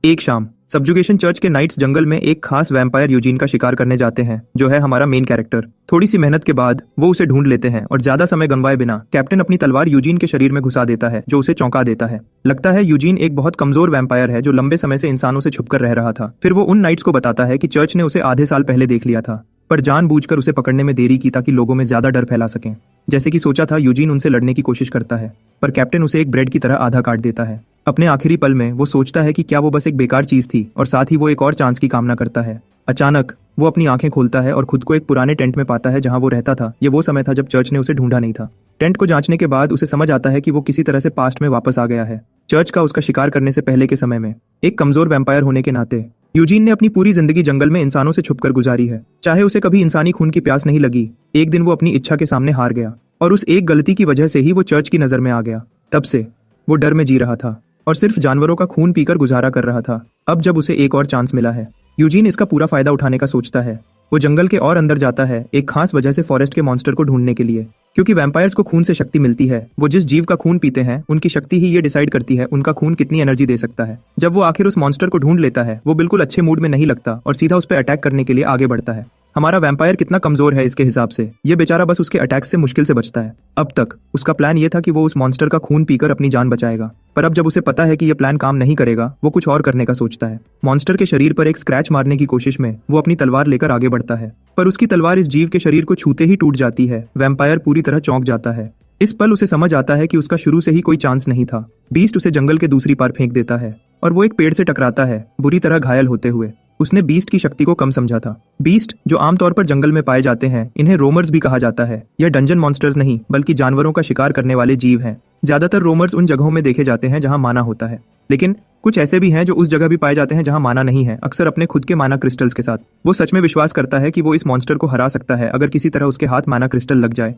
एक शाम subjugation church के नाइट्स जंगल में एक खास वैम्पायर यूजीन का शिकार करने जाते हैं, जो है हमारा मेन कैरेक्टर। थोड़ी सी मेहनत के बाद वो उसे ढूंढ लेते हैं और ज्यादा समय गंवाए बिना कैप्टन अपनी तलवार यूजीन के शरीर में घुसा देता है, जो उसे चौंका देता है। लगता है यूजीन एक बहुत कमजोर वैम्पायर है जो लंबे समय से इंसानों से छुपकर रह रहा था। फिर वो उन नाइट्स को बताता है कि चर्च ने उसे आधे साल पहले देख लिया था, पर जानबूझकर उसे पकड़ने में देरी की ताकि लोगों में ज्यादा डर फैला सकें। जैसे कि सोचा था, यूजीन उनसे लड़ने की कोशिश करता है, पर कैप्टन उसे एक ब्रेड की तरह आधा काट देता है। अपने आखिरी पल में वो सोचता है कि क्या वो बस एक बेकार चीज थी, और साथ ही वो एक और चांस की कामना करता है। अचानक वो अपनी आंखें खोलता है और खुद को एक पुराने टेंट में पाता है जहां वो रहता था। ये वो समय था जब चर्च ने उसे ढूंढा नहीं था। टेंट को जांचने के बाद उसे समझ आता है कि वो किसी तरह से पास्ट में वापस आ गया है, चर्च का उसका शिकार करने से पहले के समय में। एक कमजोर वैम्पायर होने के नाते यूजीन ने अपनी पूरी जिंदगी जंगल में इंसानों से छुपकर गुजारी है। चाहे उसे कभी इंसानी खून की प्यास नहीं लगी, एक दिन वो अपनी इच्छा के सामने हार गया, और उस एक गलती की वजह से ही वो चर्च की नजर में आ गया। तब से वो डर में जी रहा था और सिर्फ जानवरों का खून पीकर गुजारा कर रहा था। अब जब उसे एक और चांस मिला है, यूजीन इसका पूरा फायदा उठाने का सोचता है। वो जंगल के और अंदर जाता है, एक खास वजह से फॉरेस्ट के मॉन्स्टर को ढूंढने के लिए, क्योंकि वैम्पायर्स को खून से शक्ति मिलती है। वो जिस जीव का खून पीते हैं, उनकी शक्ति ही ये डिसाइड करती है उनका खून कितनी एनर्जी दे सकता है। जब वो आखिर उस मॉन्स्टर को ढूंढ लेता है, वो बिल्कुल अच्छे मूड में नहीं लगता और सीधा उस पर अटैक करने के लिए आगे बढ़ता है। हमारा वैम्पायर कितना कमजोर है इसके हिसाब से, ये बेचारा बस उसके अटैक से मुश्किल से बचता है। अब तक उसका प्लान ये था कि वो उस मॉन्स्टर का खून पीकर अपनी जान बचाएगा, पर अब जब उसे पता है कि ये प्लान काम नहीं करेगा, वो कुछ और करने का सोचता है। मॉन्स्टर के शरीर पर एक स्क्रैच मारने की कोशिश में वो अपनी तलवार लेकर आगे बढ़ता है, पर उसकी तलवार इस जीव के शरीर को छूते ही टूट जाती है। वैम्पायर पूरी तरह चौंक जाता है। इस पल उसे समझ आता है कि उसका शुरू से ही कोई चांस नहीं था। बीस्ट उसे जंगल के दूसरी पार फेंक देता है और वो एक पेड़ से टकराता है, बुरी तरह घायल होते हुए। उसने बीस्ट की शक्ति को कम समझा था। बीस्ट, जो आमतौर पर जंगल में पाए जाते हैं, इन्हें रोमर्स भी कहा जाता है। यह डंजन मॉन्स्टर्स नहीं, बल्कि जानवरों का शिकार करने वाले जीव हैं। ज्यादातर रोमर्स उन जगहों में देखे जाते हैं जहां माना होता है, लेकिन कुछ ऐसे भी हैं जो उस जगह भी पाए जाते हैं जहां माना नहीं है, अक्सर अपने खुद के माना क्रिस्टल्स के साथ। वो सच में विश्वास करता है कि वो इस मॉन्स्टर को हरा सकता है अगर किसी तरह उसके हाथ माना क्रिस्टल लग जाए,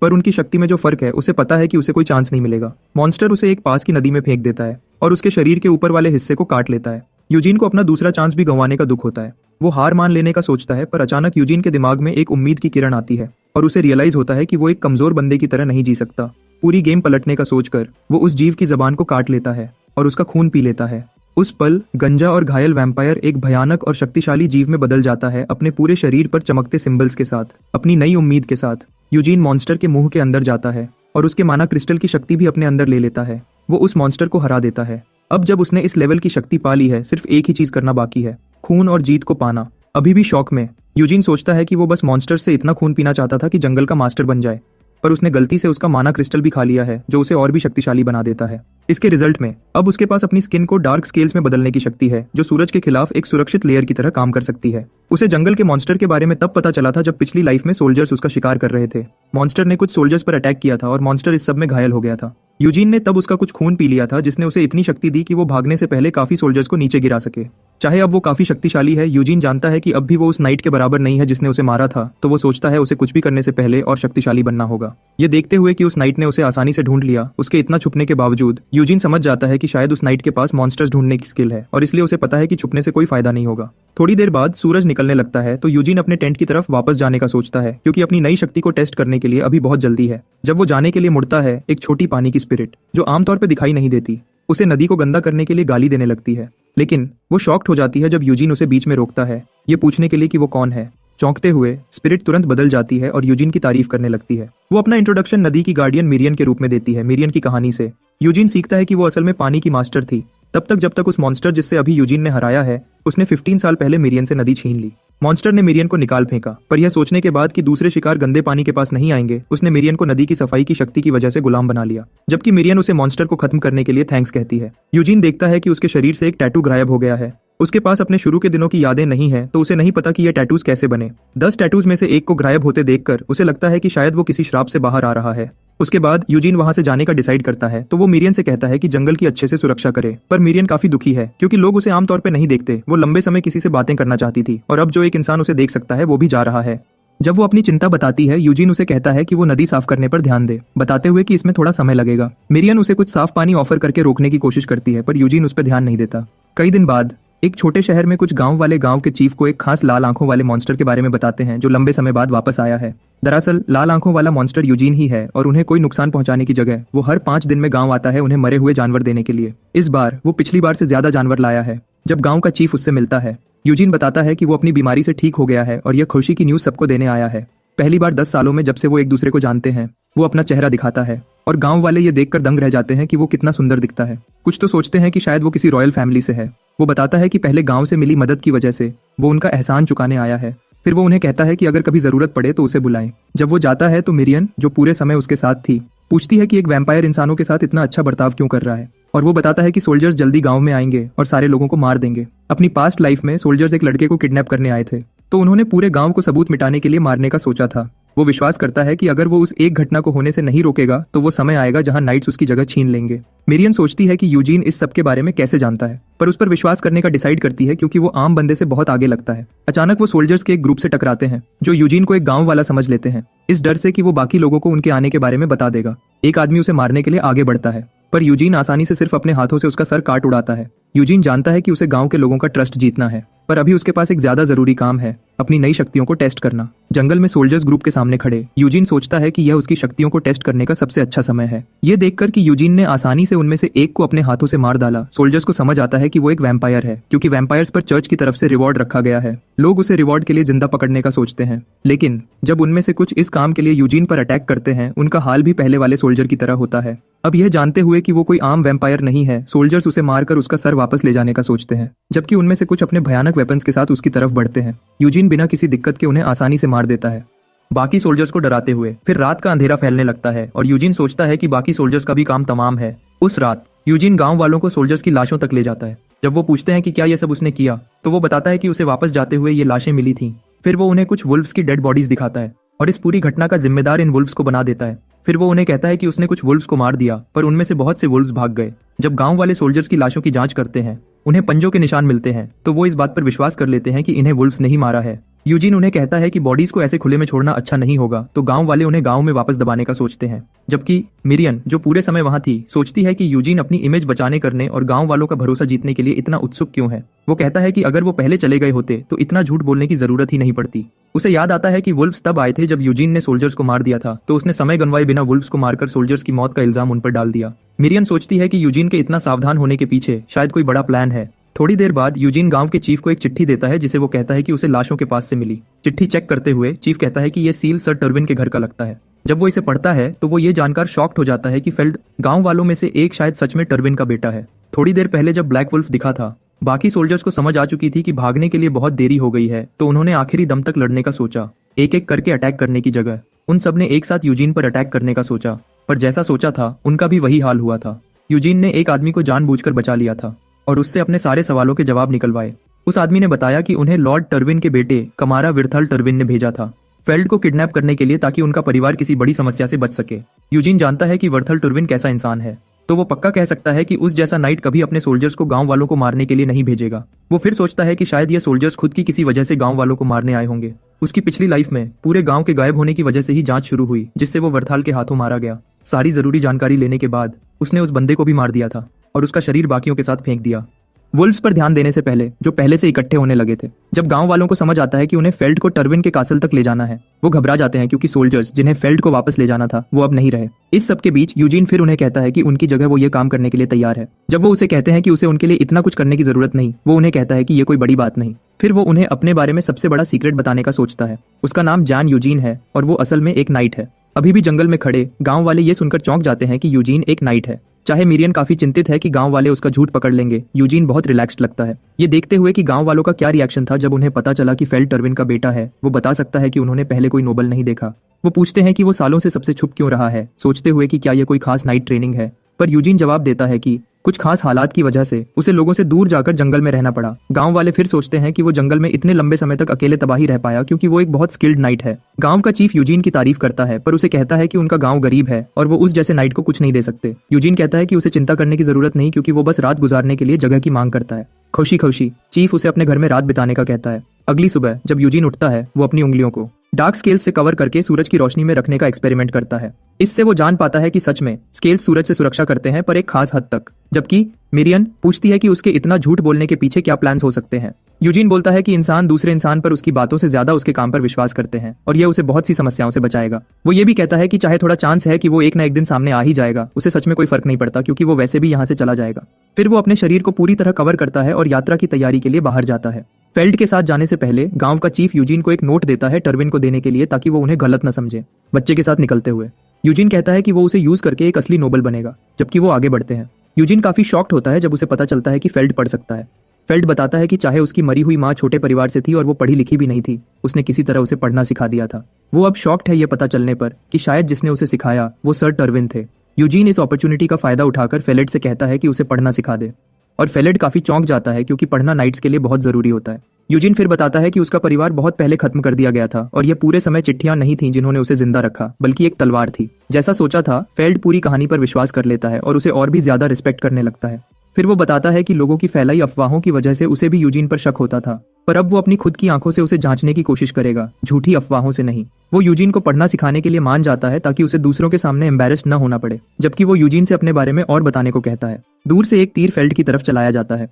पर उनकी शक्ति में जो फर्क है, उसे पता है कि उसे कोई चांस नहीं मिलेगा। मॉन्स्टर उसे एक पास की नदी में फेंक देता है और उसके शरीर के ऊपर वाले हिस्से को काट लेता है। यूजीन को अपना दूसरा चांस भी गंवाने का दुख होता है। वो हार मान लेने का सोचता है, पर अचानक यूजीन के दिमाग में एक उम्मीद की किरण आती है और उसे रियलाइज होता है कि वो एक कमजोर बंदे की तरह नहीं जी सकता। पूरी गेम पलटने का सोचकर वो उस जीव की जबान को काट लेता है और उसका खून पी लेता है। उस पल गंजा और घायल वैम्पायर एक भयानक और शक्तिशाली जीव में बदल जाता है, अपने पूरे शरीर पर चमकते सिंबल्स के साथ, अपनी नई उम्मीद के साथ। यूजीन मॉन्स्टर के मुंह के अंदर जाता है और उसके माना क्रिस्टल की शक्ति भी अपने अंदर ले लेता है। वो उस मॉन्स्टर को हरा देता है। अब जब उसने इस लेवल की शक्ति पा ली है, सिर्फ एक ही चीज करना बाकी है, खून और जीत को पाना। अभी भी शौक में यूजीन सोचता है कि वो बस मॉन्स्टर से इतना खून पीना चाहता था कि जंगल का मास्टर बन जाए, पर उसने गलती से उसका माना क्रिस्टल भी खा लिया है, जो उसे और भी शक्तिशाली बना देता है। इसके रिजल्ट में अब उसके पास अपनी स्किन को डार्क स्केल्स में बदलने की शक्ति है, जो सूरज के खिलाफ एक सुरक्षित लेयर की तरह काम कर सकती है। उसे जंगल के मॉन्स्टर के बारे में तब पता चला था जब पिछली लाइफ में सोल्जर्स उसका शिकार कर रहे थे। मॉन्स्टर ने कुछ सोल्जर्स पर अटैक किया था और मॉन्स्टर इस सब में घायल हो गया था। यूजीन ने तब उसका कुछ खून पी लिया था, जिसने उसे इतनी शक्ति दी कि वो भागने से पहले काफी सोल्जर्स को नीचे गिरा सके। चाहे अब वो काफी शक्तिशाली है, यूजीन जानता है कि अब भी वो उस नाइट के बराबर नहीं है जिसने उसे मारा था, तो वो सोचता है उसे कुछ भी करने से पहले और शक्तिशाली बनना होगा। ये देखते हुए कि उस नाइट ने उसे आसानी से ढूंढ लिया, उसके इतना छुपने के बावजूद यूजीन समझ जाता है कि शायद उस नाइट के पास मॉन्स्टर्स ढूंढने की स्किल है, और इसलिए उसे पता है कि छुपने से कोई फायदा नहीं होगा। थोड़ी देर बाद सूरज निकलने लगता है, तो यूजीन अपने टेंट की तरफ वापस जाने का सोचता है, क्योंकि अपनी नई शक्ति को टेस्ट करने के लिए अभी बहुत जल्दी है। जब वो जाने के लिए मुड़ता है, एक छोटी पानी की स्पिरिट, जो आमतौर पर दिखाई नहीं देती, उसे नदी को गंदा करने के लिए गाली देने लगती है। लेकिन वो शॉक्ड हो जाती है जब यूजीन उसे बीच में रोकता है, ये पूछने के लिए कि वो कौन है। चौंकते हुए स्पिरिट तुरंत बदल जाती है और यूजीन की तारीफ करने लगती है। वो अपना इंट्रोडक्शन नदी की गार्डियन मिरियन के रूप में देती है। मिरियन की कहानी से यूजीन सीखता है कि वो असल में पानी की मास्टर थी, तब तक जब तक उस मॉन्स्टर जिससे अभी यूजीन ने हराया है, उसने 15 साल पहले मिरियन से नदी छीन ली। मॉन्स्टर ने मिरियन को निकाल फेंका, पर यह सोचने के बाद कि दूसरे शिकार गंदे पानी के पास नहीं आएंगे, उसने मिरियन को नदी की सफाई की शक्ति की वजह से गुलाम बना लिया। जबकि मिरियन उसे मॉन्स्टर को खत्म करने के लिए थैंक्स कहती है। यूजीन देखता है कि उसके शरीर से एक टैटू गायब हो गया है। उसके पास अपने शुरू के दिनों की यादें नहीं है, तो उसे नहीं पता कि ये टैटूज कैसे बने। 10 टैटूज में से एक को गायब होते देखकर उसे लगता है कि शायद वो किसी श्राप से बाहर आ रहा है। उसके बाद यूजीन वहां से जाने का डिसाइड करता है, तो वो मिरियन से कहता है कि जंगल की अच्छे से सुरक्षा करे। पर मिरियन काफी दुखी है, क्योंकि लोग उसे आमतौर पे नहीं देखते। वो लंबे समय किसी से बातें करना चाहती थी, और अब जो एक इंसान उसे देख सकता है वो भी जा रहा है। जब वो अपनी चिंता बताती है, यूजीन उसे कहता है कि वो नदी साफ करने पर ध्यान दे, बताते हुए कि इसमें थोड़ा समय लगेगा। मिरियन उसे कुछ साफ पानी ऑफर करके रोकने की कोशिश करती है, पर यूजीन उस पर ध्यान नहीं देता। कई दिन बाद एक छोटे शहर में कुछ गांव वाले गांव के चीफ को एक खास लाल आंखों वाले मॉन्स्टर के बारे में बताते हैं, जो लंबे समय बाद वापस आया है। दरअसल लाल आंखों वाला मॉन्स्टर यूजीन ही है, और उन्हें कोई नुकसान पहुंचाने की जगह वो हर 5 दिन में गांव आता है उन्हें मरे हुए जानवर देने के लिए। इस बार वो पिछली बार से ज्यादा जानवर लाया है। जब गांव का चीफ उससे मिलता है, यूजीन बताता है कि वो अपनी बीमारी से ठीक हो गया है और यह खुशी की न्यूज़ सबको देने आया है। पहली बार 10 सालों में जब से वो एक दूसरे को जानते हैं, वो अपना चेहरा दिखाता है और गांव वाले ये देखकर दंग रह जाते हैं कि वो कितना सुंदर दिखता है। कुछ तो सोचते हैं कि शायद वो किसी रॉयल फैमिली से है। वो बताता है कि पहले गांव से मिली मदद की वजह से वो उनका एहसान चुकाने आया है। फिर वो उन्हें कहता है कि अगर कभी जरूरत पड़े तो उसे बुलाएं। जब वो जाता है तो मिरियन, जो पूरे समय उसके साथ थी, पूछती है कि एक वैम्पायर इंसानों के साथ इतना अच्छा बर्ताव क्यों कर रहा है, और वो बताता है कि सोल्जर्स जल्दी गांव में आएंगे और सारे लोगों को मार देंगे। अपनी पास्ट लाइफ में सोल्जर्स एक लड़के को किडनैप करने आए थे, तो उन्होंने पूरे गांव को सबूत मिटाने के लिए मारने का सोचा था। वो विश्वास करता है कि अगर वो उस एक घटना को होने से नहीं रोकेगा तो वो समय आएगा जहां नाइट्स उसकी जगह छीन लेंगे। मिरियन सोचती है कि यूजीन इस सब के बारे में कैसे जानता है, पर उस पर विश्वास करने का डिसाइड करती है क्योंकि वो आम बंदे से बहुत आगे लगता है। अचानक वो सोल्जर्स के एक ग्रुप से टकराते हैं जो यूजीन को एक गांव वाला समझ लेते हैं, इस डर से कि वो बाकी लोगों को उनके आने के बारे में बता देगा। एक आदमी उसे मारने के लिए आगे बढ़ता है, पर यूजीन आसानी से सिर्फ अपने हाथों से उसका सर काट उड़ाता है। यूजीन जानता है कि उसे गांव के लोगों का ट्रस्ट जीतना है, पर अभी उसके पास एक ज्यादा जरूरी काम है, अपनी नई शक्तियों को टेस्ट करना। जंगल में सोल्जर्स ग्रुप के सामने खड़े यूजीन सोचता है कि यह उसकी शक्तियों को टेस्ट करने का सबसे अच्छा समय है। ये देखकर कि यूजीन ने आसानी से उनमें से एक को अपने हाथों से मार डाला, सोल्जर्स को समझ आता है कि वो एक वैम्पायर है, क्योंकि वैम्पायर्स पर चर्च की तरफ से रिवॉर्ड रखा गया है। लोग उसे रिवॉर्ड के लिए जिंदा पकड़ने का सोचते हैं, लेकिन जब उनमें से कुछ इस काम के लिए यूजीन पर अटैक करते हैं, उनका हाल भी पहले वाले सोल्जर की तरह होता है। अब यह जानते हुए कि वो कोई आम वैम्पायर नहीं है, सोल्जर्स उसे मारकर उसका सर वापस ले जाने का सोचते हैं, जबकि उनमें से कुछ अपने भयानक वेपन्स के साथ उसकी तरफ बढ़ते हैं। यूजीन बिना किसी दिक्कत के उन्हें आसानी से मार देता है, बाकी सोल्जर्स को डराते हुए। फिर रात का अंधेरा फैलने लगता है और यूजीन सोचता है कि बाकी सोल्जर्स का भी काम तमाम है। उस रात यूजीन गांव वालों को सोल्जर्स की लाशों तक ले जाता है। जब वो पूछते हैं कि क्या ये सब उसने किया, तो वो बताता है कि उसे वापस जाते हुए ये लाशें मिली थीं। फिर वो उन्हें कुछ वुल्व्स की डेड बॉडीज दिखाता है और इस पूरी घटना का जिम्मेदार इन वुल्व्स को बना देता है। फिर वो उन्हें कहता है कि उसने कुछ वुल्व्स को मार दिया, पर उनमें से बहुत से वुल्व्स भाग गए। जब गांव वाले सोल्जर्स की लाशों की जांच करते हैं, उन्हें पंजों के निशान मिलते हैं, तो वो इस बात पर विश्वास कर लेते हैं कि इन्हें वुल्व्स नहीं मारा है। यूजीन उन्हें कहता है कि बॉडीज को ऐसे खुले में छोड़ना अच्छा नहीं होगा, तो गांव वाले उन्हें गांव में वापस दबाने का सोचते हैं। जबकि मिरियन, जो पूरे समय वहां थी, सोचती है कि यूजीन अपनी इमेज बचाने करने और गांव वालों का भरोसा जीतने के लिए इतना उत्सुक क्यों है। वो कहता है कि अगर वो पहले चले गए होते तो इतना झूठ बोलने की जरूरत ही नहीं पड़ती। उसे याद आता है कि वुल्व्स तब आए थे जब यूजीन ने सोल्जर्स को मार दिया था, तो उसने समय गंवाए बिना वुल्व्स को मारकर सोल्जर्स की मौत का इल्जाम उन पर डाल दिया। मिरियन सोचती है कि यूजीन के इतना सावधान होने के पीछे शायद कोई बड़ा प्लान है। थोड़ी देर बाद यूजीन गांव के चीफ को एक चिट्ठी देता है, जिसे वो कहता है कि उसे लाशों के पास से मिली। चिट्ठी चेक करते हुए चीफ कहता है कि यह सील सर टर्विन के घर का लगता है। जब वो इसे पढ़ता है तो वो ये जानकर शॉक्ड हो जाता है कि फेल्ड गांव वालों में से एक शायद सच में टर्विन का बेटा है। थोड़ी देर पहले जब ब्लैक वुल्फ दिखा था, बाकी सोल्जर्स को समझ आ चुकी थी कि भागने के लिए बहुत देरी हो गई है, तो उन्होंने आखिरी दम तक लड़ने का सोचा। एक एक करके अटैक करने की जगह उन सब ने एक साथ यूजीन पर अटैक करने का सोचा, पर जैसा सोचा था उनका भी वही हाल हुआ था। यूजीन ने एक आदमी को जानबूझकर बचा लिया था और उससे अपने सारे सवालों के जवाब निकलवाए। उस आदमी ने बताया कि उन्हें लॉर्ड टर्विन के बेटे कमारा विर्थल टर्विन ने भेजा था फेल्ड को किडनैप करने के लिए, ताकि उनका परिवार किसी बड़ी समस्या से बच सके। यूजीन जानता है कि वर्थल टर्विन कैसा इंसान है, तो वो पक्का कह सकता है कि उस जैसा नाइट कभी अपने सोल्जर्स को गांव वालों को मारने के लिए नहीं भेजेगा। वो फिर सोचता है कि शायद ये सोल्जर्स खुद की किसी वजह से गांव वालों को मारने आए होंगे। उसकी पिछली लाइफ में पूरे गांव के गायब होने की वजह से ही जांच शुरू हुई, जिससे वो वर्थाल के हाथों मारा गया। सारी जरूरी जानकारी लेने के बाद उसने उस बंदे को भी मार दिया था और उसका शरीर बाकियों के साथ फेंक दिया। वुल्व्स पर ध्यान देने से पहले, जो पहले से इकट्ठे होने लगे थे, जब गांव वालों को समझ आता है कि उन्हें फेल्ड को टर्विन के कासल तक ले जाना है, वो घबरा जाते हैं क्योंकि सोल्जर्स जिन्हें फेल्ड को वापस ले जाना था वो अब नहीं रहे। इस सब के बीच यूजीन फिर उन्हें कहता है कि उनकी जगह वो ये काम करने के लिए तैयार है। जब वो उसे कहते हैं कि उसे उनके लिए इतना कुछ करने की जरूरत नहीं, वो उन्हें कहता है कि ये कोई बड़ी बात नहीं। फिर वो उन्हें अपने बारे में सबसे बड़ा सीक्रेट बताने का सोचता है। उसका नाम जॉन यूजीन है और वो असल में एक नाइट है। अभी भी जंगल में खड़े गांव वाले ये सुनकर चौंक जाते हैं कि यूजीन एक नाइट है। चाहे मिरियन काफी चिंतित है कि गांव वाले उसका झूठ पकड़ लेंगे, यूजीन बहुत रिलैक्स्ड लगता है। ये देखते हुए कि गांव वालों का क्या रिएक्शन था जब उन्हें पता चला कि फेल्ड टर्विन का बेटा है, वो बता सकता है कि उन्होंने पहले कोई नोबल नहीं देखा। वो पूछते हैं कि वो सालों से सबसे छुप क्यों रहा है, सोचते हुए कि क्या ये कोई खास नाइट ट्रेनिंग है। पर यूजीन जवाब देता है कि कुछ खास हालात की वजह से उसे लोगों से दूर जाकर जंगल में रहना पड़ा। गांव वाले फिर सोचते हैं कि वो जंगल में इतने लंबे समय तक अकेले तबाही रह पाया क्योंकि वो एक बहुत स्किल्ड नाइट है। गांव का चीफ यूजीन की तारीफ करता है, पर उसे कहता है कि उनका गांव गरीब है और वो उस जैसे नाइट को कुछ नहीं दे सकते। यूजीन कहता है कि उसे चिंता करने की जरूरत नहीं, क्योंकि वो बस रात गुजारने के लिए जगह की मांग करता है। खुशी खुशी चीफ उसे अपने घर में रात बिताने का कहता है। अगली सुबह जब यूजीन उठता है, वो अपनी उंगलियों को डार्क स्केल्स से कवर करके सूरज की रोशनी में रखने का एक्सपेरिमेंट करता है। इससे वो जान पाता है कि सच में स्केल्स सूरज से सुरक्षा करते हैं, पर एक खास हद तक। जबकि मिरियन पूछती है कि उसके इतना झूठ बोलने के पीछे क्या प्लान्स हो सकते हैं। यूजीन बोलता है कि इंसान दूसरे इंसान पर उसकी बातों से ज्यादा उसके काम पर विश्वास करते हैं और यह उसे बहुत सी समस्याओं से बचाएगा। वो ये भी कहता है कि चाहे थोड़ा चांस है कि वो एक न एक दिन सामने आ ही जाएगा, उसे सच में कोई फर्क नहीं पड़ता क्योंकि वो वैसे भी यहाँ से चला जाएगा। फिर वो अपने शरीर को पूरी तरह कवर करता है और यात्रा की तैयारी के लिए बाहर जाता है। फेल्ड के साथ जाने से पहले गांव का चीफ यूजीन को एक नोट देता है टर्विन को देने के लिए, ताकि वो उन्हें गलत न समझे। बच्चे के साथ निकलते हुए यूजीन कहता है कि वो उसे यूज करके एक असली नोबल बनेगा, जबकि वो आगे बढ़ते हैं। यूजीन काफी शॉक्ड होता है जब उसे पता चलता है कि फेल्ड पढ़ सकता है। फेल्ड बताता है कि चाहे उसकी मरी हुई माँ छोटे परिवार से थी और वो पढ़ी लिखी भी नहीं थी, उसने किसी तरह उसे पढ़ना सिखा दिया था। वो अब शॉक्ड है ये पता चलने पर कि शायद जिसने उसे सिखाया वो सर टर्विन थे। यूजीन इस अपॉर्चुनिटी का फायदा उठाकर फेलेड से कहता है कि उसे पढ़ना सिखा दे, और फेलेड काफी चौंक जाता है क्योंकि पढ़ना नाइट्स के लिए बहुत जरूरी होता है। यूजीन फिर बताता है कि उसका परिवार बहुत पहले खत्म कर दिया गया था और यह पूरे समय चिट्ठियां नहीं थीं जिन्होंने उसे जिंदा रखा, बल्कि एक तलवार थी। जैसा सोचा था, फेल्ड पूरी कहानी पर विश्वास कर लेता है और उसे और भी ज्यादा रिस्पेक्ट करने लगता है। फिर वो बताता है कि लोगों की फैलाई अफवाहों की वजह से उसे भी यूजीन पर शक होता था, पर अब वो अपनी खुद की आंखों से उसे जांचने की कोशिश करेगा, झूठी अफवाहों से नहीं। वो यूजीन को पढ़ना सिखाने के लिए मान जाता है ताकि उसे दूसरों के सामने एम्बेरस्ड न होना पड़े, जबकि वो यूजीन से अपने बारे में और बताने को कहता है। दूर से एक तीर फेल्ड की तरफ चलाया जाता है।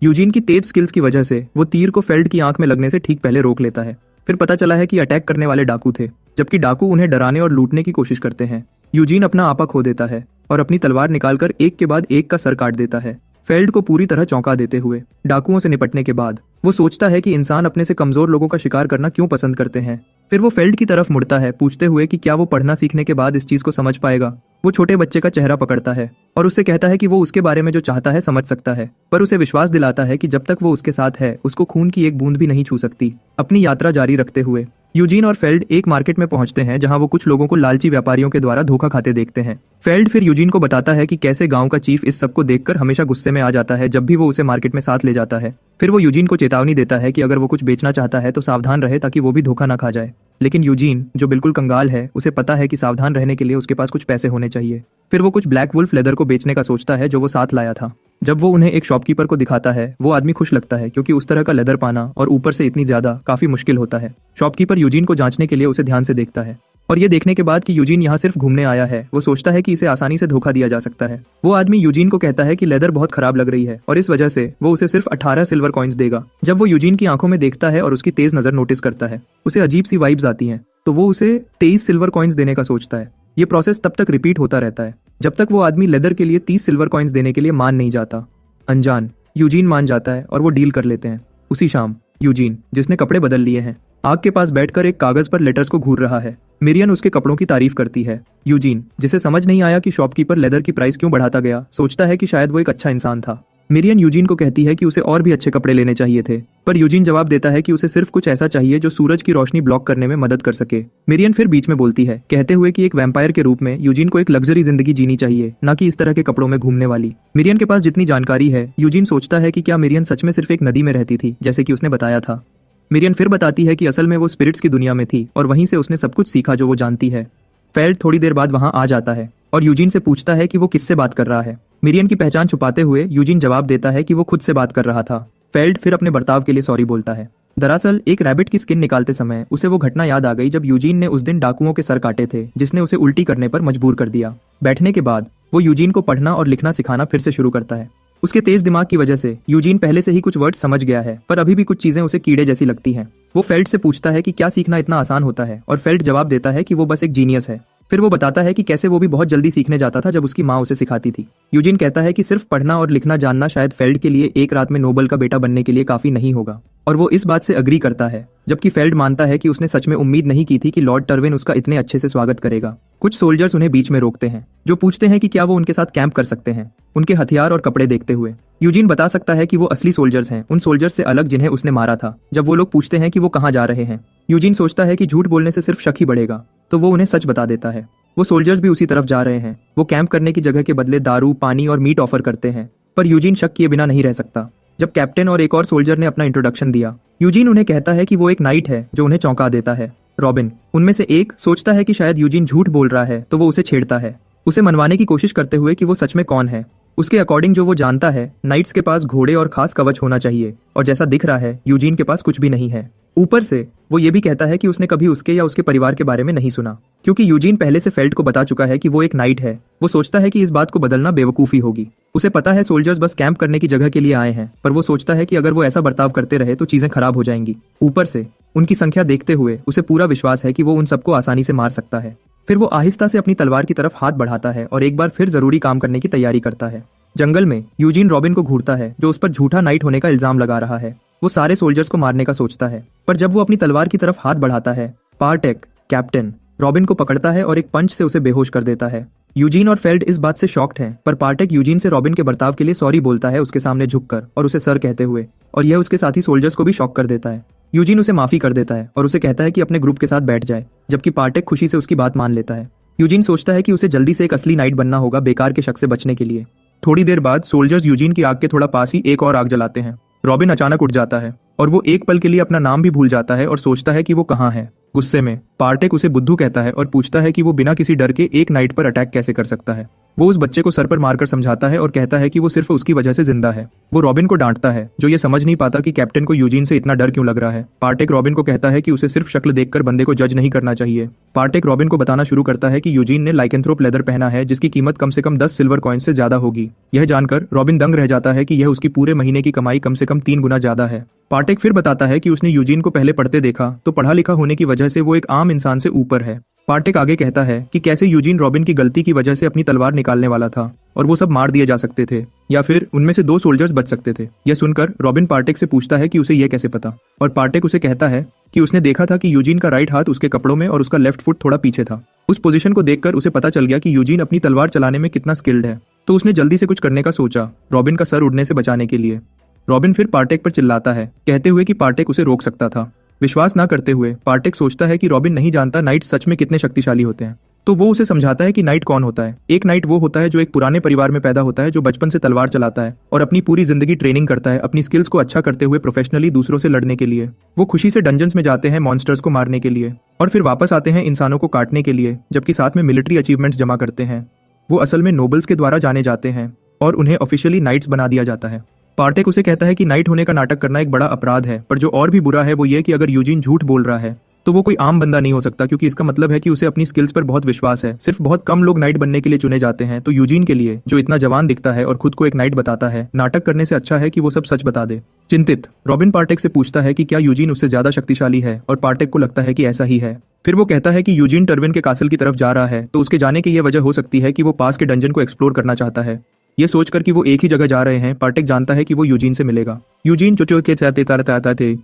यूजीन की तेज स्किल्स की वजह से वो तीर को फेल्ड की आंख में लगने से ठीक पहले रोक लेता है। फिर पता चला है कि अटैक करने वाले डाकू थे, जबकि डाकू उन्हें डराने और लूटने की कोशिश करते हैं। यूजीन अपना आपा खो देता है और अपनी तलवार निकालकर एक के बाद एक का सर काट देता है, फेल्ड को पूरी तरह चौंका देते हुए। डाकुओं से निपटने के बाद वो सोचता है कि इंसान अपने से कमजोर लोगों का शिकार करना क्यों पसंद करते हैं। फिर वो फेल्ड की तरफ मुड़ता है, पूछते हुए कि क्या वो पढ़ना सीखने के बाद इस चीज को समझ पाएगा। वो छोटे बच्चे का चेहरा पकड़ता है और उससे कहता है कि वो उसके बारे में जो चाहता है समझ सकता है, पर उसे विश्वास दिलाता है कि जब तक वो उसके साथ है उसको खून की एक बूंद भी नहीं छू सकती। अपनी यात्रा जारी रखते हुए यूजीन और फेल्ड एक मार्केट में पहुंचते हैं जहां वो कुछ लोगों को लालची व्यापारियों के द्वारा धोखा खाते देखते हैं। फेल्ड फिर यूजीन को बताता है कि कैसे गांव का चीफ इस सब को देखकर हमेशा गुस्से में आ जाता है जब भी वो उसे मार्केट में साथ ले जाता है। फिर वो यूजीन को चेतावनी देता है कि अगर वो कुछ बेचना चाहता है तो सावधान रहे ताकि वो भी धोखा ना खा जाए। लेकिन यूजीन, जो बिल्कुल कंगाल है, उसे पता है कि सावधान रहने के लिए उसके पास कुछ पैसे होने चाहिए। फिर वो कुछ ब्लैक वुल्फ लेदर को बेचने का सोचता है जो वो साथ लाया था। जब वो उन्हें एक शॉपकीपर को दिखाता है, वो आदमी खुश लगता है क्योंकि उस तरह का लेदर पाना और ऊपर से इतनी ज्यादा काफी मुश्किल होता है। शॉपकीपर यूजीन को जांचने के लिए उसे ध्यान से देखता है और ये देखने के बाद कि यूजीन यहाँ सिर्फ घूमने आया है, वो सोचता है कि इसे आसानी से धोखा दिया जा सकता है। वो आदमी यूजीन को कहता है कि लेदर बहुत खराब लग रही है और इस वजह से वो उसे सिर्फ 18 सिल्वर कॉइन्स देगा। जब वो यूजीन की आंखों में देखता है और उसकी तेज नजर नोटिस करता है, उसे अजीब सी वाइब्स आती हैं, तो वो उसे 23 सिल्वर कॉइन्स देने का सोचता है। ये प्रोसेस तब तक रिपीट होता रहता है जब तक वो आदमी लेदर के लिए 30 सिल्वर कॉइन्स देने के लिए मान नहीं जाता। अनजान यूजीन मान जाता है और वो डील कर लेते हैं। उसी शाम यूजीन, जिसने कपड़े बदल लिए हैं, आग के पास बैठकर एक कागज पर लेटर्स को घूर रहा है। मिरियन उसके कपड़ों की तारीफ करती है। यूजीन, जिसे समझ नहीं आया कि शॉपकीपर लेदर की प्राइस क्यों बढ़ाता गया, सोचता है कि शायद वो एक अच्छा इंसान था। मिरियन यूजीन को कहती है कि उसे और भी अच्छे कपड़े लेने चाहिए थे, पर यूजीन जवाब देता है कि उसे सिर्फ कुछ ऐसा चाहिए जो सूरज की रोशनी ब्लॉक करने में मदद कर सके। मिरियन फिर बीच में बोलती है, कहते हुए कि एक वैम्पायर के रूप में यूजीन को एक लग्जरी जिंदगी जीनी चाहिए, न कि इस तरह के कपड़ों में घूमने वाली। मिरियन के पास जितनी जानकारी है, यूजीन सोचता है कि क्या मिरियन सच में सिर्फ एक नदी में रहती थी जैसे कि उसने बताया था। मिरियन फिर बताती है कि असल में वो स्पिरिट्स की दुनिया में थी और वहीं से उसने सब कुछ सीखा जो वो जानती है। फेल्ड थोड़ी देर बाद वहां आ जाता है और यूजीन से पूछता है कि वो किससे बात कर रहा है। मिरियन की पहचान छुपाते हुए यूजीन जवाब देता है कि वो खुद से बात कर रहा था। फेल्ड फिर अपने बर्ताव के लिए सॉरी बोलता है। दरअसल एक रैबिट की स्किन निकालते समय उसे वो घटना याद आ गई जब यूजीन ने उस दिन डाकुओं के सर काटे थे, जिसने उसे उल्टी करने पर मजबूर कर दिया। बैठने के बाद वो यूजीन को पढ़ना और लिखना सिखाना फिर से शुरू करता है। उसके तेज दिमाग की वजह से यूजीन पहले से ही कुछ वर्ड समझ गया है, पर अभी भी कुछ चीजें उसे कीड़े जैसी लगती हैं। वो फेल्ड से पूछता है कि क्या सीखना इतना आसान होता है, और फेल्ड जवाब देता है कि वो बस एक जीनियस है। फिर वो बताता है कि कैसे वो भी बहुत जल्दी सीखने जाता था जब उसकी माँ उसे सिखाती थी। यूजीन कहता है कि सिर्फ पढ़ना और लिखना जानना शायद फेल्ड के लिए एक रात में नोबल का बेटा बनने के लिए काफी नहीं होगा, और वो इस बात से अग्री करता है, जबकि फेल्ड मानता है कि उसने सच में उम्मीद नहीं की थी कि लॉर्ड टर्विन उसका इतने अच्छे से स्वागत करेगा। कुछ सोल्जर्स उन्हें बीच में रोकते हैं, जो पूछते हैं कि क्या वो उनके साथ कैंप कर सकते हैं, उनके हथियार और कपड़े देखते हुए। यूजीन बता सकता है कि वो असली सोल्जर्स हैं, उन सोल्जर्स से अलग जिन्हें उसने मारा था। जब वो लोग पूछते हैं कि वो कहाँ जा रहे हैं, यूजीन सोचता है कि झूठ बोलने से सिर्फ शक ही बढ़ेगा, तो वो उन्हें सच बता देता है। वो सोल्जर्स भी उसी तरफ जा रहे हैं। वो कैंप करने की जगह के बदले दारू, पानी और मीट ऑफर करते हैं, पर यूजीन शक किए बिना नहीं रह सकता। जब कैप्टन और एक और सोल्जर ने अपना इंट्रोडक्शन दिया, यूजीन उन्हें कहता है कि वो एक नाइट है जो उन्हें चौंका देता है। रॉबिन, उनमें से एक, सोचता है कि शायद यूजीन झूठ बोल रहा है, तो वो उसे छेड़ता है, उसे मनवाने की कोशिश करते हुए कि वो सच में कौन है। उसके अकॉर्डिंग जो वो जानता है, नाइट्स के पास घोड़े और खास कवच होना चाहिए, और जैसा दिख रहा है यूजीन के पास कुछ भी नहीं है। ऊपर से वो ये भी कहता है कि उसने कभी उसके या उसके परिवार के बारे में नहीं सुना, क्योंकि यूजीन पहले से फेल्ट को बता चुका है कि वो एक नाइट है। वो सोचता है कि इस बात को बदलना बेवकूफ़ी होगी। उसे पता है सोल्जर्स बस कैंप करने की जगह के लिए आए हैं, पर वो सोचता है कि अगर वो ऐसा बर्ताव करते रहे तो चीजें खराब हो जाएंगी। ऊपर से उनकी संख्या देखते हुए उसे पूरा विश्वास है कि वो उन सबको आसानी से मार सकता है। फिर वो आहिस्ता से अपनी तलवार की तरफ हाथ बढ़ाता है और एक बार फिर जरूरी काम करने की तैयारी करता है। जंगल में यूजीन रॉबिन को घूरता है, जो उस पर झूठा नाइट होने का इल्जाम लगा रहा है। वो सारे सोल्जर्स को मारने का सोचता है, पर जब वो अपनी तलवार की तरफ हाथ बढ़ाता है, पार्टेक कैप्टन रॉबिन को पकड़ता है और एक पंच से उसे बेहोश कर देता है। यूजीन और फेल्ड इस बात से शॉक्ड हैं, पर पार्टेक यूजीन से रॉबिन के बर्ताव के लिए सॉरी बोलता है उसके सामने झुककर और उसे सर कहते हुए, और यह उसके साथी सोल्जर्स को भी शॉक कर देता है। यूजीन उसे माफी कर देता है और उसे कहता है कि अपने ग्रुप के साथ बैठ जाए, जबकि पार्टेक खुशी से उसकी बात मान लेता है। यूजीन सोचता है कि उसे जल्दी से एक असली नाइट बनना होगा बेकार के शक से बचने के लिए। थोड़ी देर बाद सोल्जर्स यूजीन की आग के थोड़ा पास ही एक और आग जलाते हैं। रॉबिन अचानक उठ जाता है और वो एक पल के लिए अपना नाम भी भूल जाता है और सोचता है कि वो कहाँ है। गुस्से में पार्टेक उसे बुद्धू कहता है और पूछता है कि वो बिना किसी डर के एक नाइट पर अटैक कैसे कर सकता है। वो उस बच्चे को सर पर मारकर समझाता है और कहता है कि वो सिर्फ उसकी वजह से जिंदा है। वो रॉबिन को डांटता है, जो ये समझ नहीं पाता कि कैप्टन को यूजीन से इतना डर क्यों लग रहा है। पार्टेक रॉबिन को कहता है कि उसे सिर्फ शक्ल देखकर बंदे को जज नहीं करना चाहिए। पार्टेक रॉबिन को बताना शुरू करता है कि यूजीन ने लाइकेंथ्रोप लेदर पहना है, जिसकी कीमत कम से कम 10 सिल्वर कॉइन से ज्यादा होगी। यह जानकर रॉबिन दंग रह जाता है कि यह उसकी पूरे महीने की कमाई कम से कम 3 गुना ज्यादा है। पार्टेक फिर बताता है कि उसने यूजीन को पहले पढ़ते देखा तो पढ़ा लिखा होने की वजह से वो एक आम इंसान से ऊपर है। पार्टेक आगे कहता है कि कैसे यूजीन रॉबिन की गलती की वजह से अपनी तलवार निकालने वाला था और वो सब मार दिए जा सकते थे, या फिर उनमें से 2 सोल्जर्स बच सकते थे। यह सुनकर रॉबिन पार्टेक से पूछता है कि उसे यह कैसे पता, और पार्टेक उसे कहता है कि उसने देखा था कि यूजीन का राइट हाथ उसके कपड़ों में और उसका लेफ्ट फुट थोड़ा पीछे था। उस पोजीशन को देखकर उसे पता चल गया कि यूजीन अपनी तलवार चलाने में कितना स्किल्ड है, तो उसने जल्दी से कुछ करने का सोचा, रॉबिन का सर उड़ने से बचाने के लिए। रॉबिन फिर पार्टेक पर चिल्लाता है, कहते हुए कि पार्टेक उसे रोक सकता था। विश्वास ना करते हुए पार्टेक सोचता है कि रॉबिन नहीं जानता नाइट सच में कितने शक्तिशाली होते हैं, तो वो उसे समझाता है कि नाइट कौन होता है। एक नाइट वो होता है जो एक पुराने परिवार में पैदा होता है, जो बचपन से तलवार चलाता है और अपनी पूरी जिंदगी ट्रेनिंग करता है अपनी स्किल्स को अच्छा करते हुए प्रोफेशनली दूसरों से लड़ने के लिए। वो खुशी से डंजन्स में जाते हैं मॉन्स्टर्स को मारने के लिए और फिर वापस आते हैं इंसानों को काटने के लिए, जबकि साथ में मिलिट्री अचीवमेंट्स जमा करते हैं। वो असल में नोबल्स के द्वारा जाने जाते हैं और उन्हें ऑफिशियली नाइट्स बना दिया जाता है। पार्टेक उसे कहता है कि नाइट होने का नाटक करना एक बड़ा अपराध है, पर जो और भी बुरा है वो ये कि अगर यूजीन झूठ बोल रहा है तो वो कोई आम बंदा नहीं हो सकता, क्योंकि इसका मतलब है कि उसे अपनी स्किल्स पर बहुत विश्वास है। सिर्फ बहुत कम लोग नाइट बनने के लिए चुने जाते हैं, तो यूजीन के लिए, जो इतना जवान दिखता है और खुद को एक नाइट बताता है, नाटक करने से अच्छा है कि वो सब सच बता दे। चिंतित रॉबिन पार्टेक से पूछता है कि क्या यूजीन उससे ज्यादा शक्तिशाली है, और पार्टेक को लगता है कि ऐसा ही है। फिर वो कहता है कि यूजीन टर्विन के कासल की तरफ जा रहा है, तो उसके जाने की यह वजह हो सकती है कि वो पास के डंजन को एक्सप्लोर करना चाहता है। ये सोचकर कि वो एक ही जगह जा रहे हैं, पार्टेक जानता है कि वो यूजीन से मिलेगा। यूजीन जो के आता थे,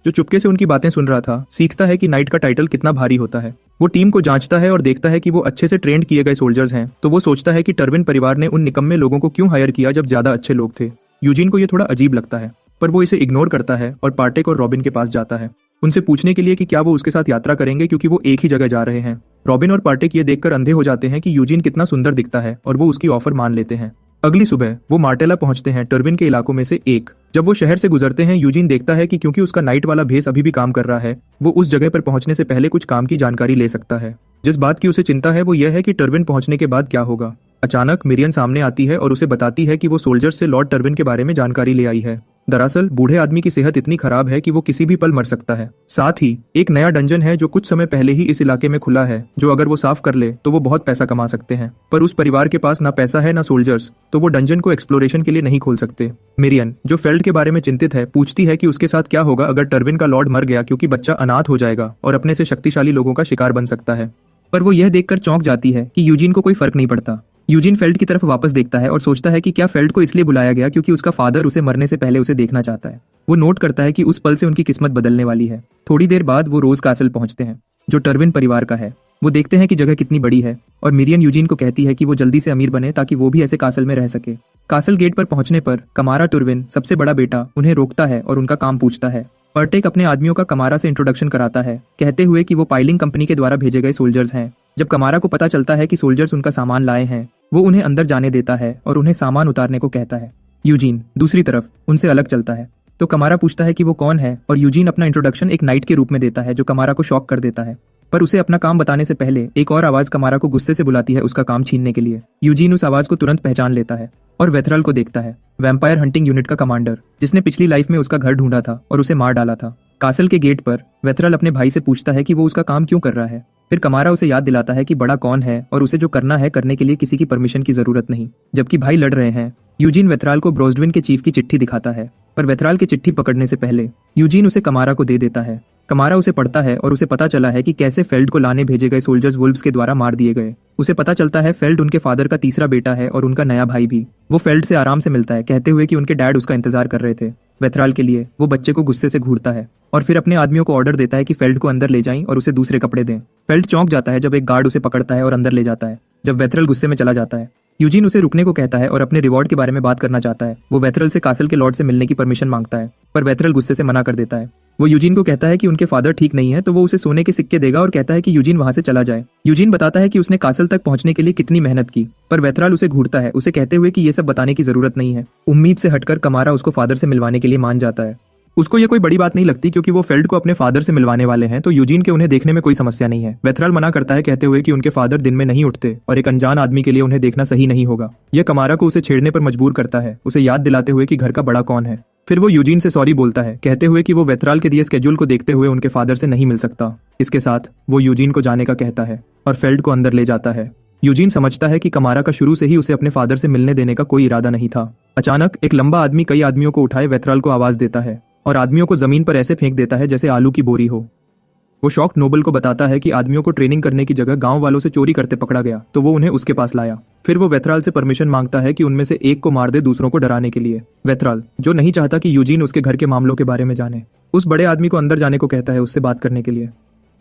जो चुपके से उनकी बातें सुन रहा था, सीखता है कि नाइट का टाइटल कितना भारी होता है। वो टीम को जांचता है और देखता है कि वो अच्छे से ट्रेंड किए गए सोल्जर्स हैं, तो वो सोचता है कि टर्विन परिवार ने उन निकम्मे लोगों को क्यों हायर किया जब ज्यादा अच्छे लोग थे। यूजीन को ये थोड़ा अजीब लगता है, पर वो इसे इग्नोर करता है और पार्टेक और रॉबिन के पास जाता है, उनसे पूछने के लिए कि क्या वो उसके साथ यात्रा करेंगे, क्योंकि वो एक ही जगह जा रहे हैं। रॉबिन और पार्टेक ये देखकर अंधे हो जाते हैं कि यूजीन कितना सुंदर दिखता है और वो उसकी ऑफर मान लेते हैं। अगली सुबह वो मार्टेला पहुंचते हैं, टर्विन के इलाकों में से एक। जब वो शहर से गुजरते हैं, यूजीन देखता है कि क्योंकि उसका नाइट वाला भेस अभी भी काम कर रहा है, वो उस जगह पर पहुंचने से पहले कुछ काम की जानकारी ले सकता है। जिस बात की उसे चिंता है वो यह है कि टर्विन पहुंचने के बाद क्या होगा। अचानक मिरियन सामने आती है और उसे बताती है कि वो सोल्जर्स से लॉर्ड टर्विन के बारे में जानकारी ले आई है। दरअसल बूढ़े आदमी की सेहत इतनी खराब है कि वो किसी भी पल मर सकता है। साथ ही एक नया डंजन है जो कुछ समय पहले ही इस इलाके में खुला है, जो अगर वो साफ कर ले तो वो बहुत पैसा कमा सकते हैं। पर उस परिवार के पास ना पैसा है ना सोल्जर्स, तो वो डंजन को एक्सप्लोरेशन के लिए नहीं खोल सकते। मिरियन, जो फेल्ड के बारे में चिंतित है, पूछती है कि उसके साथ क्या होगा अगर टर्विन का लॉर्ड मर गया, क्योंकि बच्चा अनाथ हो जाएगा और अपने से शक्तिशाली लोगों का शिकार बन सकता है। पर वो यह देखकर चौंक जाती है कि यूजीन को कोई फर्क नहीं पड़ता। यूजीन फेल्ड की तरफ वापस देखता है और सोचता है कि क्या फेल्ड को इसलिए बुलाया गया क्योंकि उसका फादर उसे मरने से पहले उसे देखना चाहता है। वो नोट करता है कि उस पल से उनकी किस्मत बदलने वाली है। थोड़ी देर बाद वो रोज कासल पहुंचते हैं, जो टर्विन परिवार का है। वो देखते हैं कि जगह कितनी बड़ी है और मिरियन यूजीन को कहती है कि वो जल्दी से अमीर बने ताकि वो भी ऐसे कासल में रह सके। कासल गेट पर पहुंचने पर कमारा टर्विन, सबसे बड़ा बेटा, उन्हें रोकता है और उनका काम पूछता है। पार्टेक अपने आदमियों का कमारा से इंट्रोडक्शन कराता है, कहते हुए कि वो पाइलिंग कंपनी के द्वारा भेजे गए सोल्जर्स हैं। जब कमारा को पता चलता है कि सोल्जर्स उनका सामान लाए हैं, वो उन्हें अंदर जाने देता है और उन्हें सामान उतारने को कहता है। यूजीन दूसरी तरफ उनसे अलग चलता है, तो कमारा पूछता है कि वो कौन है और यूजीन अपना इंट्रोडक्शन एक नाइट के रूप में देता है, जो कमारा को शॉक कर देता है। पर उसे अपना काम बताने से पहले एक और आवाज कमारा को गुस्से से बुलाती है उसका काम छीनने के लिए। यूजीन उस आवाज को तुरंत पहचान लेता है और वेथरल को देखता है, वैम्पायर हंटिंग यूनिट का कमांडर, जिसने पिछली लाइफ में उसका घर ढूंढा था और उसे मार डाला था। कासल के गेट पर वेथरल अपने भाई से पूछता है कि वो उसका काम क्यों कर रहा है। फिर कमारा उसे याद दिलाता है कि बड़ा कौन है और उसे जो करना है करने के लिए किसी की परमिशन की जरूरत नहीं। जबकि भाई लड़ रहे हैं, यूजीन वेथराल को ब्रोजविन के चीफ की चिट्ठी दिखाता है, पर वेथराल की चिट्ठी पकड़ने से पहले यूजीन उसे कमारा को दे देता है। कमारा उसे पढ़ता है और उसे पता चला है कि कैसे फेल्ड को लाने भेजे गए सोल्जर्स वुल्व्स के द्वारा मार दिए गए। उसे पता चलता है फेल्ड उनके फादर का तीसरा बेटा है और उनका नया भाई भी। वो फेल्ड से आराम से मिलता है, कहते हुए कि उनके डैड उसका इंतजार कर रहे थे। वेथराल के लिए वो बच्चे को गुस्से से घूरता है और फिर अपने आदमियों को ऑर्डर देता है कि फेल्ड को अंदर ले जाएं और उसे दूसरे कपड़े दें। फेल्ड चौंक जाता है जब एक गार्ड उसे पकड़ता है और अंदर ले जाता है। जब वेथरल गुस्से में चला जाता है, यूजीन उसे रुकने को कहता है और अपने रिवॉर्ड के बारे में बात करना चाहता है। वो वेथरल से कासल के लॉर्ड से मिलने की परमिशन मांगता है, पर वेथरल गुस्से से मना कर देता है। वो यूजीन को कहता है कि उनके फादर ठीक नहीं है, तो वो उसे सोने के सिक्के देगा और कहता है कि यूजीन वहां से चला जाए। यूजीन बताता है कि उसने कासल तक पहुंचने के लिए कितनी मेहनत की, पर वेथरल उसे घूरता है, उसे कहते हुए कि ये सब बताने की जरूरत नहीं है। उम्मीद से हटकर कमारा उसको फादर से मिलवाने के लिए मान जाता है। उसको ये कोई बड़ी बात नहीं लगती क्योंकि वो फेल्ड को अपने फादर से मिलवाने वाले हैं, तो यूजीन के उन्हें देखने में कोई समस्या नहीं है। वेथरल मना करता है, कहते हुए कि उनके फादर दिन में नहीं उठते और एक अनजान आदमी के लिए उन्हें देखना सही नहीं होगा। यह कमारा को उसे छेड़ने पर मजबूर करता है, उसे याद दिलाते हुए कि घर का बड़ा कौन है। फिर वो यूजीन से सॉरी बोलता है, कहते हुए कि वो वेथराल के दिए स्केड्यूल को देखते हुए उनके फादर से नहीं मिल सकता। इसके साथ वो यूजीन को जाने का कहता है और फेल्ड को अंदर ले जाता है। यूजीन समझता है कि कमारा का शुरू से ही उसे अपने फादर से मिलने देने का कोई इरादा नहीं था। अचानक एक लंबा आदमी कई आदमियों को उठाए वेथराल को आवाज देता है और आदमियों को जमीन पर ऐसे फेंक देता है जैसे आलू की बोरी हो। वो शॉक्ड नोबल को बताता है कि आदमियों को ट्रेनिंग करने की जगह गांव वालों से चोरी करते पकड़ा गया, तो वो उन्हें उसके पास लाया। फिर वो वेथराल से परमिशन मांगता है कि उनमें से एक को मार दे दूसरों को डराने के लिए। वेथराल, जो नहीं चाहता कि यूजीन उसके घर के मामलों के बारे में जाने, उस बड़े आदमी को अंदर जाने को कहता है उससे बात करने के लिए।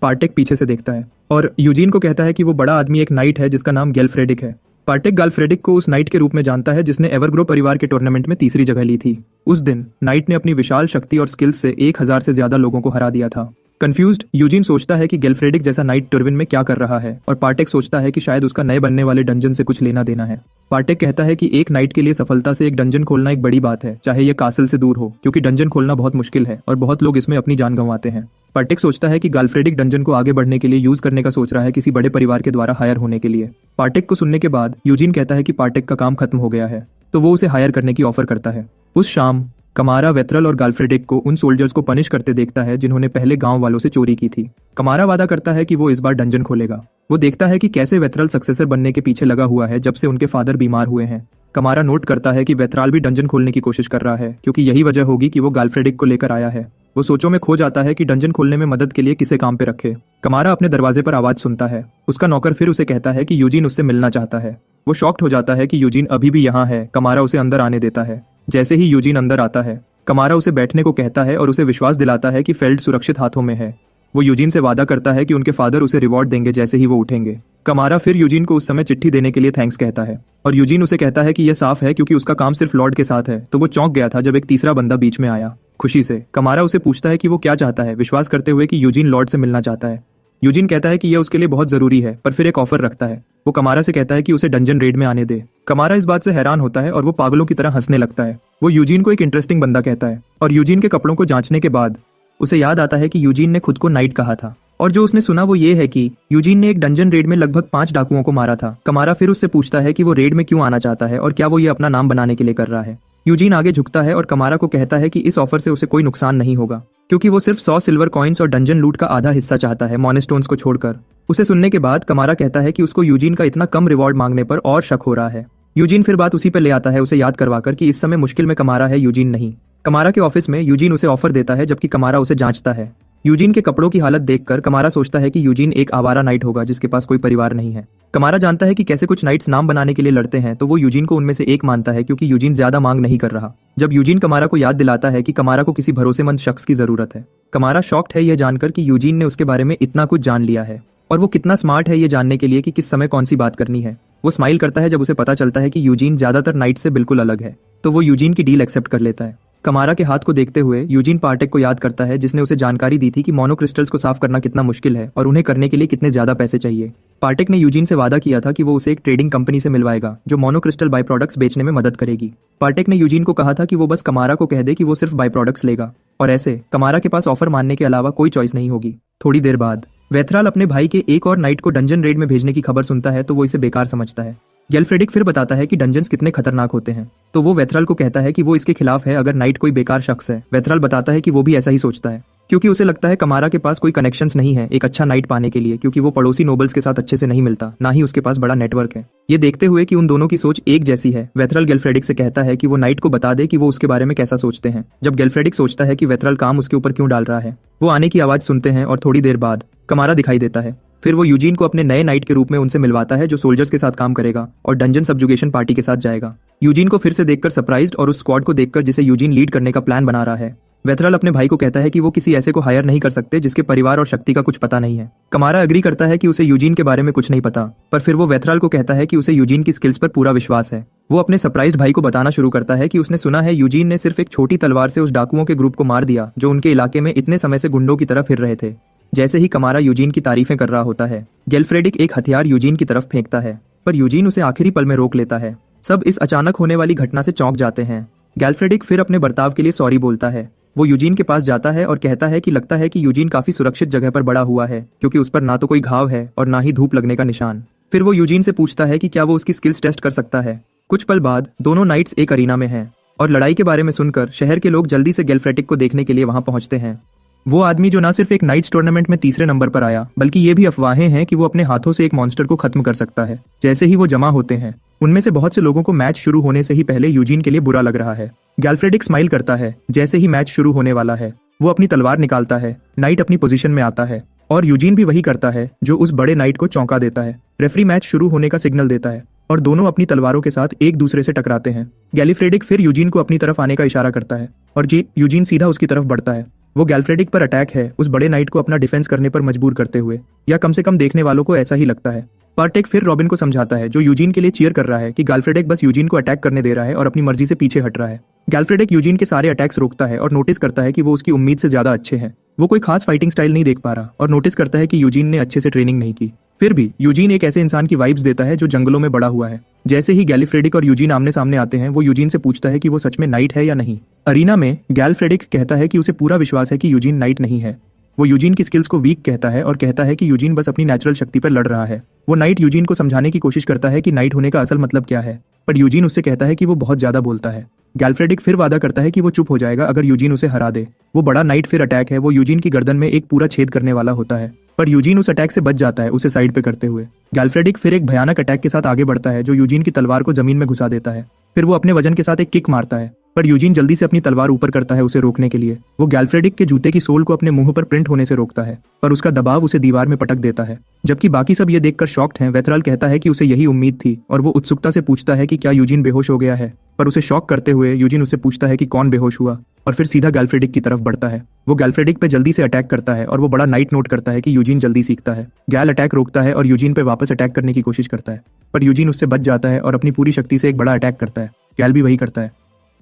पार्टेक पीछे से देखता है और यूजीन को कहता है कि वो बड़ा आदमी एक नाइट है जिसका नाम गेलफ्रेडिक है। पार्टेक गालफ्रेडिक को उस नाइट के रूप में जानता है जिसने एवरग्रो परिवार के टूर्नामेंट में तीसरी जगह ली थी। उस दिन नाइट ने अपनी विशाल शक्ति और स्किल्स से 1000 से ज्यादा लोगों को हरा दिया था। कंफ्यूज्ड यूजीन सोचता है कि गेलफ्रेडिक जैसा नाइट टर्विन में क्या कर रहा है, और पार्टेक सोचता है कि शायद उसका नए बनने वाले डंजन से कुछ लेना देना है। पार्टेक कहता है कि एक नाइट के लिए सफलता से एक डंजन खोलना एक बड़ी बात है, चाहे यह कासल से दूर हो, क्योंकि डंजन खोलना बहुत मुश्किल है और बहुत लोग इसमें अपनी जान गंवाते हैं। पार्टेक सोचता है कि गालफ्रेडिक डंजन को आगे बढ़ने के लिए यूज करने का सोच रहा है, किसी बड़े परिवार के द्वारा हायर होने के लिए। पार्टेक को सुनने के बाद यूजीन कहता है कि पार्टेक का काम खत्म हो गया है, तो वो उसे हायर करने की ऑफर करता है। उस शाम कमारा वेथरल और गालफ्रेडिक को उन सोल्जर्स को पनिश करते देखता है जिन्होंने पहले गांव वालों से चोरी की थी। कमारा वादा करता है कि वो इस बार डंजन खोलेगा। वो देखता है कि कैसे वेथरल सक्सेसर बनने के पीछे लगा हुआ है जब से उनके फादर बीमार हुए हैं। कमारा नोट करता है कि वेथराल भी डंजन खोलने की कोशिश कर रहा है, क्योंकि यही वजह होगी कि वो गालफ्रेडिक को लेकर आया है। वो सोचों में खो जाता है कि डंजन खोलने में मदद के लिए किसे काम पे रखे। कमारा अपने दरवाजे पर आवाज सुनता है। उसका नौकर फिर उसे कहता है कि यूजीन उससे मिलना चाहता है। वो शॉक्ड हो जाता है कि यूजीन अभी भी यहाँ है। कमारा उसे अंदर आने देता है। जैसे ही यूजीन अंदर आता है, कमारा उसे बैठने को कहता है और उसे विश्वास दिलाता है कि फेल्ड सुरक्षित हाथों में है। वो यूजीन से वादा करता है कि उनके फादर उसे रिवॉर्ड देंगे जैसे ही वो उठेंगे। कमारा फिर यूजीन को उस समय चिट्ठी देने के लिए थैंक्स कहता है और यूजीन उसे कहता है कि यह साफ है क्योंकि उसका काम सिर्फ लॉर्ड के साथ है। तो वो चौंक गया था जब एक तीसरा बंदा बीच में आया। खुशी से कमारा उसे पूछता है कि वो क्या चाहता है, विश्वास करते हुए कि यूजीन लॉर्ड से मिलना चाहता है। यूजीन कहता है कि यह उसके लिए बहुत जरूरी है, पर फिर एक ऑफर रखता है। वो कमारा से कहता है कि उसे डंजन रेड में आने दे। कमारा इस बात से हैरान होता है और वो पागलों की तरह हंसने लगता है। वो यूजीन को एक इंटरेस्टिंग बंदा कहता है और यूजीन के कपड़ों को जांचने के बाद उसे याद आता है कि यूजीन ने खुद को नाइट कहा था, और जो उसने सुना वो ये है कि यूजीन ने एक डंजन रेड में लगभग 5 डाकुओं को मारा था। कमारा फिर उससे पूछता है कि वो रेड में क्यों आना चाहता है और क्या वो ये अपना नाम बनाने के लिए कर रहा है। यूजीन आगे झुकता है और कमारा को कहता है कि इस ऑफर से उसे कोई नुकसान नहीं होगा, क्योंकि वो सिर्फ 100 सिल्वर कॉइन्स और डंजन लूट का आधा हिस्सा चाहता है, मोनेस्टोन्स को छोड़कर। उसे सुनने के बाद कमारा कहता है कि उसको यूजीन का इतना कम रिवॉर्ड मांगने पर और शक हो रहा है। यूजीन फिर बात उसी पर ले आता है, उसे याद करवाकर कि इस समय मुश्किल में कमारा है, यूजीन नहीं। कमारा के ऑफिस में यूजीन उसे ऑफर देता है जबकि कमारा उसे जांचता है। यूजीन के कपड़ों की हालत देखकर कमारा सोचता है कि यूजीन एक आवारा नाइट होगा जिसके पास कोई परिवार नहीं है। कमारा जानता है कि कैसे कुछ नाइट्स नाम बनाने के लिए लड़ते हैं, तो वो यूजीन को उनमें से एक मानता है क्योंकि यूजीन ज्यादा मांग नहीं कर रहा। जब यूजीन कमारा को याद दिलाता है कि कमारा को किसी भरोसेमंद शख्स की जरूरत है, कमारा शॉक्ड है यह जानकर कि यूजीन ने उसके बारे में इतना कुछ जान लिया है और वो कितना स्मार्ट है ये जानने के लिए कि किस समय कौन सी बात करनी है। वो स्माइल करता है जब उसे पता चलता है कि यूजीन ज्यादातर नाइट से बिल्कुल अलग है, तो वो यूजीन की डील एक्सेप्ट कर लेता है। कमारा के हाथ को देखते हुए यूजीन पार्टेक को याद करता है जिसने उसे जानकारी दी थी कि मोनोक्रिस्टल्स को साफ करना कितना मुश्किल है और उन्हें करने के लिए कितने ज्यादा पैसे चाहिए। पार्टेक ने यूजीन से वादा किया था कि वो उसे एक ट्रेडिंग कंपनी से मिलवाएगा जो मोनोक्रिस्टल बाई प्रोडक्ट्स बेचने में मदद करेगी। पार्टेक ने यूजीन को कहा था कि वो बस कमारा को कह दे कि वो सिर्फ बाई प्रोडक्ट्स लेगा, और ऐसे कमारा के पास ऑफर मानने के अलावा कोई चॉइस नहीं होगी। थोड़ी देर बाद वेथराल अपने भाई के एक और नाइट को डंजन रेड में भेजने की खबर सुनता है, तो वो इसे बेकार समझता है। गेलफ्रेडिक फिर बताता है कि डंजन्स कितने खतरनाक होते हैं, तो वो वेथराल को कहता है कि वो इसके खिलाफ है अगर नाइट कोई बेकार शख्स है। वेथराल बताता है कि वो भी ऐसा ही सोचता है। क्योंकि उसे लगता है कमारा के पास कोई कनेक्शंस नहीं है एक अच्छा नाइट पाने के लिए, क्योंकि वो पड़ोसी नोबल्स के साथ अच्छे से नहीं मिलता, ना ही उसके पास बड़ा नेटवर्क है। ये देखते हुए कि उन दोनों की सोच एक जैसी है, वेथरल गेल्फ्रेडिक से कहता है कि वो नाइट को बता दे कि वो उसके बारे में कैसा सोचते हैं। जब गेल्फ्रेडिक सोचता है कि वेथरल काम उसके ऊपर क्यों डाल रहा है, वो आने की आवाज सुनते हैं और थोड़ी देर बाद कमारा दिखाई देता है। फिर वो यूजीन को अपने नए नाइट के रूप में उनसे मिलवाता है जो सोल्जर्स के साथ काम करेगा और डंजन सब्जुगेशन पार्टी के साथ जाएगा। यूजीन को फिर से देखकर सरप्राइज्ड और उस स्क्वाड को देखकर जिसे यूजीन लीड करने का प्लान बना रहा है। वेथरल अपने भाई को कहता है कि वो किसी ऐसे को हायर नहीं कर सकते जिसके परिवार और शक्ति का कुछ पता नहीं है। कमारा एग्री करता है कि उसे यूजीन के बारे में कुछ नहीं पता, पर फिर वो वेथरल को कहता है कि उसे यूजीन की स्किल्स पर पूरा विश्वास है। वो अपने सरप्राइज्ड भाई को बताना शुरू करता है कि उसने सुना है यूजीन ने सिर्फ एक छोटी तलवार से उस डाकुओं के ग्रुप को मार दिया जो उनके इलाके में इतने समय से गुंडों की तरह फिर रहे थे। जैसे ही कमारा यूजीन की तारीफें कर रहा होता है, गेल्फ्रेडिक एक हथियार यूजीन की तरफ फेंकता है, पर यूजीन उसे आखिरी पल में रोक लेता है। सब इस अचानक होने वाली घटना से चौंक जाते हैं। गेल्फ्रेडिक फिर अपने बर्ताव के लिए सॉरी बोलता है। वो यूजीन के पास जाता है और कहता है कि लगता है कि यूजीन काफी सुरक्षित जगह पर बड़ा हुआ है, क्योंकि उस पर ना तो कोई घाव है और ना ही धूप लगने का निशान। फिर वो यूजीन से पूछता है कि क्या वो उसकी स्किल्स टेस्ट कर सकता है। कुछ पल बाद दोनों नाइट्स एक अरीना में हैं और लड़ाई के बारे में सुनकर शहर के लोग जल्दी से गेल्फ्रेडिक को देखने के लिए वहां पहुंचते हैं। वो आदमी जो ना सिर्फ एक नाइट्स टूर्नामेंट में तीसरे नंबर पर आया, बल्कि ये भी अफवाहें हैं कि वो अपने हाथों से एक मॉन्स्टर को खत्म कर सकता है। जैसे ही वो जमा होते हैं, उनमें से बहुत से लोगों को मैच शुरू होने से ही पहले यूजीन के लिए बुरा लग रहा है। गेल्फ्रेडिक स्माइल करता है जैसे ही मैच शुरू होने वाला है। वो अपनी तलवार निकालता है, नाइट अपनी पोजीशन में आता है और यूजीन भी वही करता है जो उस बड़े नाइट को चौंका देता है। रेफरी मैच शुरू होने का सिग्नल देता है और दोनों अपनी तलवारों के साथ एक दूसरे से टकराते हैं। गेल्फ्रेडिक फिर यूजीन को अपनी तरफ आने का इशारा करता है और यूजीन सीधा उसकी तरफ बढ़ता है। वो गेल्फ्रेडिक पर अटैक है उस बड़े नाइट को अपना डिफेंस करने पर मजबूर करते हुए, या कम से कम देखने वालों को ऐसा ही लगता है। पार्टेक फिर रॉबिन को समझाता है जो यूजीन के लिए चीयर कर रहा है कि गेल्फ्रेडिक बस यूजीन को अटैक करने दे रहा है और अपनी मर्जी से पीछे हट रहा है। गेल्फ्रेडिक यूजीन के सारे अटैक्स रोकता है और नोटिस करता है कि वो उसकी उम्मीद से ज्यादा अच्छे हैं। वो कोई खास फाइटिंग स्टाइल नहीं देख पा रहा और नोटिस करता है कि यूजीन ने अच्छे से ट्रेनिंग नहीं की। फिर भी यूजीन एक ऐसे इंसान की वाइब्स देता है जो जंगलों में बड़ा हुआ है। जैसे ही गेल्फ्रेडिक और यूजीन आमने सामने आते हैं, वो यूजीन से पूछता है कि वो सच में नाइट है या नहीं। अरीना में गेल्फ्रेडिक कहता है कि उसे पूरा विश्वास है कि यूजीन नाइट नहीं है। वो यूजीन की स्किल्स को वीक कहता है और कहता है कि यूजीन बस अपनी नेचुरल शक्ति पर लड़ रहा है। वो नाइट यूजीन को समझाने की कोशिश करता है कि नाइट होने का असल मतलब क्या है, पर यूजीन उससे कहता है कि वो बहुत ज्यादा बोलता है। गेल्फ्रेडिक फिर वादा करता है कि वो चुप हो जाएगा अगर यूजीन उसे हरा दे। वो बड़ा नाइट फिर अटैक है वो यूजीन की गर्दन में एक पूरा छेद करने वाला होता है, पर यूजीन उस अटैक से बच जाता है उसे साइड पे करते हुए। गेल्फ्रेडिक फिर एक भयानक अटैक के साथ आगे बढ़ता है जो यूजीन की तलवार को जमीन में घुसा देता है। फिर वो अपने वजन के साथ एक किक मारता है, पर यूजीन जल्दी से अपनी तलवार ऊपर करता है उसे रोकने के लिए। वो गेल्फ्रेडिक के जूते की सोल को अपने मुंह पर प्रिंट होने से रोकता है, पर उसका दबाव उसे दीवार में पटक देता है। जबकि बाकी सब ये देखकर शॉक्ड हैं। वेथरल कहता है कि उसे यही उम्मीद थी और वो उत्सुकता से पूछता है कि क्या यूजीन बेहोश हो गया है, पर उसे शॉक करते हुए यूजीन उससे पूछता है कि कौन बेहोश हुआ और फिर सीधा गेल्फ्रेडिक की तरफ बढ़ता है। वो गेल्फ्रेडिक पे जल्दी से अटैक करता है और वो बड़ा नाइट नोट करता है कि यूजीन जल्दी सीखता है। गैल अटैक रोकता है और यूजीन पे वापस अटैक करने की कोशिश करता है, पर यूजीन उससे बच जाता है और अपनी पूरी शक्ति से एक बड़ा अटैक करता है। गैल भी वही करता है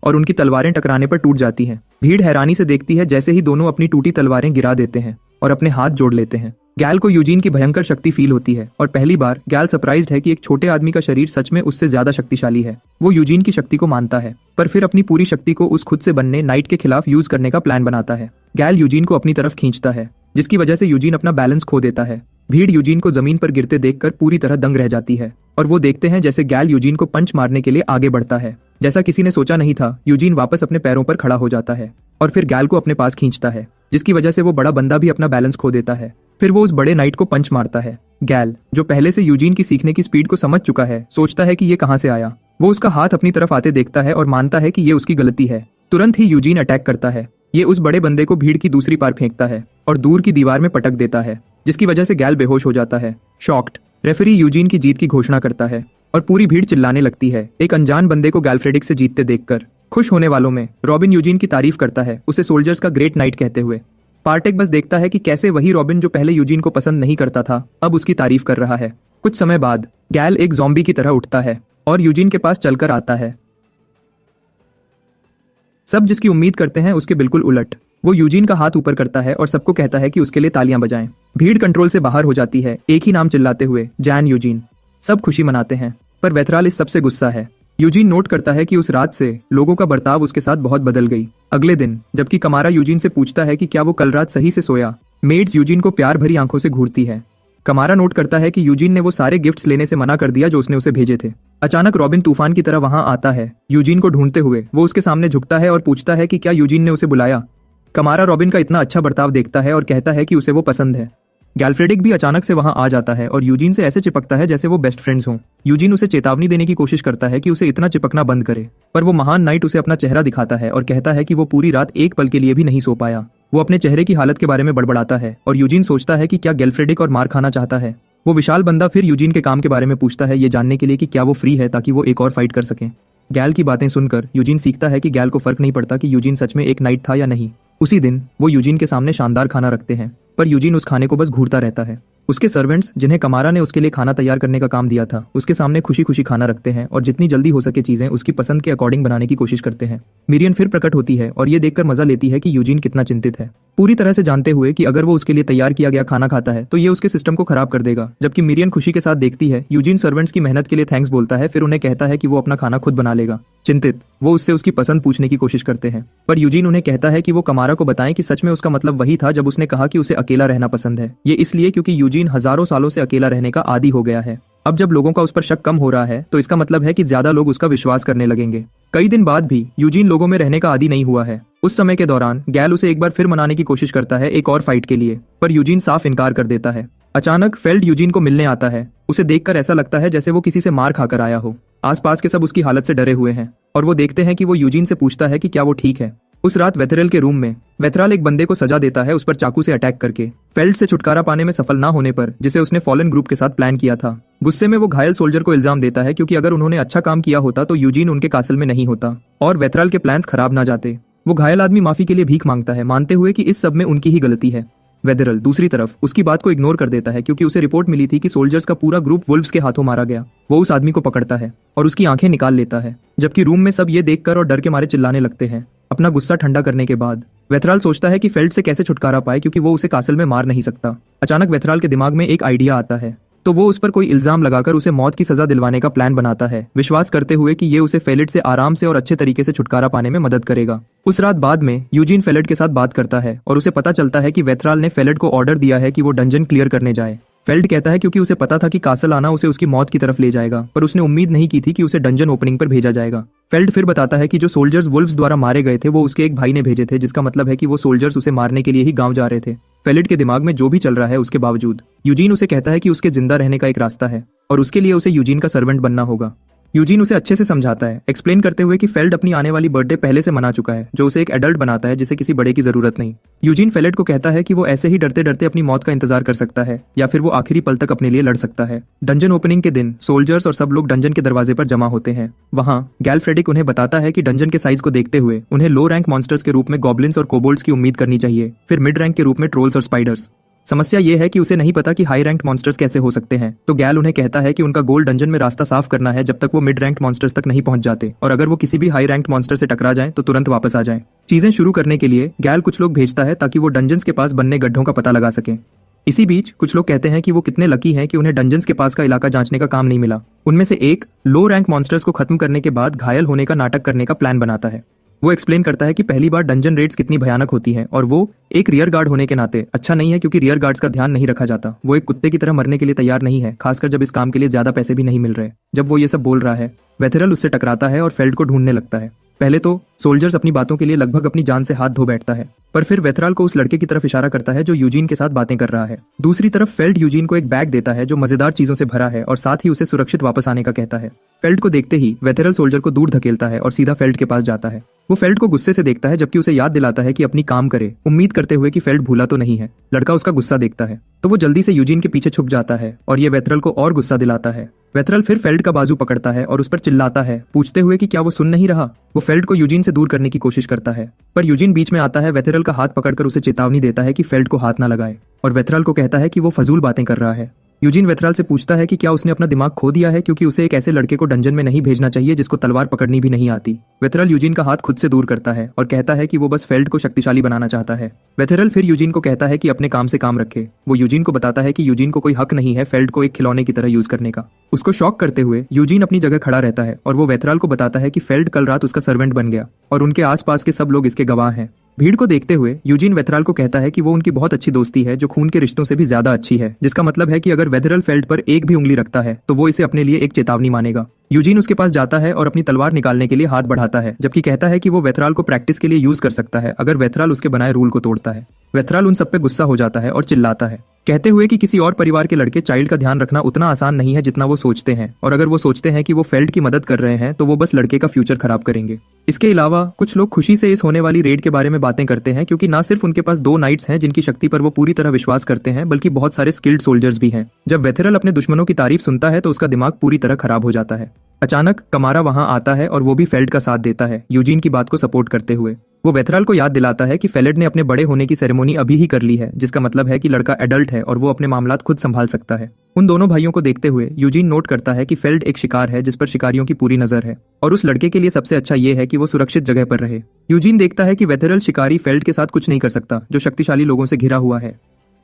और उनकी तलवारें टकराने पर टूट जाती हैं। भीड़ हैरानी से देखती है जैसे ही दोनों अपनी टूटी तलवारें गिरा देते हैं और अपने हाथ जोड़ लेते हैं। गैल को यूजीन की भयंकर शक्ति फील होती है और पहली बार गैल सरप्राइज्ड है कि एक छोटे आदमी का शरीर सच में उससे ज्यादा शक्तिशाली है। वो यूजीन की शक्ति को मानता है, पर फिर अपनी पूरी शक्ति को उस खुद से बनने नाइट के खिलाफ यूज करने का प्लान बनाता है। गैल यूजीन को अपनी तरफ खींचता है, जिसकी वजह से यूजीन अपना बैलेंस खो देता है। भीड़ यूजीन को जमीन पर गिरते देखकर पूरी तरह दंग रह जाती है और वो देखते हैं जैसे गैल यूजीन को पंच मारने के लिए आगे बढ़ता है। जैसा किसी ने सोचा नहीं था, यूजीन वापस अपने पैरों पर खड़ा हो जाता है और फिर गैल को अपने पास खींचता है, जिसकी वजह से वो बड़ा बंदा भी अपना बैलेंस खो देता है। फिर वो उस बड़े नाइट को पंच मारता है। गैल, जो पहले से यूजीन की सीखने की स्पीड को समझ चुका है, सोचता है कि ये कहां से आया। वो उसका हाथ अपनी तरफ आते देखता है और मानता है कि ये उसकी गलती है। तुरंत ही यूजीन अटैक करता है। ये उस बड़े बंदे को भीड़ की दूसरी पार फेंकता है और दूर की दीवार में पटक देता है, जिसकी वजह से गैल बेहोश हो जाता है। शॉक्ड, रेफरी यूजीन की जीत की घोषणा करता है और पूरी भीड़ चिल्लाने लगती है एक अनजान बंदे को गेल्फ्रेडिक से जीतते देखकर। खुश होने वालों में रॉबिन यूजीन की तारीफ करता है, उसे सोल्जर्स का ग्रेट नाइट कहते हुए। पार्टेक बस देखता है कि कैसे वही रॉबिन जो पहले यूजीन को पसंद नहीं करता था, अब उसकी तारीफ कर रहा है। कुछ समय बाद गैल एक ज़ॉम्बी की तरह उठता है और यूजीन के पास चलकर आता है। सब जिसकी उम्मीद करते हैं उसके बिल्कुल उलट। वो यूजीन का हाथ ऊपर करता है और सबको कहता है कि उसके लिए तालियां बजाएं। भीड़ कंट्रोल से बाहर हो जाती है, एक ही नाम चिल्लाते हुए, जैन यूजीन। सब खुशी मनाते हैं, पर वेथराल इस सबसे गुस्सा है। यूजीन नोट करता है कि उस रात से लोगों का बर्ताव उसके साथ बहुत बदल गई। अगले दिन जबकि कमारा यूजीन से पूछता है कि क्या वो कल रात सही से सोया, मेड्स यूजीन को प्यार भरी आंखों से घूरती है। कमारा नोट करता है कि यूजीन ने वो सारे गिफ्ट्स लेने से मना कर दिया जो उसने उसे भेजे थे। अचानक रॉबिन तूफान की तरह वहां आता है, यूजीन को ढूंढते हुए। वो उसके सामने झुकता है और पूछता है कि क्या यूजीन ने उसे बुलाया। कमारा रॉबिन का इतना अच्छा बर्ताव देखता है और कहता है कि उसे वो पसंद है। गैल्फ्रेडिक भी अचानक से वहां आ जाता है और यूजीन से ऐसे चिपकता है जैसे वो बेस्ट फ्रेंड्स हों। यूजीन उसे चेतावनी देने की कोशिश करता है कि उसे इतना चिपकना बंद करे, पर वो महान नाइट उसे अपना चेहरा दिखाता है और कहता है कि वो पूरी रात एक पल के लिए भी नहीं सो पाया। वो अपने चेहरे की हालत के बारे में बड़बड़ाता है और यूजीन सोचता है कि क्या गैल्फ्रेडिक और मार खाना चाहता है। वो विशाल बंदा फिर यूजीन के काम के बारे में पूछता है, ये जानने के लिए कि क्या वो फ्री है ताकि वो एक और फाइट कर सके। गैल की बातें सुनकर यूजीन सीखता है कि गैल को फर्क नहीं पड़ता कि यूजीन सच में एक नाइट था या नहीं। उसी दिन वो यूजीन के सामने शानदार खाना रखते हैं, पर यूजीन उस खाने को बस घूरता रहता है। उसके सर्वेंट्स, जिन्हें कमारा ने उसके लिए खाना तैयार करने का काम दिया था, उसके सामने खुशी खुशी खाना रखते हैं और जितनी जल्दी हो सके चीजें उसकी पसंद के अकॉर्डिंग बनाने की कोशिश करते हैं। मिरियन फिर प्रकट होती है और ये देखकर मजा लेती है कि यूजीन कितना चिंतित है, पूरी तरह से जानते हुए कि अगर वो उसके लिए तैयार किया गया खाना खाता है तो ये उसके सिस्टम को खराब कर देगा। जबकि मिरियन खुशी के साथ देखती है। यूजीन सर्वेंट्स की मेहनत के लिए थैंक्स बोलता है, फिर उन्हें कहता है कि वो अपना खाना खुद बना लेगा। चिंतित वो उससे उसकी पसंद पूछने की कोशिश करते हैं, पर यूजीन उन्हें कहता है कि वो कमारा को बताएं कि सच में उसका मतलब वही था जब उसने कहा कि उसे अकेला रहना पसंद है। ये इसलिए क्योंकि यूजीन हजारों सालों से अकेला रहने का आदी हो गया है। अब जब लोगों का उस पर शक कम हो रहा है तो इसका मतलब है कि ज्यादा लोग उसका विश्वास करने लगेंगे। कई दिन बाद भी यूजीन लोगों में रहने का आदी नहीं हुआ है। उस समय के दौरान गैल उसे एक बार फिर मनाने की कोशिश करता है एक और फाइट के लिए, पर यूजीन साफ इनकार कर देता है। अचानक फेल्ड यूजीन को मिलने आता है। उसे देखकर ऐसा लगता है जैसे वो किसी से मार खाकर आया हो। आसपास के सब उसकी हालत से डरे हुए हैं और वो देखते हैं कि वो यूजीन से पूछता है कि क्या वो ठीक है। उस रात वेथरल के रूम में वेथराल एक बंदे को सजा देता है उस पर चाकू से अटैक करके, फेल्ड से छुटकारा पाने में सफल ना होने पर, जिसे उसने फॉलन ग्रुप के साथ प्लान किया था। गुस्से में वो घायल सोल्जर को इल्जाम देता है क्योंकि अगर उन्होंने अच्छा काम किया होता तो यूजीन उनके कासल में नहीं होता और वेथराल के प्लान्स खराब ना जाते। वो घायल आदमी माफी के लिए भीख मांगता है, मानते हुए कि इस सब में उनकी ही गलती है। वेथरल दूसरी तरफ उसकी बात को इग्नोर कर देता है क्योंकि उसे रिपोर्ट मिली थी कि सोल्जर्स का पूरा ग्रुप वुल्व्स के हाथों मारा गया। वो उस आदमी को पकड़ता है और उसकी आंखें निकाल लेता है, जबकि रूम में सब ये देखकर और डर के मारे चिल्लाने लगते हैं। अपना गुस्सा ठंडा करने के बाद वेथराल सोचता है कि फेल्ड से कैसे छुटकारा पाए क्योंकि वो उसे कासल में मार नहीं सकता। अचानक वेथराल के दिमाग में एक आइडिया आता है, तो वो उस पर कोई इल्जाम लगाकर उसे मौत की सजा दिलवाने का प्लान बनाता है, विश्वास करते हुए कि ये उसे फेलिट से आराम से और अच्छे तरीके से छुटकारा पाने में मदद करेगा। उस रात बाद में यूजीन फेलिट के साथ बात करता है और उसे पता चलता है कि वेथराल ने फेलिट को ऑर्डर दिया है कि वो डंजन क्लियर करने जाए। फेल्ड कहता है क्योंकि उसे पता था कि कासल आना उसे उसकी मौत की तरफ ले जाएगा, पर उसने उम्मीद नहीं की थी कि उसे डंजन ओपनिंग पर भेजा जाएगा। फेल्ड फिर बताता है कि जो सोल्जर्स वुल्व्स द्वारा मारे गए थे वो उसके एक भाई ने भेजे थे, जिसका मतलब है कि वो सोल्जर्स उसे मारने के लिए ही गांव जा रहे थे। फेलिट के दिमाग में जो भी चल रहा है उसके बावजूद यूजीन उसे कहता है कि उसके जिंदा रहने का एक रास्ता है और उसके लिए उसे यूजीन का सर्वेंट बनना होगा। यूजीन उसे अच्छे से समझाता है, एक्सप्लेन करते हुए कि फेल्ड अपनी आने वाली बर्थडे पहले से मना चुका है, जो उसे एक एडल्ट बनाता है जिसे किसी बड़े की जरूरत नहीं। यूजीन फेलिट को कहता है कि वो ऐसे ही डरते डरते अपनी मौत का इंतजार कर सकता है या फिर वो आखिरी पल तक अपने लिए लड़ सकता है। डंजन ओपनिंग के दिन सोल्जर्स और सब लोग डंजन के दरवाजे पर जमा होते हैं। वहां गैल्फ्रेडिक उन्हें बताता है कि डंजन के साइज को देखते हुए उन्हें लो रैंक मॉन्स्टर्स के रूप में गॉब्लिन्स और कोबोल्ड्स की उम्मीद करनी चाहिए, फिर मिड रैंक के रूप में ट्रोल्स और स्पाइडर्स। समस्या ये है कि उसे नहीं पता कि हाई रैंक्ड मॉन्स्टर्स कैसे हो सकते हैं, तो गैल उन्हें कहता है कि उनका गोल डंजन में रास्ता साफ करना है जब तक वो मिड रैंक्ड मॉन्स्टर्स तक नहीं पहुंच जाते, और अगर वो किसी भी हाई रैंक्ड मॉन्स्टर से टकरा जाएं तो तुरंत वापस आ जाएं। चीजें शुरू करने के लिए गैल कुछ लोग भेजता है ताकि वो डंजन्स के पास बनने गड्ढों का पता लगा सके। इसी बीच कुछ लोग कहते हैं कि वो कितने लकी हैं कि उन्हें डंजन्स के पास का इलाका जांचने का काम नहीं मिला। उनमें से एक लो रैंक मॉन्स्टर्स को खत्म करने के बाद घायल होने का नाटक करने का प्लान बनाता है। वो एक्सप्लेन करता है कि पहली बार डंजन रेड्स कितनी भयानक होती हैं और वो एक रियर गार्ड होने के नाते अच्छा नहीं है क्योंकि रियर गार्ड्स का ध्यान नहीं रखा जाता। वो एक कुत्ते की तरह मरने के लिए तैयार नहीं है, खासकर जब इस काम के लिए ज्यादा पैसे भी नहीं मिल रहे। जब वो ये सब बोल रहा है, वेथरल उससे टकराता है और फेल्ड को ढूंढने लगता है। पहले तो सोल्जर्स अपनी बातों के लिए लगभग अपनी जान से हाथ धो बैठता है, पर फिर वेथराल को उस लड़के की तरफ इशारा करता है जो यूजीन के साथ बातें कर रहा है। दूसरी तरफ फेल्ड यूजीन को एक बैग देता है जो मजेदार चीजों से भरा है और साथ ही उसे सुरक्षित वापस आने का कहता है। फेल्ड को देखते ही वेथरल सोल्जर को दूर धकेलता है और सीधा फेल्ड के पास जाता है। वो फेल्ड को गुस्से से देखता है जबकि उसे याद दिलाता है कि अपनी काम करे, उम्मीद करते हुए कि फेल्ड भूला तो नहीं है। लड़का उसका गुस्सा देखता है तो वो जल्दी से यूजीन के पीछे छुप जाता है और ये वेथरल को और गुस्सा दिलाता है। वेथरल फिर फेल्ड का बाजू पकड़ता है और उस पर चिल्लाता है, पूछते हुए कि क्या वो सुन नहीं रहा। वो फेल्ड को यूजीन से दूर करने की कोशिश करता है, पर यूजीन बीच में आता है, वेथरल का हाथ पकड़कर उसे चेतावनी देता है कि फेल्ड को हाथ ना लगाए और वेथरल को कहता है कि वो फजूल बातें कर रहा है। यूजीन वेथरल से पूछता है कि क्या उसने अपना दिमाग खो दिया है क्योंकि उसे एक ऐसे लड़के को डंजन में नहीं भेजना चाहिए जिसको तलवार पकड़नी भी नहीं आती। वेथरल यूजीन का हाथ खुद से दूर करता है और कहता है कि वो बस फेल्ड को शक्तिशाली बनाना चाहता है। वेथरल फिर यूजीन को कहता है कि अपने काम से काम रखे। वो यूजीन को बताता है कि यूजीन को कोई हक नहीं है फेल्ड को एक खिलौने की तरह यूज करने का। उसको शॉक करते हुए यूजीन अपनी जगह खड़ा रहता है और वो वेथरल को बताता है कि फेल्ड कल रात उसका सर्वेंट बन गया और उनके आसपास के सब लोग इसके गवाह हैं। भीड़ को देखते हुए यूजीन वेथराल को कहता है कि वो उनकी बहुत अच्छी दोस्ती है जो खून के रिश्तों से भी ज्यादा अच्छी है, जिसका मतलब है कि अगर वेथरल फेल्ड पर एक भी उंगली रखता है तो वो इसे अपने लिए एक चेतावनी मानेगा। यूजीन उसके पास जाता है और अपनी तलवार निकालने के लिए हाथ बढ़ाता है, जबकि कहता है कि वो वेथराल को प्रैक्टिस के लिए यूज कर सकता है अगर वेथराल उसके बनाए रूल को तोड़ता है। वेथराल उन सब पे गुस्सा हो जाता है और चिल्लाता है, कहते हुए कि किसी और परिवार के लड़के चाइल्ड का ध्यान रखना उतना आसान नहीं है जितना वो सोचते हैं, और अगर वो सोचते हैं कि वो फेल्ड की मदद कर रहे हैं तो वो बस लड़के का फ्यूचर खराब करेंगे। इसके अलावा कुछ लोग खुशी से इस होने वाली रेड के बारे में बातें करते हैं, क्योंकि ना सिर्फ उनके पास 2 नाइट्स हैं जिनकी शक्ति पर वो पूरी तरह विश्वास करते हैं, बल्कि बहुत सारे स्किल्ड सोल्जर्स भी हैं। जब वेथरल अपने दुश्मनों की तारीफ सुनता है तो उसका दिमाग पूरी तरह खराब हो जाता है। अचानक कमारा वहां आता है और वो भी फेल्ड का साथ देता है, यूजीन की बात को सपोर्ट करते हुए। वो वेथराल को याद दिलाता है कि फेल्ड ने अपने बड़े होने की सेरेमनी अभी ही कर ली है, जिसका मतलब है कि लड़का एडल्ट है और वो अपने मामलात खुद संभाल सकता है। उन दोनों भाइयों को देखते हुए यूजीन नोट करता है कि फेल्ड एक शिकार है जिस पर शिकारियों की पूरी नजर है, और उस लड़के के लिए सबसे अच्छा ये है कि वो सुरक्षित जगह पर रहे। यूजीन देखता है कि वेथरल शिकारी फेल्ड के साथ कुछ नहीं कर सकता, जो शक्तिशाली लोगों से घिरा हुआ है।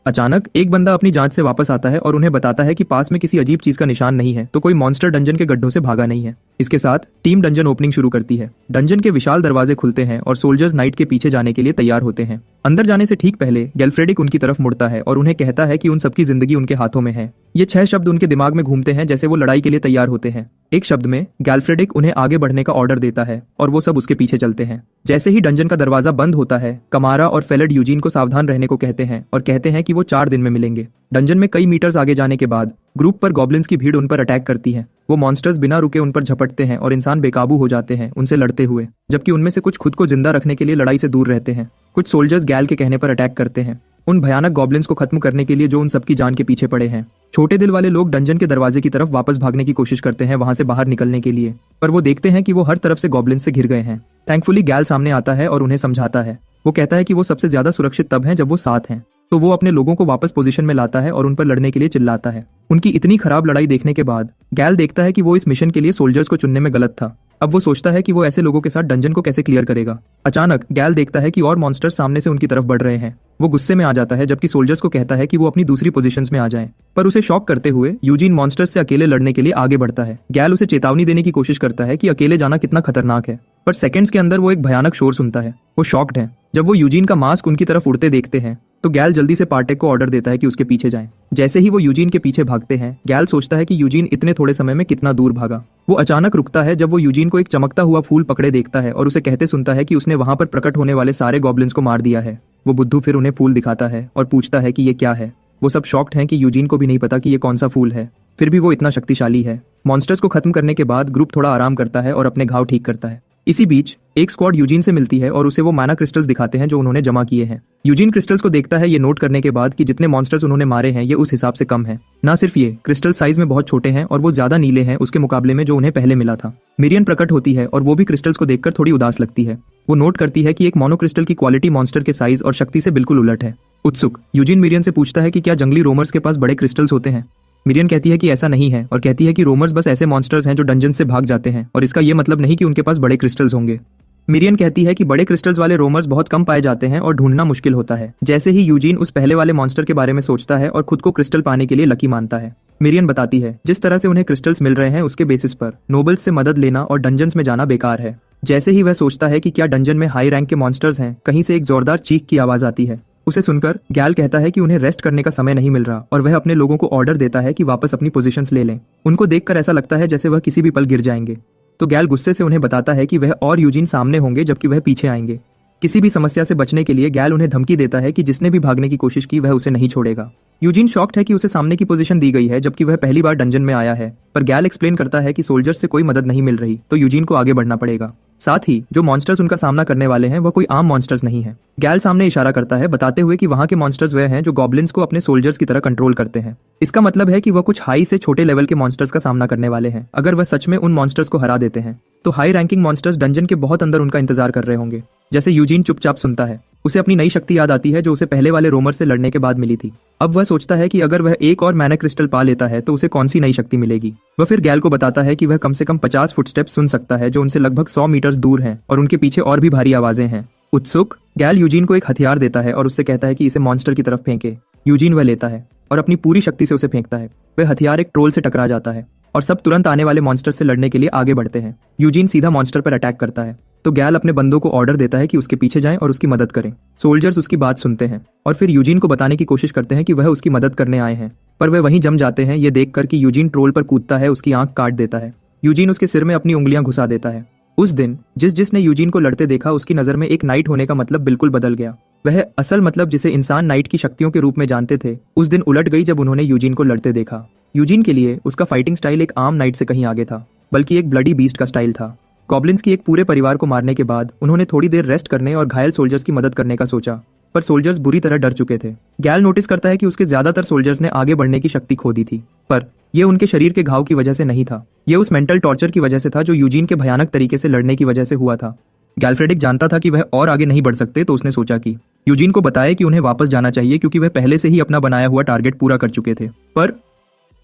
अचानक एक बंदा अपनी जांच से वापस आता है और उन्हें बताता है कि पास में किसी अजीब चीज का निशान नहीं है, तो कोई मॉन्स्टर डंजन के गड्ढों से भागा नहीं है। इसके साथ टीम डंजन ओपनिंग शुरू करती है। डंजन के विशाल दरवाजे खुलते हैं और सोल्जर्स नाइट के पीछे जाने के लिए तैयार होते हैं। अंदर जाने से ठीक पहले गैल्फ्रेडिक उनकी तरफ मुड़ता है और उन्हें कहता है कि उन सबकी जिंदगी उनके हाथों में है। ये 6 शब्द उनके दिमाग में घूमते हैं जैसे वो लड़ाई के लिए तैयार होते हैं। एक शब्द में गैल्फ्रेडिक उन्हें आगे बढ़ने का ऑर्डर देता है और वो सब उसके पीछे चलते हैं। जैसे ही डंजन का दरवाजा बंद होता है, कमारा और फेल्ड यूजीन को सावधान रहने को कहते हैं और कहते हैं कि वो 4 दिन में मिलेंगे। डंजन में कई मीटर्स आगे जाने के बाद ग्रुप पर गॉब्लिन्स की भीड़ उन पर अटैक करती है। वो मॉन्स्टर्स बिना रुके उन पर झपटते हैं और इंसान बेकाबू हो जाते हैं उनसे लड़ते हुए, जबकि उनमें से कुछ खुद को जिंदा रखने के लिए लड़ाई से दूर रहते हैं। कुछ सोल्जर्स गैल के कहने पर अटैक करते हैं, उन भयानक गॉब्लिन्स को खत्म करने के लिए जो उन सबकी जान के पीछे पड़े हैं। छोटे दिल वाले लोग डंजन के दरवाजे की तरफ वापस भागने की कोशिश करते हैं वहां से बाहर निकलने के लिए, पर वो देखते हैं कि वो हर तरफ से गॉब्लिन्स से घिर गए हैं। थैंकफुली गैल सामने आता है और उन्हें समझाता है। वो कहता है कि वो सबसे ज्यादा सुरक्षित तब हैं जब वो साथ हैं, तो वो अपने लोगों को वापस पोजीशन में लाता है और उन पर लड़ने के लिए चिल्लाता है। उनकी इतनी खराब लड़ाई देखने के बाद गैल देखता है कि वो इस मिशन के लिए सोल्जर्स को चुनने में गलत था। अब वो सोचता है कि वो ऐसे लोगों के साथ डंजन को कैसे क्लियर करेगा। अचानक गैल देखता है कि और मॉन्स्टर्स सामने से उनकी तरफ बढ़ रहे हैं। वो गुस्से में आ जाता है, जबकि सोल्जर्स को कहता है कि वो अपनी दूसरी पोजीशंस में आ जाएं। पर उसे शॉक करते हुए यूजीन मॉन्स्टर्स से अकेले लड़ने के लिए आगे बढ़ता है। गैल उसे चेतावनी देने की कोशिश करता है कि अकेले जाना कितना खतरनाक है, पर सेकंड्स के अंदर वो एक भयानक शोर सुनता है। वो शॉक्ड है। जब वो यूजीन का मास्क उनकी तरफ उड़ते देखते हैं तो गैल जल्दी से पार्टेक को ऑर्डर देता है कि उसके पीछे जाएं। जैसे ही वो यूजीन के पीछे भागते हैं, गैल सोचता है कि यूजीन इतने थोड़े समय में कितना दूर भागा। वो अचानक रुकता है जब वो यूजीन को एक चमकता हुआ फूल पकड़े देखता है और उसे कहते सुनता है कि उसने वहां पर प्रकट होने वाले सारे गॉब्लिन्स को मार दिया है। वो बुद्धू फिर उन्हें फूल दिखाता है और पूछता है कि ये क्या है। वो सब शॉक्ड हैं कि यूजीन को भी नहीं पता कि ये कौन सा फूल है, फिर भी वो इतना शक्तिशाली है। मॉन्स्टर्स को खत्म करने के बाद ग्रुप थोड़ा आराम करता है और अपने घाव ठीक करता है। इसी बीच एक स्क्वाड यूजीन से मिलती है और उसे वो माना क्रिस्टल्स दिखाते हैं जो उन्होंने जमा किए हैं। यूजीन क्रिस्टल्स को देखता है, ये नोट करने के बाद कि जितने मॉन्स्टर्स उन्होंने मारे हैं ये उस हिसाब से कम है। ना सिर्फ ये क्रिस्टल साइज में बहुत छोटे हैं और वो ज्यादा नीले हैं उसके मुकाबले में जो उन्हें पहले मिला था। मिरियन प्रकट होती है और वो भी क्रिस्टल्स को देखकर थोड़ी उदास लगती है। वो नोट करती है कि एक मोनो क्रिस्टल की क्वालिटी मॉन्स्टर के साइज और शक्ति से बिल्कुल उलट है। उत्सुक यूजीन मिरियन से पूछता है कि क्या जंगली रोमर्स के पास बड़े क्रिस्टल्स होते हैं। मिरियन कहती है कि ऐसा नहीं है और कहती है कि रोमर्स बस ऐसे मॉन्स्टर्स हैं जो डंजन से भाग जाते हैं और इसका ये मतलब नहीं कि उनके पास बड़े क्रिस्टल्स होंगे। मिरियन कहती है कि बड़े क्रिस्टल्स वाले रोमर्स बहुत कम पाए जाते हैं और ढूंढना मुश्किल होता है। जैसे ही यूजीन उस पहले वाले मॉन्स्टर के बारे में सोचता है और खुद को क्रिस्टल पाने के लिए लकी मानता है। मिरियन बताती है जिस तरह से उन्हें क्रिस्टल्स मिल रहे हैं उसके बेसिस पर नोबल्स से मदद लेना और डंजन्स में जाना बेकार है। जैसे ही वह सोचता है कि क्या डंजन में हाई रैंक के मॉन्स्टर्स हैं, कहीं से एक जोरदार चीख की आवाज आती है। उसे सुनकर गैल कहता है कि उन्हें रेस्ट करने का समय नहीं मिल रहा और वह अपने लोगों को ऑर्डर देता है कि वापस अपनी पोजीशंस ले लें। उनको देखकर ऐसा लगता है जैसे वह किसी भी पल गिर जाएंगे, तो गैल गुस्से से उन्हें बताता है कि वह और यूजीन सामने होंगे जबकि वह पीछे आएंगे। किसी भी समस्या से बचने के लिए गैल उन्हें धमकी देता है कि जिसने भी भागने की कोशिश की वह उसे नहीं छोड़ेगा। यूजीन शॉक्ड है कि उसे सामने की पोजीशन दी गई है जबकि वह पहली बार डंजन में आया है, पर गैल एक्सप्लेन करता है कि सोल्जर्स से कोई मदद नहीं मिल रही तो यूजीन को आगे बढ़ना पड़ेगा। साथ ही जो मॉन्स्टर्स उनका सामना करने वाले हैं वह कोई आम मॉन्स्टर्स नहीं है। गैल सामने इशारा करता है बताते हुए कि वहां के मॉन्स्टर्स वह हैं जो गॉब्लिन्स को अपने सोल्जर्स की तरह कंट्रोल करते हैं। इसका मतलब है कि वह कुछ हाई से छोटे लेवल के मॉन्स्टर्स का सामना करने वाले हैं। अगर वह सच में उन मॉन्स्टर्स को हरा देते हैं तो हाई रैंकिंग मॉन्स्टर्स डंजन के बहुत अंदर उनका इंतजार कर रहे होंगे। जैसे यूजीन चुपचाप सुनता है, उसे अपनी नई शक्ति याद आती है जो उसे पहले वाले रोमर से लड़ने के बाद मिली थी। अब वह सोचता है कि अगर वह एक और मैना क्रिस्टल पा लेता है तो उसे कौन सी नई शक्ति मिलेगी। वह फिर गैल को बताता है कि वह कम से कम 50 फुटस्टेप्स सुन सकता है जो उनसे लगभग 100 मीटर्स दूर हैं और उनके पीछे और भी भारी आवाजें हैं। उत्सुक गैल यूजीन को एक हथियार देता है और उससे कहता है कि इसे मॉन्स्टर की तरफ फेंके। यूजीन वह लेता है और अपनी पूरी शक्ति से उसे फेंकता है। वह हथियार एक ट्रोल से टकरा जाता है और सब तुरंत आने वाले मॉन्स्टर से लड़ने के लिए आगे बढ़ते हैं। यूजीन सीधा मॉन्स्टर पर अटैक करता है। तो गैल अपने बंदों को ऑर्डर देता है कि उसके पीछे जाएं और उसकी मदद करें। सोल्जर्स उसकी बात सुनते हैं और फिर यूजीन को बताने की कोशिश करते हैं कि वह उसकी मदद करने आए हैं, पर वे वहीं जम जाते हैं ये देखकर कि यूजीन ट्रोल पर कूदता है, उसकी आंख काट देता है। यूजीन उसके सिर में अपनी उंगलियां घुसा देता है। उस दिन जिसने यूजीन को लड़ते देखा उसकी नजर में एक नाइट होने का मतलब बिल्कुल बदल गया। वह असल मतलब जिसे इंसान नाइट की शक्तियों के रूप में जानते थे उस दिन उलट गई जब उन्होंने यूजीन को लड़ते देखा। यूजीन के लिए उसका फाइटिंग स्टाइल एक आम नाइट से कहीं आगे था, बल्कि एक ब्लडी बीस्ट का स्टाइल था। गॉब्लिन्स की एक पूरे परिवार को मारने के बाद उन्होंने थोड़ी देर रेस्ट करने और घायल सोल्जर्स की मदद करने का सोचा, पर सोल्जर्स बुरी तरह डर चुके थे। गैल नोटिस करता है कि उसके ज्यादातर सोल्जर्स ने आगे बढ़ने की शक्ति खो दी थी, पर यह उनके शरीर के घाव की वजह से नहीं था, यह उस मेंटल टॉर्चर की वजह से था जो यूजीन के भयानक तरीके से लड़ने की वजह से हुआ था। गैल्फ्रेडिक जानता था कि वह और आगे नहीं बढ़ सकते, तो उसने सोचा कि यूजीन को बताए कि उन्हें वापस जाना चाहिए क्योंकि वह पहले से ही अपना बनाया हुआ टारगेट पूरा कर चुके थे। पर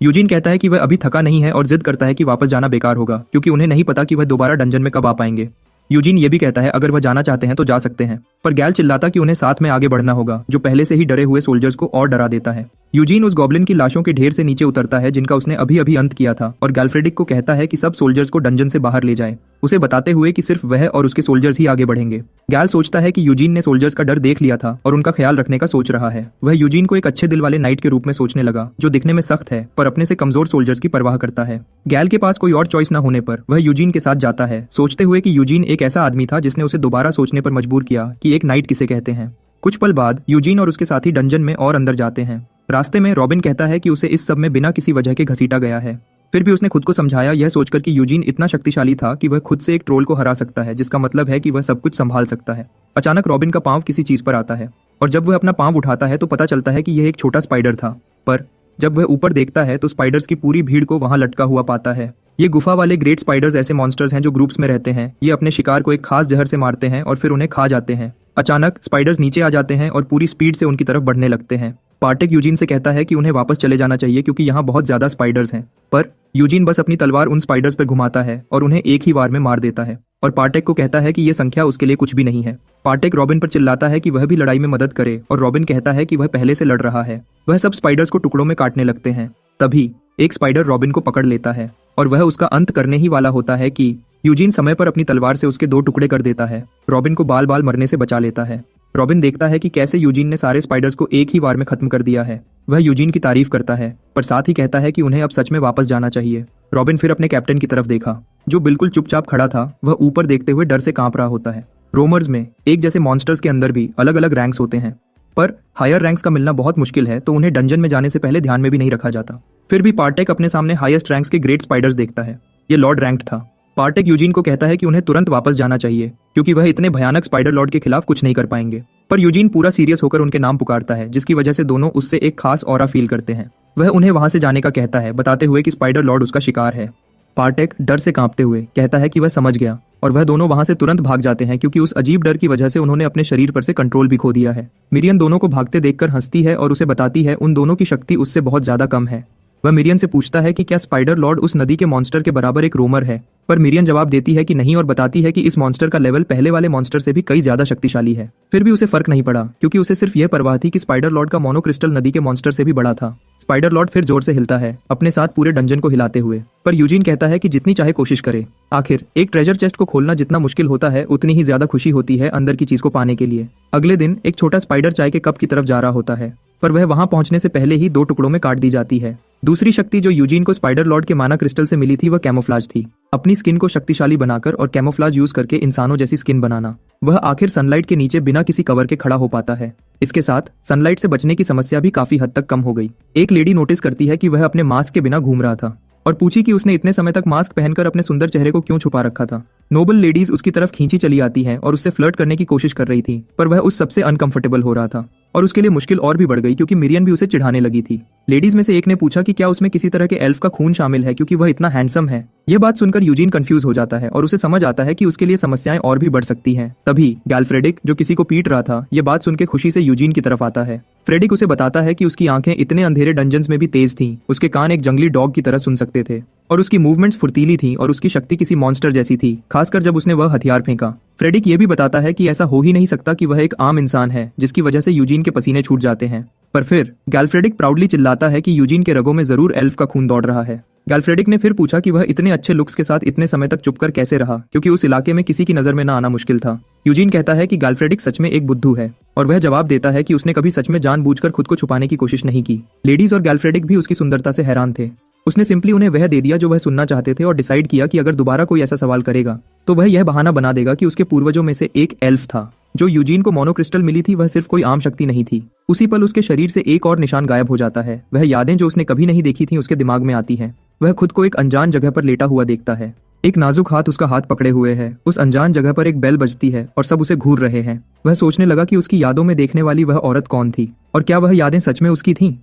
यूजीन कहता है कि वह अभी थका नहीं है और जिद करता है कि वापस जाना बेकार होगा क्योंकि उन्हें नहीं पता कि वह दोबारा डंजन में कब आ पाएंगे। यूजीन ये भी कहता है अगर वह जाना चाहते हैं तो जा सकते हैं, पर गैल चिल्लाता कि उन्हें साथ में आगे बढ़ना होगा, जो पहले से ही डरे हुए सोल्जर्स को और डरा देता है। यूजीन उस गॉब्लिन की लाशों के ढेर से नीचे उतरता है जिनका उसने अभी अभी अंत किया था और गैल्फ्रेडिक को कहता है कि सब सोल्जर्स को डंजन से बाहर ले जाए, उसे बताते हुए कि सिर्फ वह और उसके सोल्जर्स ही आगे बढ़ेंगे। गैल सोचता है कि यूजीन ने सोल्जर्स का डर देख लिया था और उनका ख्याल रखने का सोच रहा है। वह यूजीन को एक अच्छे दिल वाले नाइट के रूप में सोचने लगा जो दिखने में सख्त है पर अपने से कमजोर सोल्जर्स की परवाह करता है। गैल के पास कोई और चॉइस न होने पर वह यूजीन के साथ जाता है, सोचते हुए कि यूजीन एक ऐसा आदमी था जिसने उसे दोबारा सोचने पर मजबूर किया कि एक नाइट किसे कहते हैं। कुछ पल बाद यूजीन और उसके साथी डंजन में और अंदर जाते हैं। रास्ते में रॉबिन कहता है कि उसे इस सब में बिना किसी वजह के घसीटा गया है, फिर भी उसने खुद को समझाया यह सोचकर कि यूजीन इतना शक्तिशाली था कि वह खुद से एक ट्रोल को हरा सकता है, जिसका मतलब है कि वह सब कुछ संभाल सकता है। अचानक रॉबिन का पांव किसी चीज पर आता है और जब वह अपना पांव उठाता है तो पता चलता है कि यह एक छोटा स्पाइडर था, पर जब वह ऊपर देखता है तो स्पाइडर्स की पूरी भीड़ को वहां लटका हुआ पाता है। ये गुफा वाले ग्रेट स्पाइडर्स ऐसे मॉन्स्टर्स हैं जो ग्रुप्स में रहते हैं। ये अपने शिकार को एक खास जहर से मारते हैं और फिर उन्हें खा जाते हैं। अचानक स्पाइडर्स नीचे आ जाते हैं और पूरी स्पीड से उनकी तरफ बढ़ने लगते हैं। पार्टेक यूजीन से कहता है कि उन्हें वापस चले जाना चाहिए क्योंकि यहाँ बहुत ज्यादा स्पाइडर्स हैं, पर यूजीन बस अपनी तलवार उन स्पाइडर्स पर घुमाता है और उन्हें एक ही वार में मार देता है और पार्टेक को कहता है कि यह संख्या उसके लिए कुछ भी नहीं है। पार्टेक रॉबिन पर चिल्लाता है कि वह भी लड़ाई में मदद करे और रॉबिन कहता है कि वह पहले से लड़ रहा है। वह सब स्पाइडर्स को टुकड़ों में काटने लगते हैं। तभी एक स्पाइडर रॉबिन को पकड़ लेता है और वह उसका अंत करने ही वाला होता है कि यूजीन समय पर अपनी तलवार से उसके 2 टुकड़े कर देता है। रॉबिन को बाल बाल मरने से बचा लेता है। रॉबिन देखता है कि कैसे यूजीन ने सारे स्पाइडर्स को एक ही वार में खत्म कर दिया है। वह यूजीन की तारीफ करता है पर साथ ही कहता है कि उन्हें अब सच में वापस जाना चाहिए। रॉबिन फिर अपने कैप्टन की तरफ देखा जो बिल्कुल चुपचाप खड़ा था। वह ऊपर देखते हुए डर से कांप रहा होता है। रोमर्स में एक जैसे मॉन्स्टर्स के अंदर भी अलग अलग रैंक्स होते हैं, पर हायर रैंक्स का मिलना बहुत मुश्किल है, तो उन्हें डंजन में जाने से पहले ध्यान में भी नहीं रखा जाता। फिर भी पार्टेक अपने सामने हाईएस्ट रैंक्स के ग्रेट स्पाइडर्स देखता है। ये लॉर्ड रैंक्ड था। पार्टेक यूजीन को कहता है कि उन्हें तुरंत वापस जाना चाहिए क्योंकि वह इतने भयानक स्पाइडर लॉर्ड के खिलाफ कुछ नहीं कर पाएंगे, पर यूजीन पूरा सीरियस होकर उनके नाम पुकारता है जिसकी वजह से दोनों उससे एक खास ऑरा फील करते हैं। वह उन्हें वहां से जाने का कहता है, बताते हुए कि स्पाइडर लॉर्ड उसका शिकार है। पार्टेक डर से कांपते हुए कहता है कि वह समझ गया और वह दोनों वहां से तुरंत भाग जाते हैं क्योंकि उस अजीब डर की वजह से उन्होंने अपने शरीर पर से कंट्रोल भी खो दिया है। मिरियन दोनों को भागते देखकर हंसती है और उसे बताती है उन दोनों की शक्ति उससे बहुत ज्यादा कम है। वह मिरियन से पूछता है कि क्या स्पाइडर लॉर्ड उस नदी के मॉन्स्टर के बराबर एक रोमर है, पर मिरियन जवाब देती है कि नहीं और बताती है कि इस मॉन्स्टर का लेवल पहले वाले मॉन्स्टर से भी कई ज्यादा शक्तिशाली है। फिर भी उसे फर्क नहीं पड़ा क्योंकि उसे सिर्फ यह परवाह थी कि स्पाइडर लॉर्ड का मोनोक्रिस्टल नदी के मॉन्स्टर से भी बड़ा था। स्पाइडर लॉर्ड फिर जोर से हिलता है, अपने साथ पूरे डंजन को हिलाते हुए, पर यूजीन कहता है कि जितनी चाहे कोशिश करे। आखिर एक ट्रेजर चेस्ट को खोलना जितना मुश्किल होता है उतनी ही ज्यादा खुशी होती है अंदर की चीज को पाने के लिए। अगले दिन एक छोटा स्पाइडर चाय के कप की तरफ जा रहा होता है, पर वह वहां पहुंचने से पहले ही 2 टुकड़ों में काट दी जाती है। दूसरी शक्ति जो यूजीन को स्पाइडर लॉर्ड के माना क्रिस्टल से मिली थी वह कैमोफ्लाज थी। अपनी स्किन को शक्तिशाली बनाकर और कैमोफ्लाज यूज करके इंसानों जैसी स्किन बनाना। वह आखिर सनलाइट के नीचे बिना किसी कवर के खड़ा हो पाता है। इसके साथ सनलाइट से बचने की समस्या भी काफी हद तक कम हो गई। एक लेडी नोटिस करती है कि वह अपने मास्क के बिना घूम रहा था और पूछी कि उसने इतने समय तक मास्क पहनकर अपने सुंदर चेहरे को क्यों छुपा रखा था। नोबल लेडीज उसकी तरफ खींची चली आती हैं और उससे फ्लर्ट करने की कोशिश कर रही थी, पर वह उस सबसे अनकंफर्टेबल हो रहा था और उसके लिए मुश्किल और भी बढ़ गई क्योंकि मिरियन भी उसे चिढ़ाने लगी थी। लेडीज में से एक ने पूछा कि क्या उसमें किसी तरह के एल्फ का खून शामिल है क्योंकि वह इतना हैंडसम है। यह बात सुनकर यूजीन कंफ्यूज हो जाता है और उसे समझ आता है कि उसके लिए समस्याएं और भी बढ़ सकती हैं। तभी गैल्फ्रेडिक जो किसी को पीट रहा था यह बात सुनकर खुशी से यूजीन की तरफ आता है। फ्रेडिक उसे बताता है कि उसकी आंखें इतने अंधेरे डंजन्स में भी तेज थीं, उसके कान एक जंगली डॉग की तरह सुन सकते थे और उसकी मूवमेंट्स फुर्तीली थी और उसकी शक्ति किसी मॉन्स्टर जैसी थी, खासकर जब उसने वह हथियार फेंका। फ्रेडिक ये भी बताता है कि ऐसा हो ही नहीं सकता कि वह एक आम इंसान है जिसकी वजह से यूजीन के पसीने छूट जाते हैं। पर फिर गैल्फ्रेडिक प्राउडली चिल्लाता है कि यूजीन के रगों में जरूर एल्फ का खून दौड़ रहा है। गैल्फ्रेडिक ने फिर पूछा कि वह इतने अच्छे लुक्स के साथ इतने समय तक चुपकर कैसे रहा, क्योंकि उस इलाके में किसी की नजर में न आना मुश्किल था। यूजीन कहता है कि गैल्फ्रेडिक सच में एक बुद्धू है और वह जवाब देता है कि उसने कभी सच में जानबूझकर खुद को छुपाने की कोशिश नहीं की। लेडीज और गैल्फ्रेडिक भी उसकी सुंदरता से हैरान थे। उसने सिंपली उन्हें वह दे दिया जो वह सुनना चाहते थे और डिसाइड किया कि अगर दोबारा कोई ऐसा सवाल करेगा तो वह यह बहाना बना देगा कि उसके पूर्वजों में से एक एल्फ था। जो यूजीन को मोनोक्रिस्टल मिली थी वह सिर्फ कोई आम शक्ति नहीं थी। उसी पल उसके शरीर से एक और निशान गायब हो जाता है। वह यादें जो उसने कभी नहीं देखी थी उसके दिमाग में आती हैं। वह खुद को एक अनजान जगह पर लेटा हुआ देखता है। एक नाजुक हाथ उसका हाथ पकड़े हुए है। उस अनजान जगह पर एक बेल बजती है और सब उसे घूर रहे हैं। वह सोचने लगा कि उसकी यादों में देखने वाली वह औरत कौन थी और क्या वह यादें सच में उसकी थीं।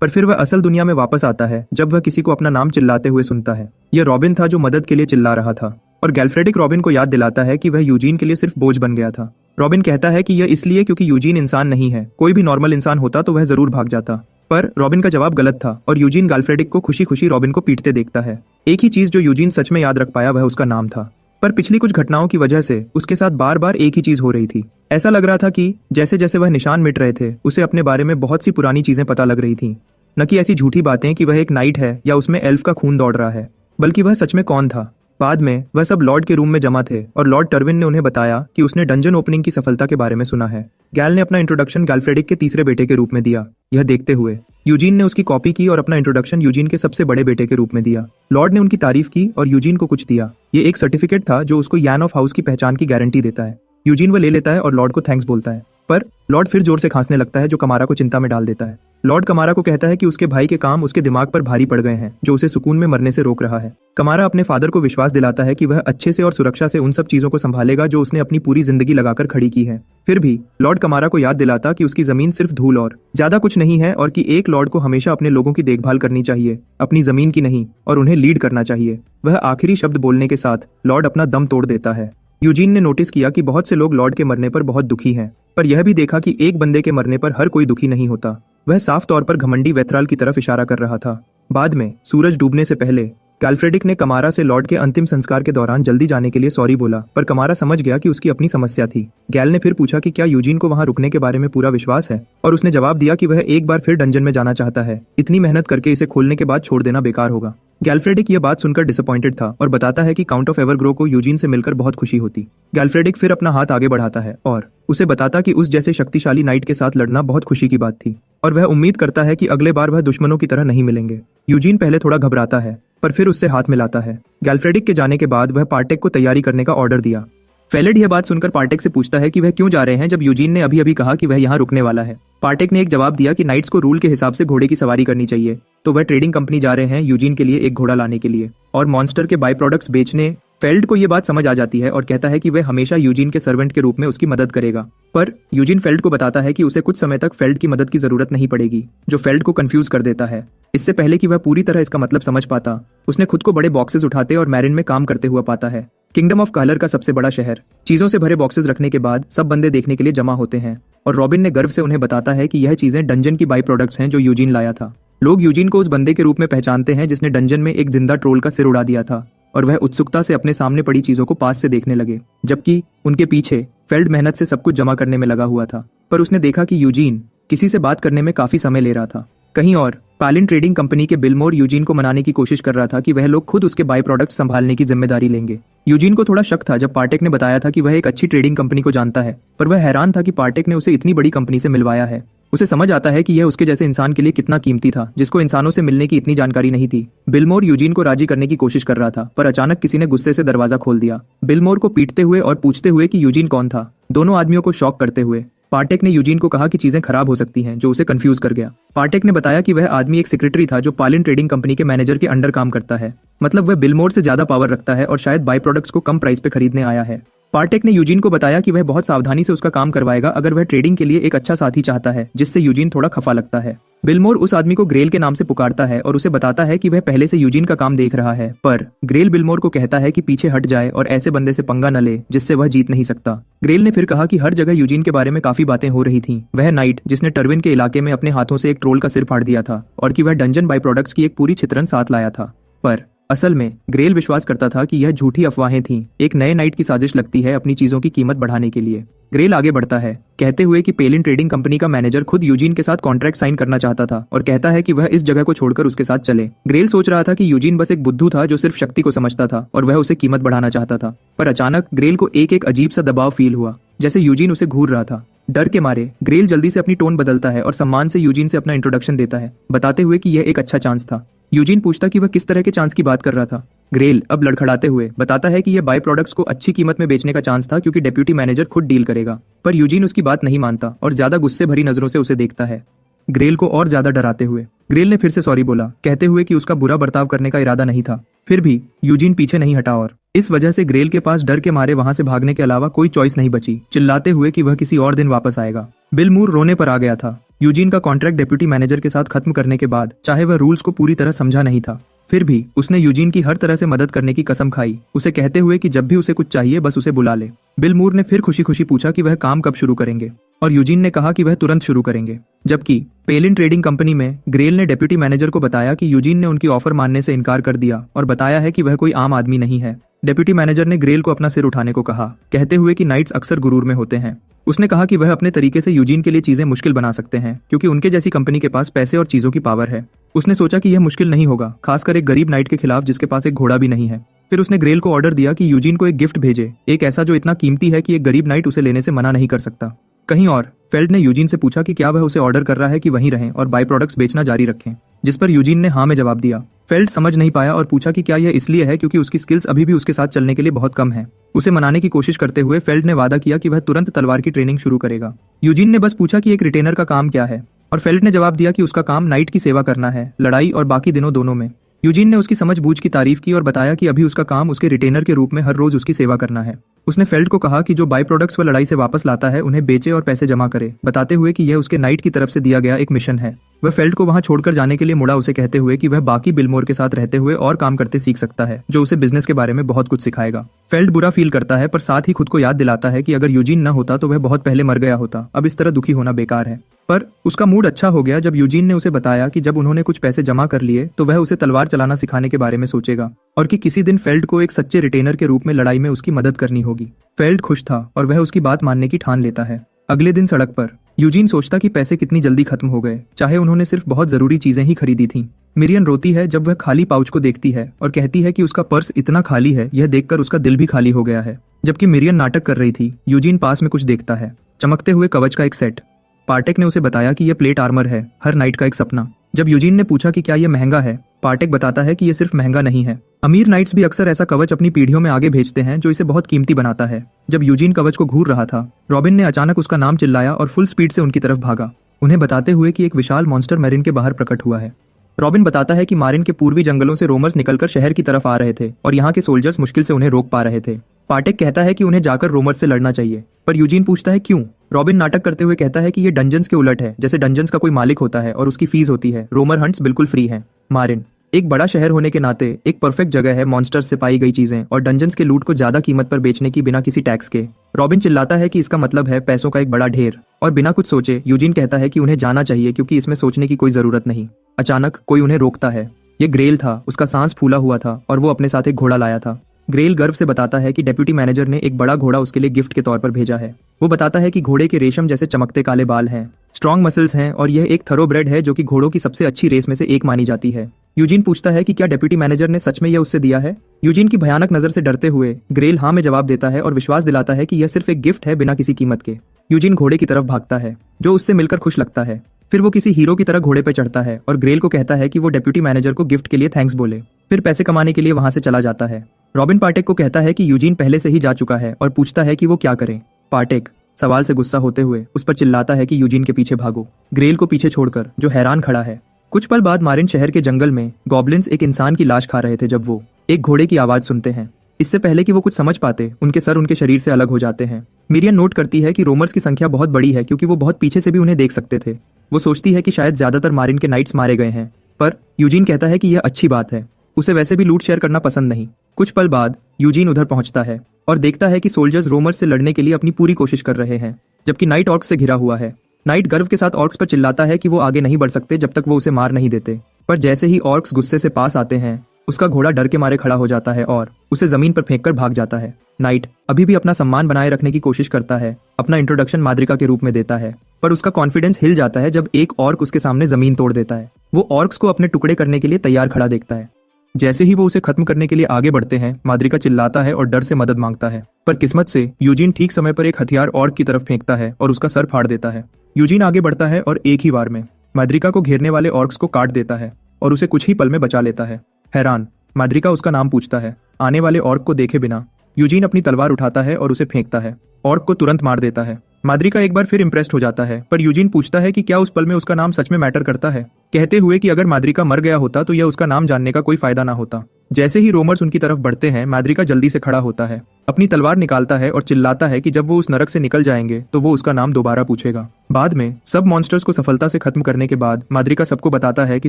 पर फिर वह असल दुनिया में वापस आता है जब वह किसी को अपना नाम चिल्लाते हुए सुनता है। यह रॉबिन था जो मदद के लिए चिल्ला रहा था और गैल्फ्रेडिक रॉबिन को याद दिलाता है कि वह यूजीन के लिए सिर्फ बोझ बन गया था। रॉबिन कहता है कि यह इसलिए क्योंकि यूजीन इंसान नहीं है। कोई भी नॉर्मल इंसान होता तो वह जरूर भाग जाता। पर रॉबिन का जवाब गलत था और यूजीन गैल्फ्रेडिक को खुशी खुशी रॉबिन को पीटते देखता है। एक ही चीज जो यूजीन सच में याद रख पाया वह उसका नाम था। पर पिछली कुछ घटनाओं की वजह से उसके साथ बार बार एक ही चीज हो रही थी। ऐसा लग रहा था कि जैसे जैसे वह निशान मिट रहे थे उसे अपने बारे में बहुत सी पुरानी चीजें पता लग रही थी। न कि ऐसी झूठी बातें कि वह एक नाइट है या उसमें एल्फ का खून दौड़ रहा है, बल्कि वह सच में कौन था। बाद में वह सब लॉर्ड के रूम में जमा थे और लॉर्ड टर्विन ने उन्हें बताया कि उसने डंजन ओपनिंग की सफलता के बारे में सुना है। गैल ने अपना इंट्रोडक्शन गैल्फ्रेडिक के तीसरे बेटे के रूप में दिया। यह देखते हुए यूजीन ने उसकी कॉपी की और अपना इंट्रोडक्शन यूजीन के सबसे बड़े बेटे के रूप में दिया। लॉर्ड ने उनकी तारीफ की और यूजीन को कुछ दिया। ये एक सर्टिफिकेट था जो उसको यान ऑफ हाउस की पहचान की गारंटी देता है। यूजीन वो ले लेता है और लॉर्ड को थैंक्स बोलता है। पर लॉर्ड फिर जोर से खांसने लगता है जो कमारा को चिंता में डाल देता है। लॉर्ड कमारा को कहता है कि उसके भाई के काम उसके दिमाग पर भारी पड़ गए हैं जो उसे सुकून में मरने से रोक रहा है। कमारा अपने फादर को विश्वास दिलाता है कि वह अच्छे से और सुरक्षा से उन सब चीजों को संभालेगा जो उसने अपनी पूरी जिंदगी लगाकर खड़ी की है। फिर भी लॉर्ड कमारा को याद दिलाता कि उसकी जमीन सिर्फ धूल और ज्यादा कुछ नहीं है और कि एक लॉर्ड को हमेशा अपने लोगों की देखभाल करनी चाहिए, अपनी जमीन की नहीं, और उन्हें लीड करना चाहिए। वह आखिरी शब्द बोलने के साथ लॉर्ड अपना दम तोड़ देता है। यूजीन ने नोटिस किया कि बहुत से लोग लॉर्ड के मरने पर बहुत दुखी हैं, पर यह भी देखा कि एक बंदे के मरने पर हर कोई दुखी नहीं होता। वह साफ तौर पर घमंडी वेथराल की तरफ इशारा कर रहा था। बाद में सूरज डूबने से पहले गैल्फ्रेडिक ने कमारा से लॉर्ड के अंतिम संस्कार के दौरान जल्दी जाने के लिए सॉरी बोला, पर कमारा समझ गया कि उसकी अपनी समस्या थी। गैल ने फिर पूछा कि क्या यूजीन को वहां रुकने के बारे में पूरा विश्वास है, और उसने जवाब दिया कि वह एक बार फिर डंजन में जाना चाहता है। इतनी मेहनत करके इसे खोलने के बाद छोड़ देना बेकार होगा। गैल्फ्रेडिक यह बात सुनकर डिसअपॉइंटेड था और बताता है कि काउंट ऑफ एवरग्रो को यूजीन से मिलकर बहुत खुशी होती। गैल्फ्रेडिक फिर अपना हाथ आगे बढ़ाता है और उसे बताता कि उस जैसे शक्तिशाली नाइट के साथ लड़ना बहुत खुशी की बात थी और वह उम्मीद करता है कि अगले बार वह दुश्मनों की तरह नहीं मिलेंगे। यूजीन पहले थोड़ा घबराता है पर फिर उससे हाथ मिलाता है। गैल्फ्रेडिक के जाने के बाद वह पार्टेक को तैयारी करने का ऑर्डर दिया। फेलेड यह बात सुनकर पार्टेक से पूछता है कि वह क्यों जा रहे हैं जब यूजीन ने अभी अभी कहा कि वह यहाँ रुकने वाला है। पार्टेक ने एक जवाब दिया कि नाइट्स को रूल के हिसाब से घोड़े की सवारी करनी चाहिए, तो वह ट्रेडिंग कंपनी जा रहे हैं यूजीन के लिए एक घोड़ा लाने के लिए और मॉन्स्टर के बाई प्रोडक्ट्स बेचने। फेल्ड को यह बात समझ आ जाती है और कहता है कि वह हमेशा यूजीन के सर्वेंट के रूप में उसकी मदद करेगा, पर यूजीन फेल्ड को बताता है कि उसे कुछ समय तक फेल्ड की मदद की जरूरत नहीं पड़ेगी, जो फेल्ड को कंफ्यूज कर देता है। इससे पहले कि वह पूरी तरह इसका मतलब समझ पाता, उसने खुद को बड़े बॉक्सेस उठाते और मैरिन में काम करते हुआ पाता है। किंगडम ऑफ कहलर का सबसे बड़ा शहर। चीजों से भरे बॉक्सेस रखने के बाद सब बंदे देखने के लिए जमा होते हैं और रॉबिन ने गर्व से उन्हें बताता है कि यह चीजें डंजन की बाई प्रोडक्ट्स हैं जो यूजीन लाया था। लोग यूजीन को उस बंदे के रूप में पहचानते हैं जिसने डंजन में एक जिंदा ट्रोल का सिर उड़ा दिया था और वह उत्सुकता से अपने सामने पड़ी चीजों को पास से देखने लगे, जबकि उनके पीछे फेल्ड मेहनत से सब कुछ जमा करने में लगा हुआ था। पर उसने देखा कि यूजीन किसी से बात करने में काफी समय ले रहा था। कहीं और पालिन ट्रेडिंग कंपनी के बिलमोर यूजीन को मनाने की कोशिश कर रहा था कि वह लोग खुद उसके बाई प्रोडक्ट संभालने की जिम्मेदारी लेंगे। यूजीन को थोड़ा शक था जब पार्टेक ने बताया था कि वह एक अच्छी ट्रेडिंग कंपनी को जानता है, पर वह हैरान था कि पार्टेक ने उसे इतनी बड़ी कंपनी से मिलवाया है। उसे समझ आता है कि यह उसके जैसे इंसान के लिए कितना कीमती था जिसको इंसानों से मिलने की इतनी जानकारी नहीं थी। बिलमोर यूजीन को राजी करने की कोशिश कर रहा था, पर अचानक किसी ने गुस्से से दरवाजा खोल दिया, बिलमोर को पीटते हुए और पूछते हुए कि यूजीन कौन था। दोनों आदमियों को शॉक करते हुए पार्टेक ने यूजीन को कहा कि चीजें खराब हो सकती हैं, जो उसे कंफ्यूज कर गया। पार्टेक ने बताया कि वह आदमी एक सेक्रेटरी था जो पालिन ट्रेडिंग कंपनी के मैनेजर के अंडर काम करता है, मतलब वह बिलमोर से ज्यादा पावर रखता है और शायद बाई प्रोडक्ट्स को कम प्राइस पे खरीदने आया है। पार्टेक ने यूजीन को बताया कि वह बहुत सावधानी से उसका काम करवाएगा अगर वह ट्रेडिंग के लिए एक अच्छा साथी चाहता है, जिससे यूजीन थोड़ा खफा लगता है। बिलमोर उस आदमी को ग्रेल के नाम से पुकारता है और उसे बताता है कि वह पहले से यूजीन का काम देख रहा है, पर ग्रेल बिलमोर को कहता है कि पीछे हट जाए और ऐसे बंदे से पंगा न ले जिससे वह जीत नहीं सकता। ग्रेल ने फिर कहा कि हर जगह यूजीन के बारे में काफी बातें हो रही थीं। वह नाइट जिसने टर्विन के इलाके में अपने हाथों से एक ट्रोल का सिर फाड़ दिया था और कि वह डंजन बाई प्रोडक्ट्स की एक पूरी चित्रण साथ लाया था। पर असल में ग्रेल विश्वास करता था कि यह झूठी अफवाहें थीं। एक नए नाइट की साजिश लगती है अपनी चीजों की कीमत बढ़ाने के लिए। ग्रेल आगे बढ़ता है, कहते हुए कि पेलिन ट्रेडिंग कंपनी का मैनेजर खुद यूजीन के साथ कॉन्ट्रैक्ट साइन करना चाहता था और कहता है कि वह इस जगह को छोड़कर उसके साथ चले। ग्रेल सोच रहा था कि यूजीन बस एक बुद्धू था जो सिर्फ शक्ति को समझता था और वह उसे कीमत बढ़ाना चाहता था, पर अचानक ग्रेल को एक अजीब सा दबाव फील हुआ, जैसे यूजीन उसे घूर रहा था। डर के मारे ग्रेल जल्दी से अपनी टोन बदलता है और सम्मान से यूजीन से अपना इंट्रोडक्शन देता है, बताते हुए कि यह एक अच्छा चांस था। यूजीन पूछता कि वह किस तरह के चांस की बात कर रहा था। ग्रेल अब लड़खड़ाते हुए बताता है कि यह बाय प्रोडक्ट्स को अच्छी कीमत में बेचने का चांस था क्योंकि डेप्यूटी मैनेजर खुद डील करेगा, पर यूजीन उसकी बात नहीं मानता और ज्यादा गुस्से भरी नजरों से उसे देखता है। ग्रेल को और ज्यादा डराते हुए ग्रेल ने फिर से सॉरी बोला, कहते हुए कि उसका बुरा बर्ताव करने का इरादा नहीं था। फिर भी यूजीन पीछे नहीं हटा और इस वजह से ग्रेल के पास डर के मारे वहां से भागने के अलावा कोई चॉइस नहीं बची, चिल्लाते हुए कि वह किसी और दिन वापस आएगा। बिल मूर रोने पर आ गया था। यूजीन का कॉन्ट्रैक्ट डेप्यूटी मैनेजर के साथ खत्म करने के बाद चाहे वह रूल्स को पूरी तरह समझा नहीं था, फिर भी उसने यूजीन की हर तरह से मदद करने की कसम खाई, उसे कहते हुए कि जब भी उसे कुछ चाहिए बस उसे बुला ले। बिल मूर ने फिर खुशी खुशी पूछा कि वह काम कब शुरू करेंगे और यूजीन ने कहा कि वह तुरंत शुरू करेंगे। जबकि पेलिन ट्रेडिंग कंपनी में ग्रेल ने डेप्यूटी मैनेजर को बताया कि यूजीन ने उनकी ऑफर मानने से इनकार कर दिया और बताया है कि वह कोई आम आदमी नहीं है। डेप्यूटी मैनेजर ने ग्रेल को अपना सिर उठाने को कहा, कहते हुए कि नाइट्स अक्सर गुरूर में होते हैं। उसने कहा कि वह अपने तरीके से यूजीन के लिए चीजें मुश्किल बना सकते हैं क्योंकि उनके जैसी कंपनी के पास पैसे और चीजों की पावर है। उसने सोचा कि यह मुश्किल नहीं होगा, खासकर एक गरीब नाइट के खिलाफ जिसके पास एक घोड़ा भी नहीं है। फिर उसने ग्रेल को ऑर्डर दिया कि यूजीन को एक गिफ्ट भेजे, एक ऐसा जो इतना कीमती है कि एक गरीब नाइट उसे लेने से मना नहीं कर सकता। कहीं और फेल्ड ने यूजीन से पूछा कि क्या वह उसे ऑर्डर कर रहा है कि वहीं रहें और बाय प्रोडक्ट्स बेचना जारी रखें, जिस पर यूजीन ने हाँ में जवाब दिया। फेल्ड समझ नहीं पाया और पूछा कि क्या यह इसलिए है क्योंकि उसकी स्किल्स अभी भी उसके साथ चलने के लिए बहुत कम है। उसे मनाने की कोशिश करते हुए फेल्ड ने वादा किया कि वह तुरंत तलवार की ट्रेनिंग शुरू करेगा। यूजीन ने बस पूछा कि एक रिटेनर का काम क्या है और फेल्ड ने जवाब दिया कि उसका काम नाइट की सेवा करना है, लड़ाई और बाकी दिनों दोनों में। यूजीन ने उसकी समझबूझ की तारीफ की और बताया कि अभी उसका काम उसके रिटेनर के रूप में हर रोज उसकी सेवा करना है। उसने फेल्ड को कहा कि जो बाय प्रोडक्ट्स वह लड़ाई से वापस लाता है उन्हें बेचे और पैसे जमा करे, बताते हुए कि यह उसके नाइट की तरफ से दिया गया एक मिशन है। वह फेल्ड को वहां छोड़कर जाने के लिए मुड़ा, उसे कहते हुए कि वह बाकी बिलमोर के साथ रहते हुए और काम करते सीख सकता है जो उसे बिजनेस के बारे में बहुत कुछ सिखाएगा। फेल्ड बुरा फील करता है पर साथ ही खुद को याद दिलाता है कि अगर यूजीन न होता तो वह बहुत पहले मर गया होता, अब इस तरह दुखी होना बेकार है। पर उसका मूड अच्छा हो गया जब यूजीन ने उसे बताया कि जब उन्होंने कुछ पैसे जमा कर लिए तो वह उसे तलवार चलाना सिखाने के बारे में सोचेगा और कि किसी दिन फेल्ड को एक सच्चे रिटेनर के रूप में लड़ाई में उसकी मदद करनी होगी। फेल्ड खुश था और वह उसकी बात मानने की ठान लेता है। अगले दिन सड़क पर यूजीन सोचता कि पैसे कितनी जल्दी खत्म हो गए, चाहे उन्होंने सिर्फ बहुत जरूरी चीजें ही खरीदी थीं। मिरियन रोती है जब वह खाली पाउच को देखती है और कहती है कि उसका पर्स इतना खाली है, यह देखकर उसका दिल भी खाली हो गया है। जबकि मिरियन नाटक कर रही थी, यूजीन पास में कुछ देखता है, चमकते हुए कवच का एक सेट। पार्टेक ने उसे बताया कि यह प्लेट आर्मर है, हर नाइट का एक सपना। जब यूजीन ने पूछा कि क्या यह महंगा है, पार्टेक बताता है कि यह सिर्फ महंगा नहीं है, अमीर नाइट्स भी अक्सर ऐसा कवच अपनी पीढ़ियों में आगे भेजते हैं जो इसे बहुत कीमती बनाता है। जब यूजीन कवच को घूर रहा था, रॉबिन ने अचानक उसका नाम चिल्लाया और फुल स्पीड से उनकी तरफ भागा, उन्हें बताते हुए कि एक विशाल मॉन्स्टर मैरिन के बाहर प्रकट हुआ है। रॉबिन बताता है कि मारिन के पूर्वी जंगलों से रोमर्स निकलकर शहर की तरफ आ रहे थे और यहाँ के सोल्जर्स मुश्किल से उन्हें रोक पा रहे थे। पार्टेक कहता है कि उन्हें जाकर रोमर्स से लड़ना चाहिए, पर यूजीन पूछता है क्यों। रॉबिन नाटक करते हुए कहता है कि ये डंजन्स के उलट है, जैसे डंजन्स का कोई मालिक होता है और उसकी फीस होती है, रोमर हंट्स बिल्कुल फ्री हैं। मारिन एक बड़ा शहर होने के नाते एक परफेक्ट जगह है मॉन्स्टर्स से पाई गई चीजें और डंजन्स के लूट को ज्यादा कीमत पर बेचने की बिना किसी टैक्स के। रॉबिन चिल्लाता है कि इसका मतलब है पैसों का एक बड़ा ढेर, और बिना कुछ सोचे यूजीन कहता है कि उन्हें जाना चाहिए क्योंकि इसमें सोचने की कोई जरूरत नहीं। अचानक कोई उन्हें रोकता है। ये ग्रेल था, उसका सांस फूला हुआ था और वो अपने साथ एक घोड़ा लाया था। ग्रेल गर्व से बताता है कि डेप्यूटी मैनेजर ने एक बड़ा घोड़ा उसके लिए गिफ्ट के तौर पर भेजा है। वो बताता है कि घोड़े के रेशम जैसे चमकते काले बाल हैं, स्ट्रॉन्ग मसल्स हैं और यह एक थरोब्रेड है जो कि घोड़ों की सबसे अच्छी रेस में से एक मानी जाती है। यूजीन पूछता है कि क्या डेप्यूटी मैनेजर ने सच में यह उससे दिया है। यूजीन की भयानक नजर से डरते हुए ग्रेल हाँ में जवाब देता है और विश्वास दिलाता है कि यह सिर्फ एक गिफ्ट है बिना किसी कीमत के। यूजीन घोड़े की तरफ भागता है जो उससे मिलकर खुश लगता है। फिर वो किसी हीरो की तरह घोड़े पर चढ़ता है और ग्रेल को कहता है कि वो डेप्यूटी मैनेजर को गिफ्ट के लिए थैंक्स बोले, फिर पैसे कमाने के लिए वहां से चला जाता है। रॉबिन पार्टेक को कहता है कि यूजीन पहले से ही जा चुका है और पूछता है कि वो क्या करें। पार्टेक सवाल से गुस्सा होते हुए उस पर चिल्लाता है कि यूजीन के पीछे भागो, ग्रेल को पीछे छोड़कर जो हैरान खड़ा है। कुछ पल बाद मारिन शहर के जंगल में गॉब्लिन्स एक इंसान की लाश खा रहे थे जब वो एक घोड़े की आवाज सुनते हैं। इससे पहले कि वो कुछ समझ पाते, उनके सर उनके शरीर से अलग हो जाते हैं। मिरियन नोट करती है कि रोमर्स की संख्या बहुत बड़ी है क्योंकि वो बहुत पीछे से भी उन्हें देख सकते थे। वो सोचती है कि शायद ज्यादातर मारिन के नाइट्स मारे गए हैं, पर यूजीन कहता है कि यह अच्छी बात है, उसे वैसे भी लूट शेयर करना पसंद नहीं। कुछ पल बाद यूजीन उधर पहुंचता है और देखता है कि सोल्जर्स रोमर्स से लड़ने के लिए अपनी पूरी कोशिश कर रहे हैं, जबकि नाइट ऑर्क्स से घिरा हुआ है। नाइट गर्व के साथ ऑर्क्स पर चिल्लाता है कि वो आगे नहीं बढ़ सकते जब तक वो उसे मार नहीं देते, पर जैसे ही ऑर्क्स गुस्से से पास आते हैं, उसका घोड़ा डर के मारे खड़ा हो जाता है और उसे जमीन पर फेंककर भाग जाता है। नाइट अभी भी अपना सम्मान बनाए रखने की कोशिश करता है, अपना इंट्रोडक्शन माद्रिका के रूप में देता है, पर उसका कॉन्फिडेंस हिल जाता है जब एक ऑर्क उसके सामने जमीन तोड़ देता है। वो ऑर्क्स को अपने टुकड़े करने के लिए तैयार खड़ा देखता है। जैसे ही वो उसे खत्म करने के लिए आगे बढ़ते हैं, माद्रिका चिल्लाता है और डर से मदद मांगता है, पर किस्मत से यूजीन ठीक समय पर एक हथियार ऑर्क की तरफ फेंकता है और उसका सर फाड़ देता है। यूजीन आगे बढ़ता है और एक ही बार में माद्रिका को घेरने वाले ऑर्क्स को काट देता है और उसे कुछ ही पल में बचा लेता है। हैरान, माद्रिका उसका नाम पूछता है। आने वाले ऑर्क को देखे बिना यूजीन अपनी तलवार उठाता है और उसे फेंकता है। ऑर्क को तुरंत मार देता है। माद्रिका एक बार फिर इम्प्रेस्ड हो जाता है, पर यूजीन पूछता है कि क्या उस पल में उसका नाम सच में मैटर करता है, कहते हुए कि अगर माद्रिका मर गया होता तो यह उसका नाम जानने का कोई फायदा ना होता। जैसे ही रोमर्स उनकी तरफ बढ़ते हैं, माद्रिका जल्दी से खड़ा होता है, अपनी तलवार निकालता है और चिल्लाता है कि जब वो उस नरक से निकल जाएंगे तो वो उसका नाम दोबारा पूछेगा। बाद में सब मॉन्स्टर्स को सफलता से खत्म करने के बाद माद्रिका सबको बताता है कि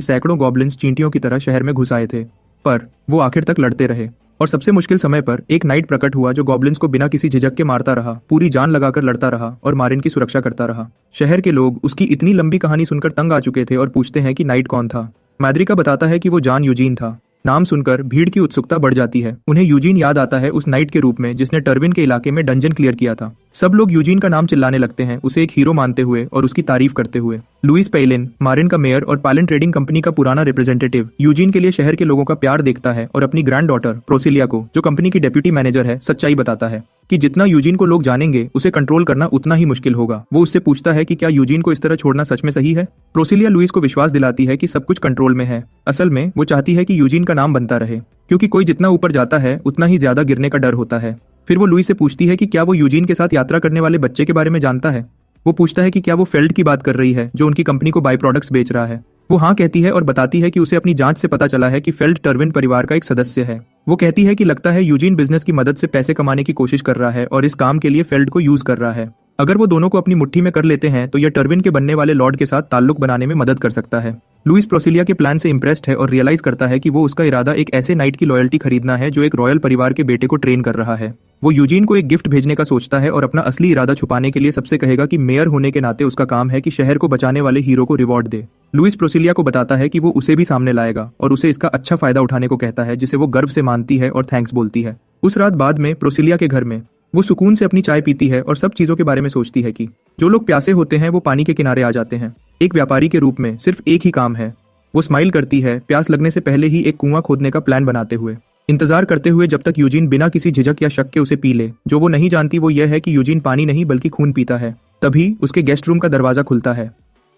सैकड़ों गॉब्लिन्स चींटियों की तरह शहर में घुस आए थे, पर वो आखिर तक लड़ते रहे और सबसे मुश्किल समय पर एक नाइट प्रकट हुआ जो गॉब्लिन्स को बिना किसी झिझक के मारता रहा, पूरी जान लगाकर लड़ता रहा और मारिन की सुरक्षा करता रहा। शहर के लोग उसकी इतनी लंबी कहानी सुनकर तंग आ चुके थे और पूछते हैं कि नाइट कौन था। माद्रिका बताता है कि वो जान यूजीन था। नाम सुनकर भीड़ की उत्सुकता बढ़ जाती है। उन्हें यूजीन याद आता है उस नाइट के रूप में जिसने टर्विन के इलाके में डंजन क्लियर किया था। सब लोग यूजीन का नाम चिल्लाने लगते हैं, उसे एक हीरो मानते हुए और उसकी तारीफ करते हुए। लुइस पेलिन, मारिन का मेयर और पालन ट्रेडिंग कंपनी का पुराना रिप्रेजेंटेटिव, यूजीन के लिए शहर के लोगों का प्यार देखता है और अपनी ग्रैंड डॉटर प्रोसिलिया को, जो कंपनी की डेप्यूटी मैनेजर है, सच्चाई बताता है कि जितना यूजीन को लोग जानेंगे उसे कंट्रोल करना उतना ही मुश्किल होगा। वो उससे पूछता है कि क्या यूजीन को इस तरह छोड़ना सच में सही है। प्रोसिलिया लुइस को विश्वास दिलाती है कि सब कुछ कंट्रोल में है। असल में वो चाहती है कि यूजीन का नाम बनता रहे, क्योंकि कोई जितना ऊपर जाता है उतना ही ज्यादा गिरने का डर होता है। फिर वो लुइस से पूछती है कि क्या वो यूजीन के साथ यात्रा करने वाले बच्चे के बारे में जानता है। वो पूछता है कि क्या वो फेल्ड की बात कर रही है जो उनकी कंपनी को बाई प्रोडक्ट्स बेच रहा है। वो हाँ कहती है और बताती है कि उसे अपनी जांच से पता चला है कि फेल्ड टर्विन परिवार का एक सदस्य है। वो कहती है कि लगता है यूजीन बिजनेस की मदद से पैसे कमाने की कोशिश कर रहा है और इस काम के लिए फेल्ड को यूज कर रहा है। अगर वो दोनों को अपनी मुट्ठी में कर लेते हैं तो यह टर्विन के बनने वाले लॉर्ड के साथ ताल्लुक बनाने में मदद कर सकता है। लुइस प्रोसिलिया के प्लान से इम्प्रेस्ड है और रियलाइज करता है कि वो उसका इरादा एक ऐसे नाइट की लॉयल्टी खरीदना है जो एक रॉयल परिवार के बेटे को ट्रेन कर रहा है। वो यूजीन को एक गिफ्ट भेजने का सोचता है और अपना असली इरादा छुपाने के लिए सबसे कहेगा कि मेयर होने के नाते उसका काम है कि शहर को बचाने वाले हीरो को रिवॉर्ड दे। लुइस प्रोसिलिया को बताता है कि वो उसे भी सामने लाएगा और उसे इसका अच्छा फायदा उठाने को कहता है, जिसे वो गर्व से मानती है और थैंक्स बोलती है। उस रात बाद में प्रोसिलिया के घर में वो सुकून से अपनी चाय पीती है और सब चीजों के बारे में सोचती है कि जो लोग प्यासे होते हैं वो पानी के किनारे आ जाते हैं। एक व्यापारी के रूप में सिर्फ एक ही काम है। वो स्माइल करती है, प्यास लगने से पहले ही एक कुआं खोदने का प्लान बनाते हुए, इंतजार करते हुए जब तक यूजीन बिना किसी झिझक या शक के उसे पी ले। जो वो नहीं जानती वो यह है कि यूजीन पानी नहीं बल्कि खून पीता है। तभी उसके गेस्ट रूम का दरवाजा खुलता है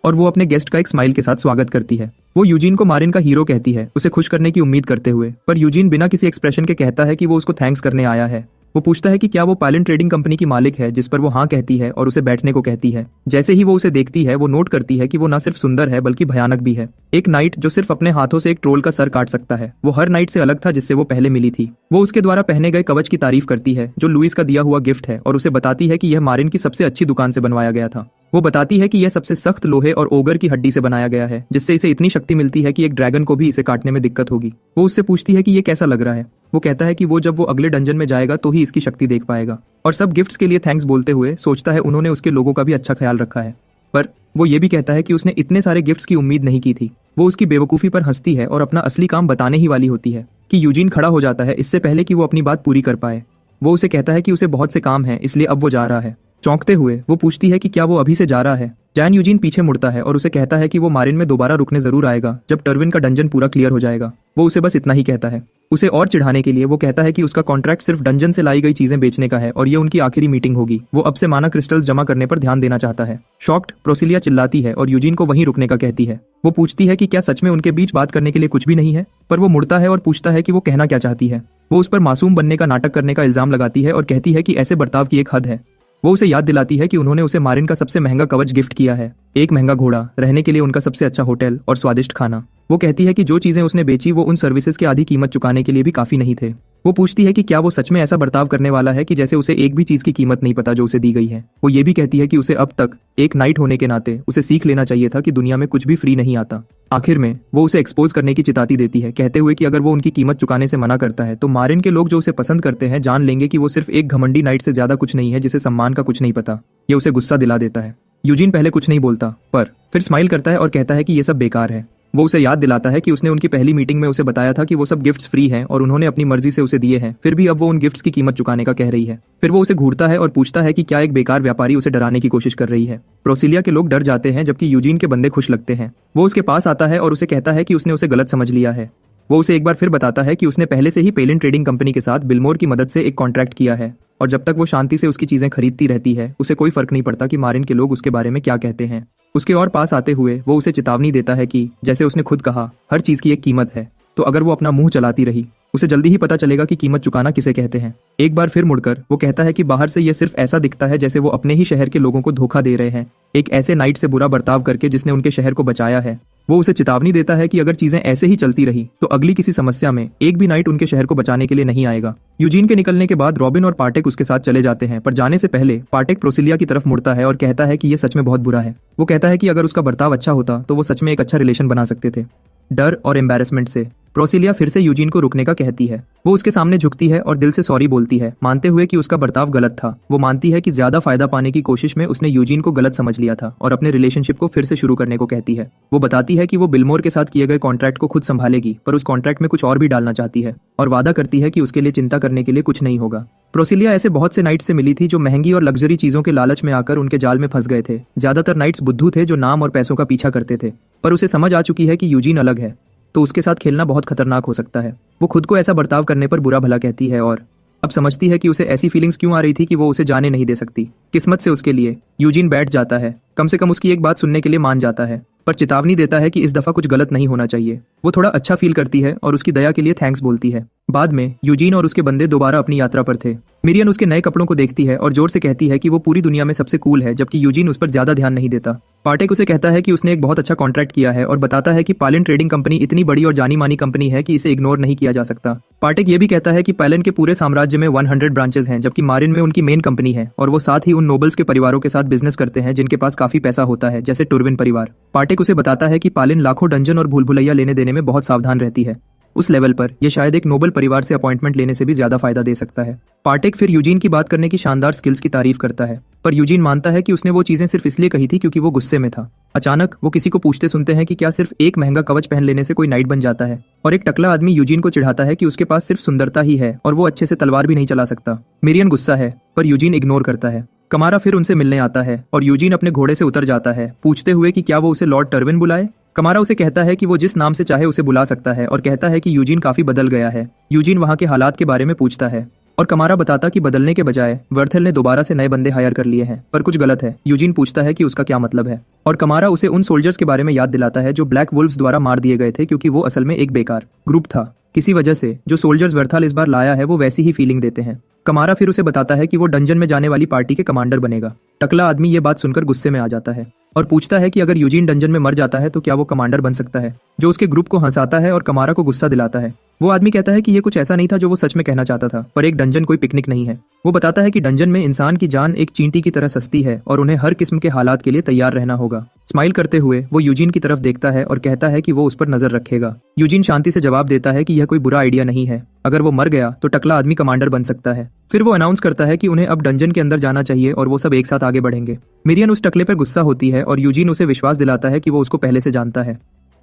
और वो अपने गेस्ट का एक स्माइल के साथ स्वागत करती है। वो यूजीन को मारिन का हीरो कहती है, उसे खुश करने की उम्मीद करते हुए, पर यूजीन बिना किसी एक्सप्रेशन के कहता है कि वो उसको थैंक्स करने आया है। वो पूछता है कि क्या वो पालन ट्रेडिंग कंपनी की मालिक है, जिस पर वो हाँ कहती है और उसे बैठने को कहती है। जैसे ही वो उसे देखती है वो नोट करती है कि वो न सिर्फ सुंदर है बल्कि भयानक भी है। एक नाइट जो सिर्फ अपने हाथों से एक ट्रोल का सर काट सकता है। वो हर नाइट से अलग था जिससे वो पहले मिली थी। वो उसके द्वारा पहने गए कवच की तारीफ करती है जो लुइस का दिया हुआ गिफ्ट है और उसे बताती है कि यह मारिन की सबसे अच्छी दुकान से बनवाया गया था। वो बताती है कि यह सबसे सख्त लोहे और ओगर की हड्डी से बनाया गया है, जिससे इसे इतनी शक्ति मिलती है कि एक ड्रैगन को भी इसे काटने में दिक्कत होगी। वो उससे पूछती है कि ये कैसा लग रहा है। वो कहता है कि वो जब वो अगले डंजन में जाएगा तो ही इसकी शक्ति देख पाएगा। और सब गिफ्ट्स के लिए थैंक्स बोलते हुए सोचता है उन्होंने उसके लोगों का भी अच्छा ख्याल रखा है। पर वो ये भी कहता है कि उसने इतने सारे गिफ्ट्स की उम्मीद नहीं की थी। वो उसकी बेवकूफ़ी पर हंसती है और अपना असली काम बताने ही वाली होती है कि यूजीन खड़ा हो जाता है इससे पहले कि वो अपनी बात पूरी कर पाए। वो उसे कहता है कि उसे बहुत से काम हैं, इसलिए अब वो जा रहा है। चौंकते हुए वो पूछती है कि क्या वो अभी से जा रहा है। जैन यूजीन पीछे मुड़ता है और उसे कहता है कि वो मारिन में दोबारा रुकने जरूर आएगा जब टर्विन का डंजन पूरा क्लियर हो जाएगा। वो उसे बस इतना ही कहता है। उसे और चिढ़ाने के लिए वो कहता है कि उसका कॉन्ट्रैक्ट सिर्फ डंजन से लाई गई चीजें बेचने का है और ये उनकी आखिरी मीटिंग होगी। वो अब से माना क्रिस्टल्स जमा करने पर ध्यान देना चाहता है। शॉक्ड प्रोसिलिया चिल्लाती है और यूजीन को वहीं रुकने का कहती है। वो पूछती है कि क्या सच में उनके बीच बात करने के लिए कुछ भी नहीं है, पर वो मुड़ता है और पूछता है कि वो कहना क्या चाहती है। वो उस पर मासूम बनने का नाटक करने का इल्जाम लगाती है और कहती है कि ऐसे बर्ताव की एक हद है। वो उसे याद दिलाती है कि उन्होंने उसे मारिन का सबसे महंगा कवच गिफ्ट किया है, एक महंगा घोड़ा, रहने के लिए उनका सबसे अच्छा होटल और स्वादिष्ट खाना। वो कहती है कि जो चीजें उसने बेची वो उन सर्विसेज की आधी कीमत चुकाने के लिए भी काफी नहीं थे। वो पूछती है कि क्या वो सच में ऐसा बर्ताव करने वाला है कि जैसे उसे एक भी चीज की कीमत नहीं पता जो उसे दी गई है। वो ये भी कहती है कि उसे अब तक एक नाइट होने के नाते उसे सीख लेना चाहिए था कि दुनिया में कुछ भी फ्री नहीं आता। आखिर में वो उसे एक्सपोज करने की चिताती देती है, कहते हुए कि अगर वो उनकी कीमत चुकाने से मना करता है तो मारिन के लोग जो उसे पसंद करते हैं जान लेंगे कि वो सिर्फ एक घमंडी नाइट से ज्यादा कुछ नहीं है जिसे सम्मान का कुछ नहीं पता। ये उसे गुस्सा दिला देता है। यूजीन पहले कुछ नहीं बोलता पर फिर स्माइल करता है और कहता है कि ये सब बेकार है। वो उसे याद दिलाता है कि उसने उनकी पहली मीटिंग में उसे बताया था कि वो सब गिफ्ट्स फ्री हैं और उन्होंने अपनी मर्जी से उसे दिए हैं, फिर भी अब वो उन गिफ्ट्स की कीमत चुकाने का कह रही है। फिर वो उसे घूरता है और पूछता है कि क्या एक बेकार व्यापारी उसे डराने की कोशिश कर रही है। प्रोसिलिया के लोग डर जाते हैं जबकि यूजीन के बंदे खुश लगते हैं। वो उसके पास आता है और उसे कहता है कि उसने उसे गलत समझ लिया है। वो उसे एक बार फिर बताता है कि उसने पहले से ही पेलिन ट्रेडिंग कंपनी के साथ बिलमोर की मदद से एक कॉन्ट्रैक्ट किया है और जब तक वो शांति से उसकी चीजें खरीदती रहती है उसे कोई फर्क नहीं पड़ता कि मारिन के लोग उसके बारे में क्या कहते हैं। उसके और पास आते हुए वो उसे चेतावनी देता है कि जैसे उसने खुद कहा, हर चीज की एक कीमत है, तो अगर वो अपना मुंह चलाती रही उसे जल्दी ही पता चलेगा कि कीमत चुकाना किसे कहते हैं। एक बार फिर मुड़कर वो कहता है कि बाहर से ये सिर्फ ऐसा दिखता है जैसे वो अपने ही शहर के लोगों को धोखा दे रहे हैं, एक ऐसे नाइट से बुरा बर्ताव करके जिसने उनके शहर को बचाया है। वो उसे चेतावनी देता है कि अगर चीजें ऐसे ही चलती रही तो अगली किसी समस्या में एक भी नाइट उनके शहर को बचाने के लिए नहीं आएगा। यूजीन के निकलने के बाद रॉबिन और पार्टेक उसके साथ चले जाते हैं, पर जाने से पहले पार्टेक प्रोसिलिया की तरफ मुड़ता है और कहता है कि यह सच में बहुत बुरा है। वो कहता है कि अगर उसका बर्ताव अच्छा होता तो वो सच में एक अच्छा रिलेशन बना सकते थे। डर और एम्बैरेसमेंट से प्रोसिलिया फिर से यूजीन को रुकने का कहती है। वो उसके सामने झुकती है और दिल से सॉरी बोलती है, मानते हुए कि उसका बर्ताव गलत था। वो मानती है कि ज्यादा फायदा पाने की कोशिश में उसने यूजीन को गलत समझ लिया था और अपने रिलेशनशिप को फिर से शुरू करने को कहती है। वो बताती है कि वो बिलमोर के साथ किए गए कॉन्ट्रैक्ट को खुद संभालेगी, पर उस कॉन्ट्रैक्ट में कुछ और भी डालना चाहती है और वादा करती है कि उसके लिए चिंता करने के लिए कुछ नहीं होगा। प्रोसिलिया ऐसे बहुत से नाइट्स से मिली थी जो महंगी और लग्जरी चीजों के लालच में आकर उनके जाल में फंस गए थे। ज्यादातर नाइट्स बुद्धू थे जो नाम और पैसों का पीछा करते थे, पर उसे समझ आ चुकी है कि यूजीन अलग है तो उसके साथ खेलना बहुत खतरनाक हो सकता है। वो खुद को ऐसा बर्ताव करने पर बुरा भला कहती है और अब समझती है कि उसे ऐसी फीलिंग्स क्यों आ रही थी कि वो उसे जाने नहीं दे सकती। किस्मत से उसके लिए यूजीन बैठ जाता है, कम से कम उसकी एक बात सुनने के लिए मान जाता है, पर चेतावनी देता है कि इस दफा कुछ गलत नहीं होना चाहिए। वो थोड़ा अच्छा फील करती है और उसकी दया के लिए थैंक्स बोलती है। बाद में यूजीन और उसके बंदे दोबारा अपनी यात्रा पर थे। मिरियन उसके नए कपड़ों को देखती है और जोर से कहती है कि वो पूरी दुनिया में सबसे कूल है, जबकि यूजीन उस पर ज्यादा ध्यान नहीं देता। पार्टेक उसे कहता है कि उसने एक बहुत अच्छा कॉन्ट्रैक्ट किया है और बताता है कि पालिन ट्रेडिंग कंपनी इतनी बड़ी और जानी मानी कंपनी है कि इसे इग्नोर नहीं किया जा सकता। पार्टेक ये भी कहता है कि पालिन के पूरे साम्राज्य में 100 ब्रांचेस हैं, जबकि मारिन में उनकी मेन कंपनी है और वो साथ ही उन नोबल्स के परिवारों के साथ बिजनेस करते हैं जिनके पास काफी पैसा होता है, जैसे टुर्विन परिवार। पार्टेक उसे बताता है कि पालिन लाखों डंजन और भूल भुलैया लेने देने में बहुत सावधान रहती है। उस लेवल पर यह शायद एक नोबल परिवार से अपॉइंटमेंट लेने से भी ज्यादा फायदा दे सकता है। पार्टेक फिर यूजीन की बात करने की शानदार स्किल्स की तारीफ करता है, पर यूजीन मानता है कि उसने वो चीजें सिर्फ इसलिए कही थी क्योंकि वो गुस्से में था। अचानक वो किसी को पूछते सुनते हैं कि क्या सिर्फ एक महंगा कवच पहन लेने से कोई नाइट बन जाता है, और एक टकला आदमी यूजीन को चिढ़ाता है कि उसके पास सिर्फ सुंदरता ही है और वो अच्छे से तलवार भी नहीं चला सकता। मिरियन गुस्सा है, पर यूजीन इग्नोर करता है। कमारा फिर उनसे मिलने आता है और यूजीन अपने घोड़े से उतर जाता है, पूछते हुए कि क्या वो उसे लॉर्ड टर्विन बुलाए। कमारा उसे कहता है कि वो जिस नाम से चाहे उसे बुला सकता है और कहता है कि यूजीन काफी बदल गया है। यूजीन वहाँ के हालात के बारे में पूछता है और कमारा बताता कि बदलने के बजाय वर्थेल ने दोबारा से नए बंदे हायर कर लिए हैं, पर कुछ गलत है। यूजीन पूछता है कि उसका क्या मतलब है और कमारा उसे उन सोल्जर्स के बारे में याद दिलाता है जो ब्लैक वुल्फ्स द्वारा मार दिए गए थे, क्योंकि वो असल में एक बेकार ग्रुप था। किसी वजह से जो सोल्जर्स वर्थाल इस बार लाया है वो वैसी ही फीलिंग देते हैं। कमारा फिर उसे बताता है कि वो डंजन में जाने वाली पार्टी के कमांडर बनेगा। टकला आदमी ये बात सुनकर गुस्से में आ जाता है और पूछता है कि अगर यूजीन डंजन में मर जाता है तो क्या वो कमांडर बन सकता है, जो उसके ग्रुप को हंसाता है और कमारा को गुस्सा दिलाता है। वो आदमी कहता है कि ये कुछ ऐसा नहीं था जो वो सच में कहना चाहता था, पर एक डंजन कोई पिकनिक नहीं है। वो बताता है कि डंजन में इंसान की जान एक चींटी की तरह सस्ती है और उन्हें हर किस्म के हालात के लिए तैयार रहना होगा। स्माइल करते हुए वो यूजीन की तरफ देखता है और कहता है कि वो उस पर नजर रखेगा। यूजीन शांति से जवाब देता है कि यह कोई बुरा आइडिया नहीं है, अगर वो मर गया तो टकला आदमी कमांडर बन सकता है। फिर वो अनाउंस करता है कि उन्हें अब डंजन के अंदर जाना चाहिए और वो सब एक साथ आगे बढ़ेंगे। मिरियन उस टकले पर गुस्सा होती है और यूजीन उसे विश्वास दिलाता है कि वो उसको पहले से जानता है।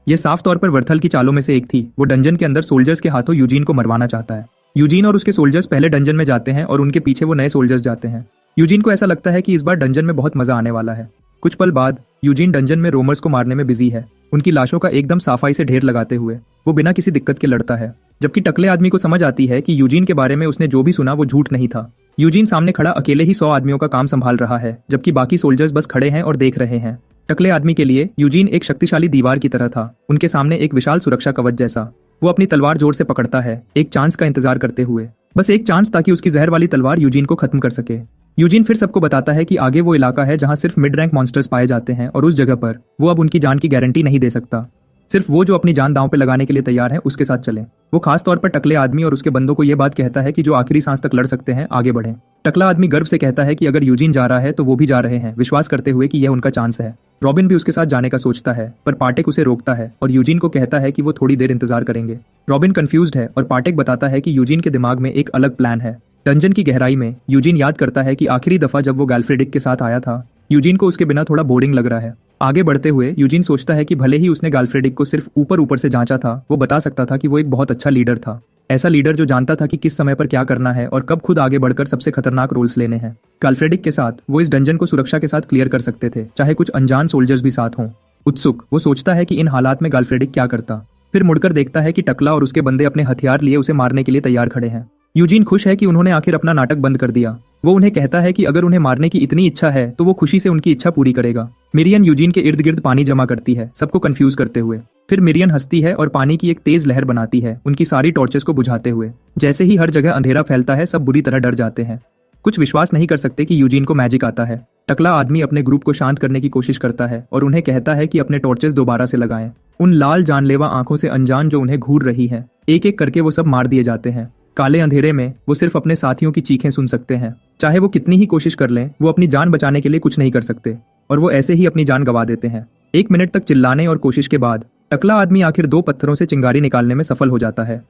यह साफ तौर पर वर्थल की चालों में से एक थी। वो डंजन के अंदर सोल्जर्स के हाथों यूजीन को मरवाना चाहता है। यूजीन और उसके सोल्जर्स पहले डंजन में जाते हैं और उनके पीछे वो नए सोल्जर्स जाते हैं। यूजीन को ऐसा लगता है कि इस बार डंजन में बहुत मजा आने वाला है। कुछ पल बाद यूजीन डंजन में रोमर्स को मारने में बिजी है, उनकी लाशों का एकदम साफाई से ढेर लगाते हुए। वो बिना किसी दिक्कत के लड़ता है, जबकि टकले आदमी को समझ आती है कि यूजीन के बारे में उसने जो भी सुना वो झूठ नहीं था। यूजीन सामने खड़ा अकेले ही 100 आदमियों का काम संभाल रहा है, जबकि बाकी सोल्जर्स बस खड़े हैं और देख रहे हैं। टकले आदमी के लिए यूजीन एक शक्तिशाली दीवार की तरह था, उनके सामने एक विशाल सुरक्षा कवच जैसा। वो अपनी तलवार जोर से पकड़ता है, एक चांस का इंतजार करते हुए, बस एक चांस ताकि उसकी जहर वाली तलवार यूजीन को खत्म कर सके। यूजीन फिर सबको बताता है कि आगे वो इलाका है जहां सिर्फ मिड रैंक मॉन्स्टर्स पाए जाते हैं और उस जगह पर वो अब उनकी जान की गारंटी नहीं दे सकता। सिर्फ वो जो अपनी जान दांव पे लगाने के लिए तैयार है उसके साथ चले। वो खास तौर पर टकले आदमी और उसके बंदों को ये बात कहता है कि जो आखिरी सांस तक लड़ सकते हैं आगे बढ़ें। टकला आदमी गर्व से कहता है कि अगर यूजीन जा रहा है तो वो भी जा रहे हैं, विश्वास करते हुए कि यह उनका चांस है। रॉबिन भी उसके साथ जाने का सोचता है, पर पार्टेक उसे रोकता है और यूजीन को कहता है कि वो थोड़ी देर इंतजार करेंगे। रॉबिन कंफ्यूज्ड है और पार्टेक बताता है कि यूजीन के दिमाग में एक अलग प्लान है। डंजन की गहराई में यूजीन याद करता है कि आखिरी दफा जब वो गैल्फ्रेडिक के साथ आया था, यूजीन को उसके बिना थोड़ा बोरिंग लग रहा है। आगे बढ़ते हुए यूजीन सोचता है कि भले ही उसने गाल्फ्रेडिक को सिर्फ ऊपर ऊपर से जांचा था, वो बता सकता था कि वो एक बहुत अच्छा लीडर था। ऐसा लीडर जो जानता था कि किस समय पर क्या करना है और कब खुद आगे बढ़कर सबसे खतरनाक रोल्स लेने हैं। गाल्फ्रेडिक के साथ वो इस डंजन को सुरक्षा के साथ क्लियर कर सकते थे, चाहे कुछ अनजान सोल्जर्स भी साथ हों। उत्सुक वो सोचता है कि इन हालात में गाल्फ्रेडिक क्या करता। फिर मुड़कर देखता है कि टकला और उसके बंदे अपने हथियार लिए उसे मारने के लिए तैयार खड़े हैं। यूजीन खुश है कि उन्होंने आखिर अपना नाटक बंद कर दिया। वो उन्हें कहता है कि अगर उन्हें मारने की इतनी इच्छा है तो वो खुशी से उनकी इच्छा पूरी करेगा। मिरियन यूजीन के इर्द गिर्द पानी जमा करती है, सबको कंफ्यूज करते हुए। फिर मिरियन हंसती है और पानी की एक तेज लहर बनाती है, उनकी सारी टॉर्चेस को बुझाते हुए। जैसे ही हर जगह अंधेरा फैलता है, सब बुरी तरह डर जाते हैं। कुछ विश्वास नहीं कर सकते कि यूजीन को मैजिक आता है। टकला आदमी अपने ग्रुप को शांत करने की कोशिश करता है और उन्हें कहता है कि अपने टॉर्चेस दोबारा से लगाएं। उन लाल जानलेवा आंखों से अनजान जो उन्हें घूर रही है, एक एक करके वो सब मार दिए जाते हैं। काले अंधेरे में वो सिर्फ अपने साथियों की चीखें सुन सकते हैं। चाहे वो कितनी ही कोशिश कर लें, वो अपनी जान बचाने के लिए कुछ नहीं कर सकते और वो ऐसे ही अपनी जान गंवा देते हैं। 1 मिनट तक चिल्लाने और कोशिश के बाद टकला आदमी आखिर 2 पत्थरों से चिंगारी निकालने में सफल हो जाता है।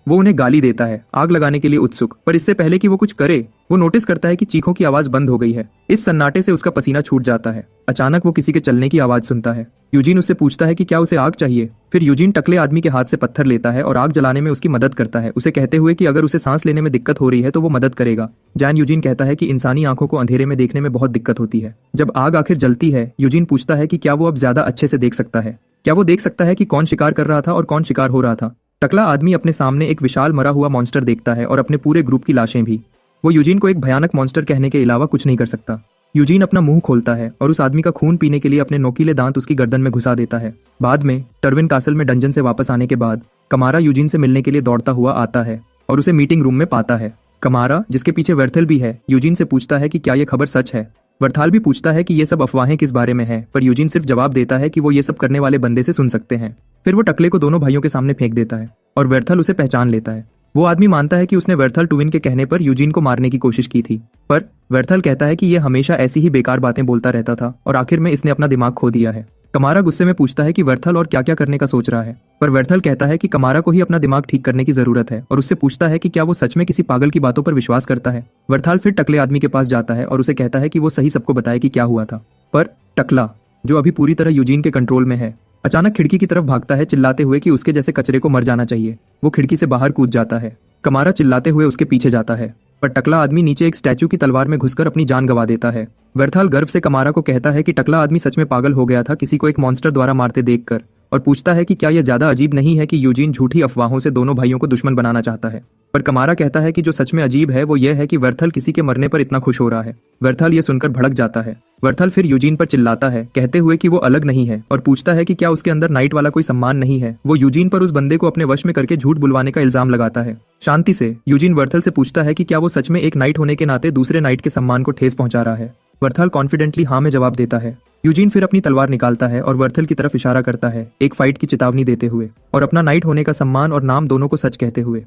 वो उन्हें गाली देता है, आग लगाने के लिए उत्सुक, पर इससे पहले कि वो कुछ करे, वो नोटिस करता है कि चीखों की आवाज बंद हो गई है। इस सन्नाटे से उसका पसीना छूट जाता है। अचानक वो किसी के चलने की आवाज सुनता है। यूजीन उससे पूछता है कि क्या उसे आग चाहिए। फिर यूजीन टकले आदमी के हाथ से पत्थर लेता है और आग जलाने में उसकी मदद करता है, उसे कहते हुए कि अगर उसे सांस लेने में दिक्कत हो रही है तो वो मदद करेगा। जैन यूजीन कहता है कि इंसानी आंखों को अंधेरे में देखने में बहुत दिक्कत होती है। जब आग आखिर जलती है, यूजीन पूछता है कि क्या वो अब ज्यादा अच्छे से देख सकता है, क्या वो देख सकता है कि कौन शिकार कर रहा था और कौन शिकार हो रहा था। टकला आदमी अपने सामने एक विशाल मरा हुआ मॉन्स्टर देखता है और अपने पूरे ग्रुप की लाशें भी। वो यूजीन को एक भयानक मॉन्स्टर कहने के अलावा कुछ नहीं कर सकता। यूजीन अपना मुंह खोलता है और उस आदमी का खून पीने के लिए अपने नोकीले दांत उसकी गर्दन में घुसा देता है। बाद में टर्विन कासल में डंजन से वापस आने के बाद कमारा यूजीन से मिलने के लिए दौड़ता हुआ आता है और उसे मीटिंग रूम में पाता है। कमारा, जिसके पीछे वेर्थल भी है, यूजीन से पूछता है कि क्या ये खबर सच है। वर्थाल भी पूछता है कि ये सब अफवाहें किस बारे में है, पर यूजीन सिर्फ जवाब देता है कि वो ये सब करने वाले बंदे से सुन सकते हैं। फिर वो टकले को दोनों भाइयों के सामने फेंक देता है और वेर्थल उसे पहचान लेता है। वो आदमी मानता है कि उसने वेर्थल ट्विन के कहने पर यूजीन को मारने की कोशिश की थी, पर वेर्थल कहता है कि ये हमेशा ऐसी ही बेकार बातें बोलता रहता था और आखिर में इसने अपना दिमाग खो दिया है। कमारा गुस्से में पूछता है कि वेर्थल और क्या क्या करने का सोच रहा है, पर वेर्थल कहता है कि कमारा को ही अपना दिमाग ठीक करने की जरूरत है और उससे पूछता है कि क्या वो सच में किसी पागल की बातों पर विश्वास करता है। वेर्थल फिर टकले आदमी के पास जाता है और उसे कहता है कि वो सही सबको बताए कि क्या हुआ था, पर टकला, जो अभी पूरी तरह यूजीन के कंट्रोल में है, अचानक खिड़की की तरफ भागता है, चिल्लाते हुए कि उसके जैसे कचरे को मर जाना चाहिए। वो खिड़की से बाहर कूद जाता है। कमारा चिल्लाते हुए उसके पीछे जाता है, पर टकला आदमी नीचे एक स्टैचू की तलवार में घुसकर अपनी जान गंवा देता है। वेर्थाल गर्व से कमारा को कहता है कि टकला आदमी सच में पागल हो गया था किसी को एक मॉन्स्टर द्वारा मारते देखकर, और पूछता है कि क्या यह ज्यादा अजीब नहीं है कि यूजीन झूठी अफवाहों से दोनों भाइयों को दुश्मन बनाना चाहता है। पर कमारा कहता है कि जो सच में अजीब है वो यह है कि वेर्थल किसी के मरने पर इतना खुश हो रहा है। वेर्थल ये सुनकर भड़क जाता है। वेर्थल फिर यूजीन पर चिल्लाता है, कहते हुए कि वो अलग नहीं है, और पूछता है कि क्या उसके अंदर नाइट वाला कोई सम्मान नहीं है। वो यूजीन पर उस बंदे को अपने वश में करके झूठ बुलवाने का इल्जाम लगाता है। शांति से यूजीन वेर्थल से पूछता है कि क्या वो सच में एक नाइट होने के नाते दूसरे नाइट के सम्मान को ठेस पहुंचा रहा है। वेर्थल कॉन्फिडेंटली हाँ में जवाब देता है। यूजीन फिर अपनी तलवार निकालता है और वेर्थल की तरफ इशारा करता है, एक फाइट की चेतावनी देते हुए और अपना नाइट होने का सम्मान और नाम दोनों को सच कहते हुए।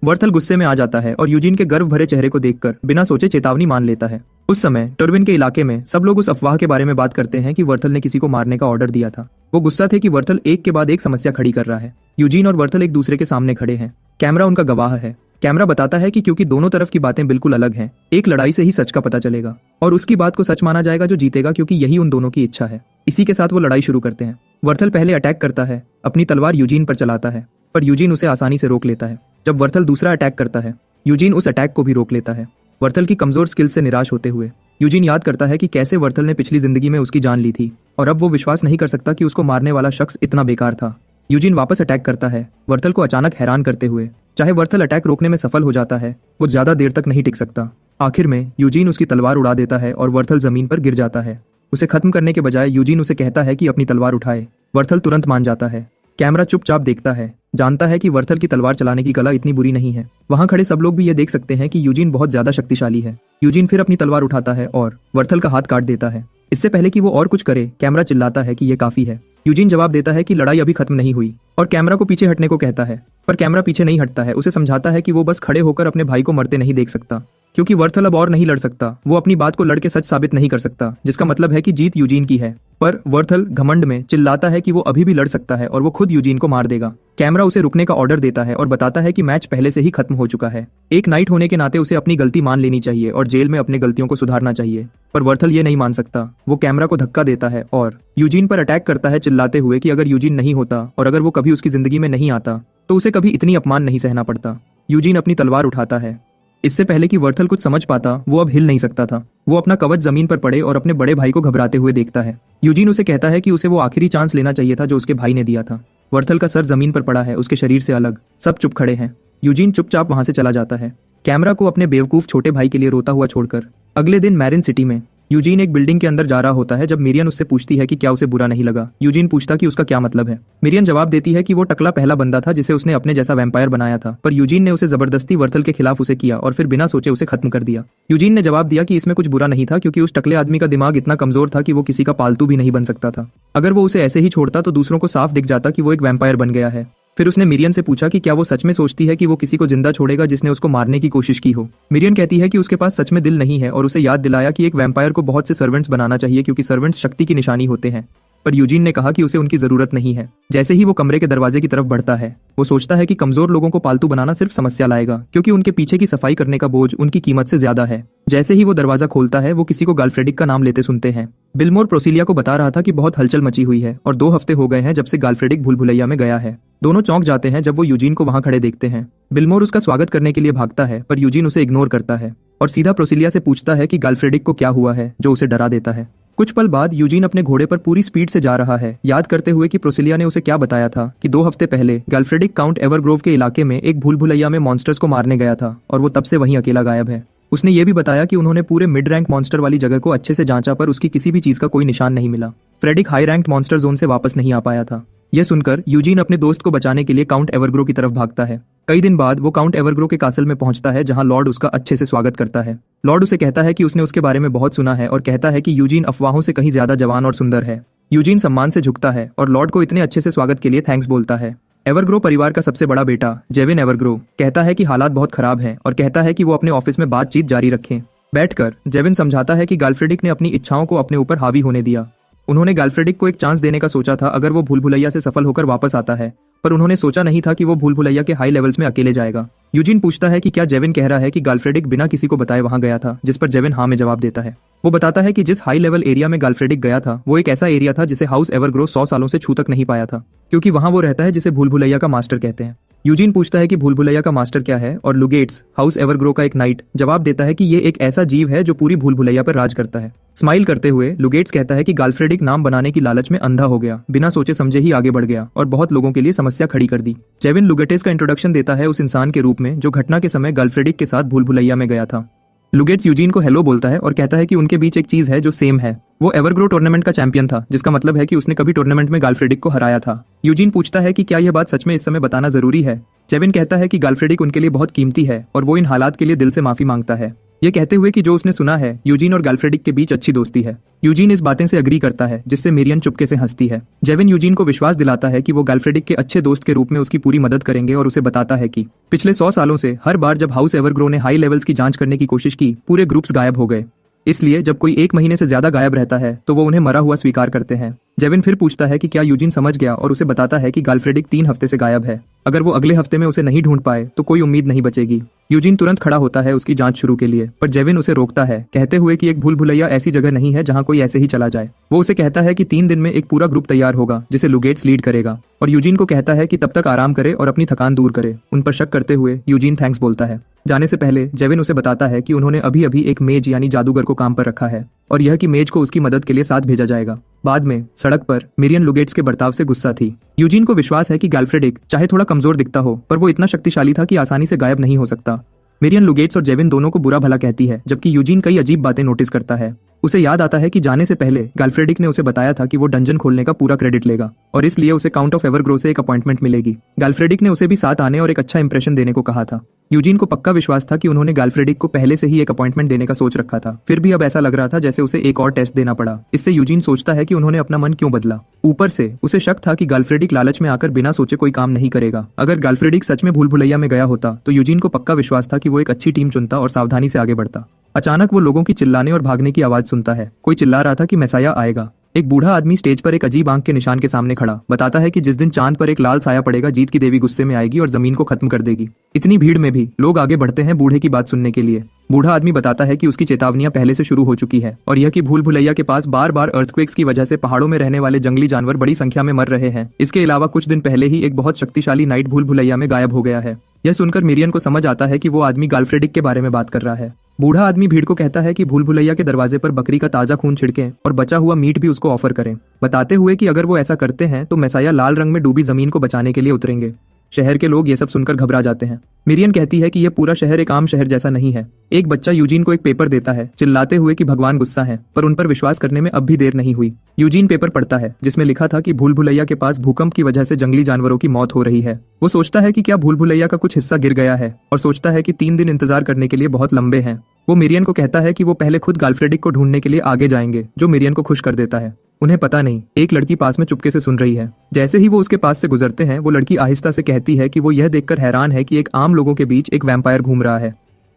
वेर्थल गुस्से में आ जाता है और यूजीन के गर्व भरे चेहरे को देखकर बिना सोचे चेतावनी मान लेता है। उस समय टर्विन के इलाके में सब लोग उस अफवाह के बारे में बात करते हैं कि वेर्थल ने किसी को मारने का ऑर्डर दिया था। वो गुस्सा थे कि वेर्थल एक के बाद एक समस्या खड़ी कर रहा है। यूजीन और वेर्थल एक दूसरे के सामने खड़े हैं। कैमरा उनका गवाह है। कैमरा बताता है कि क्योंकि दोनों तरफ की बातें बिल्कुल अलग हैं, एक लड़ाई से ही सच का पता चलेगा और उसकी बात को सच माना जाएगा जो जीतेगा, क्योंकि यही उन दोनों की इच्छा है। इसी के साथ वो लड़ाई शुरू करते हैं। वेर्थल पहले अटैक करता है, अपनी तलवार यूजीन पर चलाता है, पर यूजीन उसे आसानी से रोक लेता है। जब वेर्थल दूसरा अटैक करता है, यूजीन उस अटैक को भी रोक लेता है। वेर्थल की कमजोर स्किल से निराश होते हुए यूजीन याद करता है कि कैसे वेर्थल ने पिछली जिंदगी में उसकी जान ली थी और अब वो विश्वास नहीं कर सकता कि उसको मारने वाला शख्स इतना बेकार था। यूजीन वापस अटैक करता है, वेर्थल को अचानक हैरान करते हुए। चाहे वेर्थल अटैक रोकने में सफल हो जाता है, वो ज्यादा देर तक नहीं टिक सकता। आखिर में यूजीन उसकी तलवार उड़ा देता है और वेर्थल जमीन पर गिर जाता है। उसे खत्म करने के बजाय यूजीन उसे कहता है कि अपनी तलवार उठाए। वेर्थल तुरंत मान जाता है। कैमरा चुपचाप देखता है, जानता है कि वेर्थल की तलवार चलाने की कला इतनी बुरी नहीं है। वहां खड़े सब लोग भी ये देख सकते हैं कि यूजीन बहुत ज्यादा शक्तिशाली है। यूजीन फिर अपनी तलवार उठाता है और वेर्थल का हाथ काट देता है। इससे पहले कि वो और कुछ करे, कैमरा चिल्लाता है कि ये काफी है। यूजीन जवाब देता है कि लड़ाई अभी खत्म नहीं हुई और कैमरा को पीछे हटने को कहता है, पर कैमरा पीछे नहीं हटता है। उसे समझाता है कि वो बस खड़े होकर अपने भाई को मरते नहीं देख सकता। क्योंकि वर्थल अब और नहीं लड़ सकता। वो अपनी बात को लड़के सच साबित नहीं कर सकता, जिसका मतलब है कि जीत यूजीन की है। पर वर्थल घमंड में चिल्लाता है कि वो अभी भी लड़ सकता है और वो खुद यूजीन को मार देगा। कैमरा उसे रुकने का ऑर्डर देता है और बताता है कि मैच पहले से ही खत्म हो चुका है। एक नाइट होने के नाते उसे अपनी गलती मान लेनी चाहिए और जेल में अपनी गलतियों को सुधारना चाहिए। पर वर्थल ये नहीं मान सकता। वो कैमरा को धक्का देता है और यूजीन पर अटैक करता है, चिल्लाते हुए कि अगर यूजीन नहीं होता और अगर वो कभी उसकी जिंदगी में नहीं आता तो उसे कभी इतनी अपमान नहीं सहना पड़ता। यूजीन अपनी तलवार उठाता है। इससे पहले कि वर्थल कुछ समझ पाता, वो अब हिल नहीं सकता था। वो अपना कवच जमीन पर पड़े और अपने बड़े भाई को घबराते हुए देखता है। यूजीन उसे कहता है कि उसे वो आखिरी चांस लेना चाहिए था जो उसके भाई ने दिया था। वर्थल का सर जमीन पर पड़ा है, उसके शरीर से अलग। सब चुप खड़े हैं। यूजीन चुपचाप वहां से चला जाता है, कैमरा को अपने बेवकूफ छोटे भाई के लिए रोता हुआ छोड़कर। अगले दिन मैरिन सिटी में यूजीन एक बिल्डिंग के अंदर जा रहा होता है जब मिरियन उससे पूछती है कि क्या उसे बुरा नहीं लगा। यूजीन पूछता कि उसका क्या मतलब है। मिरियन जवाब देती है कि वो टकला पहला बंदा था जिसे उसने अपने जैसा वैम्पायर बनाया था, पर यूजीन ने उसे जबरदस्ती वर्थल के खिलाफ उसे किया और फिर बिना सोचे उसे खत्म कर दिया। यूजीन ने जवाब दिया कि इसमें कुछ बुरा नहीं था, क्योंकि उस टकले आदमी का दिमाग इतना कमजोर था कि वो किसी का पालतू भी नहीं बन सकता था। अगर वो उसे ऐसे ही छोड़ता तो दूसरों को साफ दिख जाता कि वो एक वैम्पायर बन गया है। फिर उसने मिरियन से पूछा कि क्या वो सच में सोचती है कि वो किसी को जिंदा छोड़ेगा जिसने उसको मारने की कोशिश की हो। मिरियन कहती है कि उसके पास सच में दिल नहीं है और उसे याद दिलाया कि एक वैम्पायर को बहुत से सर्वेंट्स बनाना चाहिए, क्योंकि सर्वेंट्स शक्ति की निशानी होते हैं। पर यूजीन ने कहा कि उसे उनकी जरूरत नहीं है। जैसे ही वो कमरे के दरवाजे की तरफ बढ़ता है, वो सोचता है कि कमजोर लोगों को पालतू बनाना सिर्फ समस्या लाएगा, क्योंकि उनके पीछे की सफाई करने का बोझ उनकी कीमत से ज्यादा है। जैसे ही वो दरवाजा खोलता है, वो किसी को गाल्फ्रेडिक का नाम लेते सुनते हैं। बिलमोर प्रोसिलिया को बता रहा था कि बहुत हलचल मची हुई है और 2 हफ्ते हो गए हैं जब से गाल्फ्रेडिक भूल भुलैया में गया है। दोनों चौंक जाते हैं जब वो यूजीन को वहां खड़े देखते हैं। बिलमोर उसका स्वागत करने के लिए भागता है, पर यूजीन उसे इग्नोर करता है और सीधा प्रोसिलिया से पूछता है कि गाल्फ्रेडिक को क्या हुआ है, जो उसे डरा देता है। कुछ पल बाद यूजीन अपने घोड़े पर पूरी स्पीड से जा रहा है, याद करते हुए कि प्रोसिलिया ने उसे क्या बताया था कि 2 हफ्ते पहले गाल्फ्रेडिक काउंट एवरग्रोव के इलाके में एक भूल भुलैया में मॉन्स्टर्स को मारने गया था और वो तब से वहीं अकेला गायब है। उसने ये भी बताया कि उन्होंने पूरे मिड रैंक मॉन्स्टर वाली जगह को अच्छे से जांचा, पर उसकी किसी भी चीज का कोई निशान नहीं मिला। Phrenic high rank monster zone से वापस नहीं आ पाया था। यह सुनकर यूजीन अपने दोस्त को बचाने के लिए काउंट एवरग्रो की तरफ भागता है। कई दिन बाद वो काउंट एवरग्रो के कासल में पहुंचता है, जहां लॉर्ड उसका अच्छे से स्वागत करता है। लॉर्ड उसे कहता है कि उसने उसके बारे में बहुत सुना है और कहता है कि यूजीन अफवाहों से कहीं ज्यादा जवान और सुंदर है। यूजीन सम्मान से झुकता है और लॉर्ड को इतने अच्छे से स्वागत के लिए थैंक्स बोलता है। एवरग्रो परिवार का सबसे बड़ा बेटा जेविन एवरग्रो कहता है कि हालात बहुत खराब हैं और कहता है कि वो अपने ऑफिस में बातचीत जारी रखें। बैठकर जेविन समझाता है कि गाल्फ्रेडिक ने अपनी इच्छाओं को अपने ऊपर हावी होने दिया। उन्होंने गाल्फ्रेडिक को एक चांस देने का सोचा था अगर वो भूल भुलैया से सफल होकर वापस आता है, पर उन्होंने सोचा नहीं था कि वो भूल भुलैया के हाई लेवल्स में अकेले जाएगा। यूजीन पूछता है कि क्या जेविन कह रहा है कि गाल्फ्रेडिक बिना किसी को बताए वहां गया था, जिस पर जेविन हाँ में जवाब देता है। वो बताता है कि जिस हाई लेवल एरिया में गाल्फ्रेडिक गया था वो एक ऐसा एरिया था जिसे हाउस एवरग्रो 100 सालों से छू तक नहीं पाया था, क्योंकि वहां वो रहता है जिसे भूल भुलैया का मास्टर कहते हैं। यूजीन पूछता है कि भूल भुलैया का मास्टर क्या है और लुगेट्स हाउस एवरग्रो का एक नाइट जवाब देता है कि ये एक ऐसा जीव है जो पूरी भूल भुलैया पर राज करता है। स्माइल करते हुए लुगेट्स कहता है कि गाल्फ्रेडिक नाम बनाने की लालच में अंधा हो गया, बिना सोचे समझे ही आगे बढ़ गया और बहुत लोगों के लिए समस्या खड़ी कर दी। जेविन लुगेटेस का इंट्रोडक्शन देता है उस इंसान के रूप में जो घटना के समय गाल्फ्रेडिक के साथ भूल भुलैया में गया था। लुगेट्स यूजीन को हेलो बोलता है और कहता है कि उनके बीच एक चीज है जो सेम है। वो एवरग्रो टूर्नामेंट का चैंपियन था, जिसका मतलब है कि उसने कभी टूर्नामेंट में गाल्फ्रेडिक को हराया था। यूजीन पूछता है कि क्या यह बात सच में इस समय बताना जरूरी है। जेविन कहता है कि गाल्फ्रेडिक उनके लिए बहुत कीमती है और वो इन हालात के लिए दिल से माफी मांगता है, ये कहते हुए कि जो उसने सुना है यूजीन और गाल्फ्रेडिक के बीच अच्छी दोस्ती है। यूजीन इस बातें से अग्री करता है, जिससे मिरियन चुपके से हंसती है। जेविन यूजीन को विश्वास दिलाता है कि वो गाल्फ्रेडिक के अच्छे दोस्त के रूप में उसकी पूरी मदद करेंगे और उसे बताता है कि पिछले 100 सालों से हर बार जब हाउस एवरग्रो ने हाई लेवल्स की जांच करने की कोशिश की, पूरे ग्रुप्स गायब हो गए। इसलिए जब कोई 1 महीने से ज्यादा गायब रहता है तो वो उन्हें मरा हुआ स्वीकार करते हैं। जेविन फिर पूछता है कि क्या यूजीन समझ गया और उसे बताता है कि गाल्फ्रेडिक 3 हफ्ते से गायब है। अगर वो अगले हफ्ते में उसे नहीं ढूंढ पाए तो कोई उम्मीद नहीं बचेगी। यूजीन तुरंत खड़ा होता है उसकी जांच शुरू के लिए, पर जेविन उसे रोकता है, कहते हुए कि एक भूल भुलैया ऐसी जगह नहीं है जहां कोई ऐसे ही चला जाए। वो उसे कहता है कि 3 दिन में एक पूरा ग्रुप तैयार होगा जिसे लुगेट्स लीड करेगा, और यूजीन को कहता है कि तब तक आराम करे और अपनी थकान दूर करे। उन पर शक करते हुए यूजीन थैंक्स बोलता है। जाने से पहले जेविन उसे बताता है कि उन्होंने अभी अभी एक मेज यानी जादूगर को काम पर रखा है और यह कि मेज को उसकी मदद के लिए साथ भेजा जाएगा। बाद में सड़क पर मिरियन लुगेट्स के बर्ताव से गुस्सा थी। यूजीन को विश्वास है कि गाल्फ्रेडिक चाहे थोड़ा कमजोर दिखता हो, पर वो इतना शक्तिशाली था कि आसानी से गायब नहीं हो सकता। मिरियन लुगेट्स और जेविन दोनों को बुरा भला कहती है, जबकि यूजीन कई अजीब बातें नोटिस करता है। उसे याद आता है कि जाने से पहले गाल्फ्रेडिक ने उसे बताया था कि वो डंजन खोलने का पूरा क्रेडिट लेगा। और इसलिए उसे काउंट ऑफ एवरग्रो से एक अपॉइंटमेंट मिलेगी। गाल्फ्रेडिक ने उसे भी साथ आने और एक अच्छा इंप्रेशन देने को कहा था। यूजीन को पक्का विश्वास था कि उन्होंने गाल्फ्रेडिक को पहले से ही एक अपॉइंटमेंट देने का सोच रखा था, फिर भी अब ऐसा लग रहा था जैसे उसे एक और टेस्ट देना पड़ा। इससे यूजीन सोचता है कि उन्होंने अपना मन क्यों बदला। ऊपर से उसे शक था कि गाल्फ्रेडिक लालच में आकर बिना सोचे कोई काम नहीं करेगा। अगर गाल्फ्रेडिक सच में भूल भुलैया में गया होता तो यूजीन को पक्का विश्वास था कि वो एक अच्छी टीम चुनता और सावधानी से आगे बढ़ता। अचानक वो लोगों की चिल्लाने और भागने की आवाज सुनता है। कोई चिल्ला रहा था कि मैसाया आएगा। एक बूढ़ा आदमी स्टेज पर एक अजीब आंख के निशान के सामने खड़ा बताता है कि जिस दिन चांद पर एक लाल साया पड़ेगा, जीत की देवी गुस्से में आएगी और जमीन को खत्म कर देगी। इतनी भीड़ में भी लोग आगे बढ़ते हैं बूढ़े की बात सुनने के लिए। बूढ़ा आदमी बताता है कि उसकी चेतावनियां पहले से शुरू हो चुकी है और यह कि भूल भुलैया के पास बार बार अर्थक्वेक्स की वजह से पहाड़ों में रहने वाले जंगली जानवर बड़ी संख्या में मर रहे हैं। इसके अलावा कुछ दिन पहले ही एक बहुत शक्तिशाली नाइट भूल भुलैया में गायब हो गया है। यह सुनकर मिरियन को समझ आता है कि वो आदमी गाल्फ्रेडिक के बारे में बात कर रहा है। बूढ़ा आदमी भीड़ को कहता है कि भूल भुलैया के दरवाजे पर बकरी का ताजा खून छिड़कें और बचा हुआ मीट भी उसको ऑफर करें, बताते हुए कि अगर वो ऐसा करते हैं तो मैसाया लाल रंग में डूबी जमीन को बचाने के लिए उतरेंगे। शहर के लोग ये सब सुनकर घबरा जाते हैं। मिरियन कहती है कि यह पूरा शहर एक आम शहर जैसा नहीं है। एक बच्चा यूजीन को एक पेपर देता है चिल्लाते हुए कि भगवान गुस्सा है, पर उन पर विश्वास करने में अब भी देर नहीं हुई। यूजीन पेपर पढ़ता है जिसमें लिखा था कि भूल भुलैया के पास भूकंप की वजह से जंगली जानवरों की मौत हो रही है। वो सोचता है कि क्या भूल भुलैया का कुछ हिस्सा गिर गया है और सोचता है कि 3 दिन इंतजार करने के लिए बहुत लंबे हैं। वो मिरियन को कहता है कि वो पहले खुद गाल्फ्रेडिक को ढूंढने के लिए आगे जाएंगे, जो मिरियन को खुश कर देता है। उन्हें पता नहीं एक लड़की पास में चुपके से सुन रही है। जैसे ही वो उसके पास से गुजरते हैं वो लड़की आहिस्ता से कहती है कि वो यह देखकर हैरान है कि एक आम लोगों के बीच एक वैम्पायर घूम रहा है।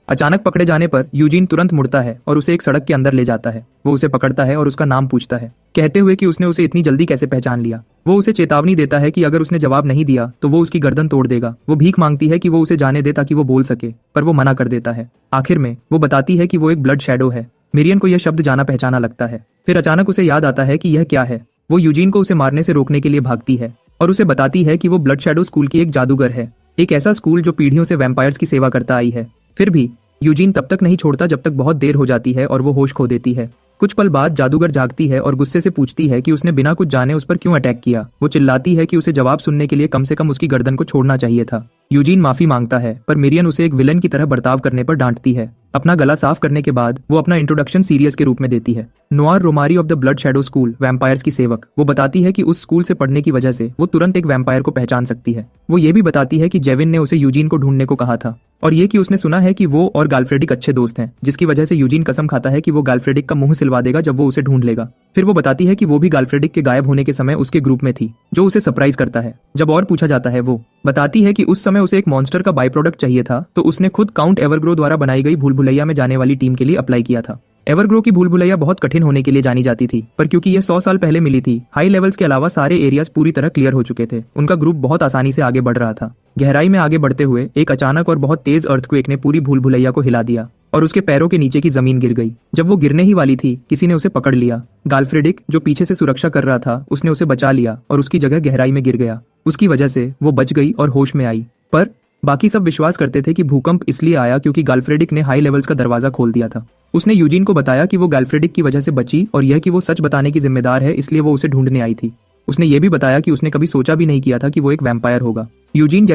अचानक पकड़े जाने पर यूजीन तुरंत मुड़ता है और उसे एक सड़क के अंदर ले जाता है। वो उसे पकड़ता है और उसका नाम पूछता है, कहते हुए कि उसने उसे इतनी जल्दी कैसे पहचान लिया। वो उसे चेतावनी देता है कि अगर उसने जवाब नहीं दिया तो वो उसकी गर्दन तोड़ देगा। वो भीख मांगती है कि वो उसे जाने दे ताकि वो बोल सके, पर वो मना कर देता है। आखिर में वो बताती है कि वो एक ब्लड शैडो है। मिरियन को यह शब्द जाना पहचाना लगता है। फिर अचानक उसे याद आता है कि यह क्या है। वो यूजीन को उसे मारने से रोकने के लिए भागती है और उसे बताती है कि वो ब्लड शैडो स्कूल की एक जादूगर है, एक ऐसा स्कूल जो पीढ़ियों से वैम्पायर्स की सेवा करता आई है। फिर भी यूजीन तब तक नहीं छोड़ता जब तक बहुत देर हो जाती है और वो होश खो देती है। कुछ पल बाद जादूगर जागती है और गुस्से से पूछती है कि उसने बिना कुछ जाने उस पर क्यों अटैक किया। वो चिल्लाती है कि उसे जवाब सुनने के लिए कम से कम उसकी गर्दन को छोड़ना चाहिए था। यूजीन माफी मांगता है, पर मिरियन उसे एक विलन की तरह बर्ताव करने पर डांटती है। अपना गला साफ करने के बाद वो अपना इंट्रोडक्शन सीरियस के रूप में देती है। नोआर रोमारी of the blood shadow school, vampires की सेवक। वो बताती है कि उस स्कूल से पढ़ने की वजह से वो तुरंत एक वैम्पायर को पहचान सकती है। वो ये भी बताती है कि जेविन ने उसे यूजीन को ढूंढने को कहा था और ये कि उसने सुना है कि वो और गाल्फ्रेडिक अच्छे दोस्त हैं, जिसकी वजह से यूजीन कसम खाता है कि वो गाल्फ्रेडिक का मुंह सिलवा देगा जब वो उसे ढूंढ लेगा। फिर वो बताती है कि वो भी गाल्फ्रेडिक के गायब होने के समय उसके ग्रुप में थी, जो उसे सरप्राइज करता है। जब और पूछा जाता है वो बताती है कि उस समय उसे एक मॉन्स्टर का बाई प्रोडक्ट चाहिए था, तो उसने खुद काउंट एवरग्रो द्वारा बनाई गई भूल भुलैया में जाने वाली टीम के लिए अप्लाई किया था। एवरग्रो की भूल भुलैया बहुत कठिन होने के लिए जानी जाती थी, पर क्योंकि यह 100 साल पहले मिली थी, हाई लेवल्स के अलावा सारे एरियाज पूरी तरह क्लियर हो चुके थे। उनका ग्रुप बहुत आसानी से आगे बढ़ रहा था। गहराई में आगे बढ़ते हुए एक अचानक और बहुत तेज अर्थक्वेक ने पूरी भूल भुलैया को हिला दिया और उसके पैरों के नीचे की जमीन गिर गई। जब वो गिरने ही वाली थी, किसी ने उसे पकड़ लिया। गाल्फ्रेडिक, जो पीछे से सुरक्षा कर रहा था, उसने उसे बचा लिया और उसकी जगह गहराई में गिर गया। उसकी वजह से वो बच गई और होश में आई। पर बाकी सब विश्वास करते थे कि भूकंप इसलिए आया क्योंकि गाल्फ्रेडिक ने हाई लेवल्स का दरवाजा खोल दिया था। उसने यूजीन को बताया कि वो गाल्फ्रेडिक की वजह से बची और यह कि वो सच बताने की जिम्मेदार है, इसलिए वो उसे ढूंढने आई थी। उसने ये भी बताया कि उसने कभी सोचा भी नहीं किया था कि वो एक वैम्पायर होगा। यूजीन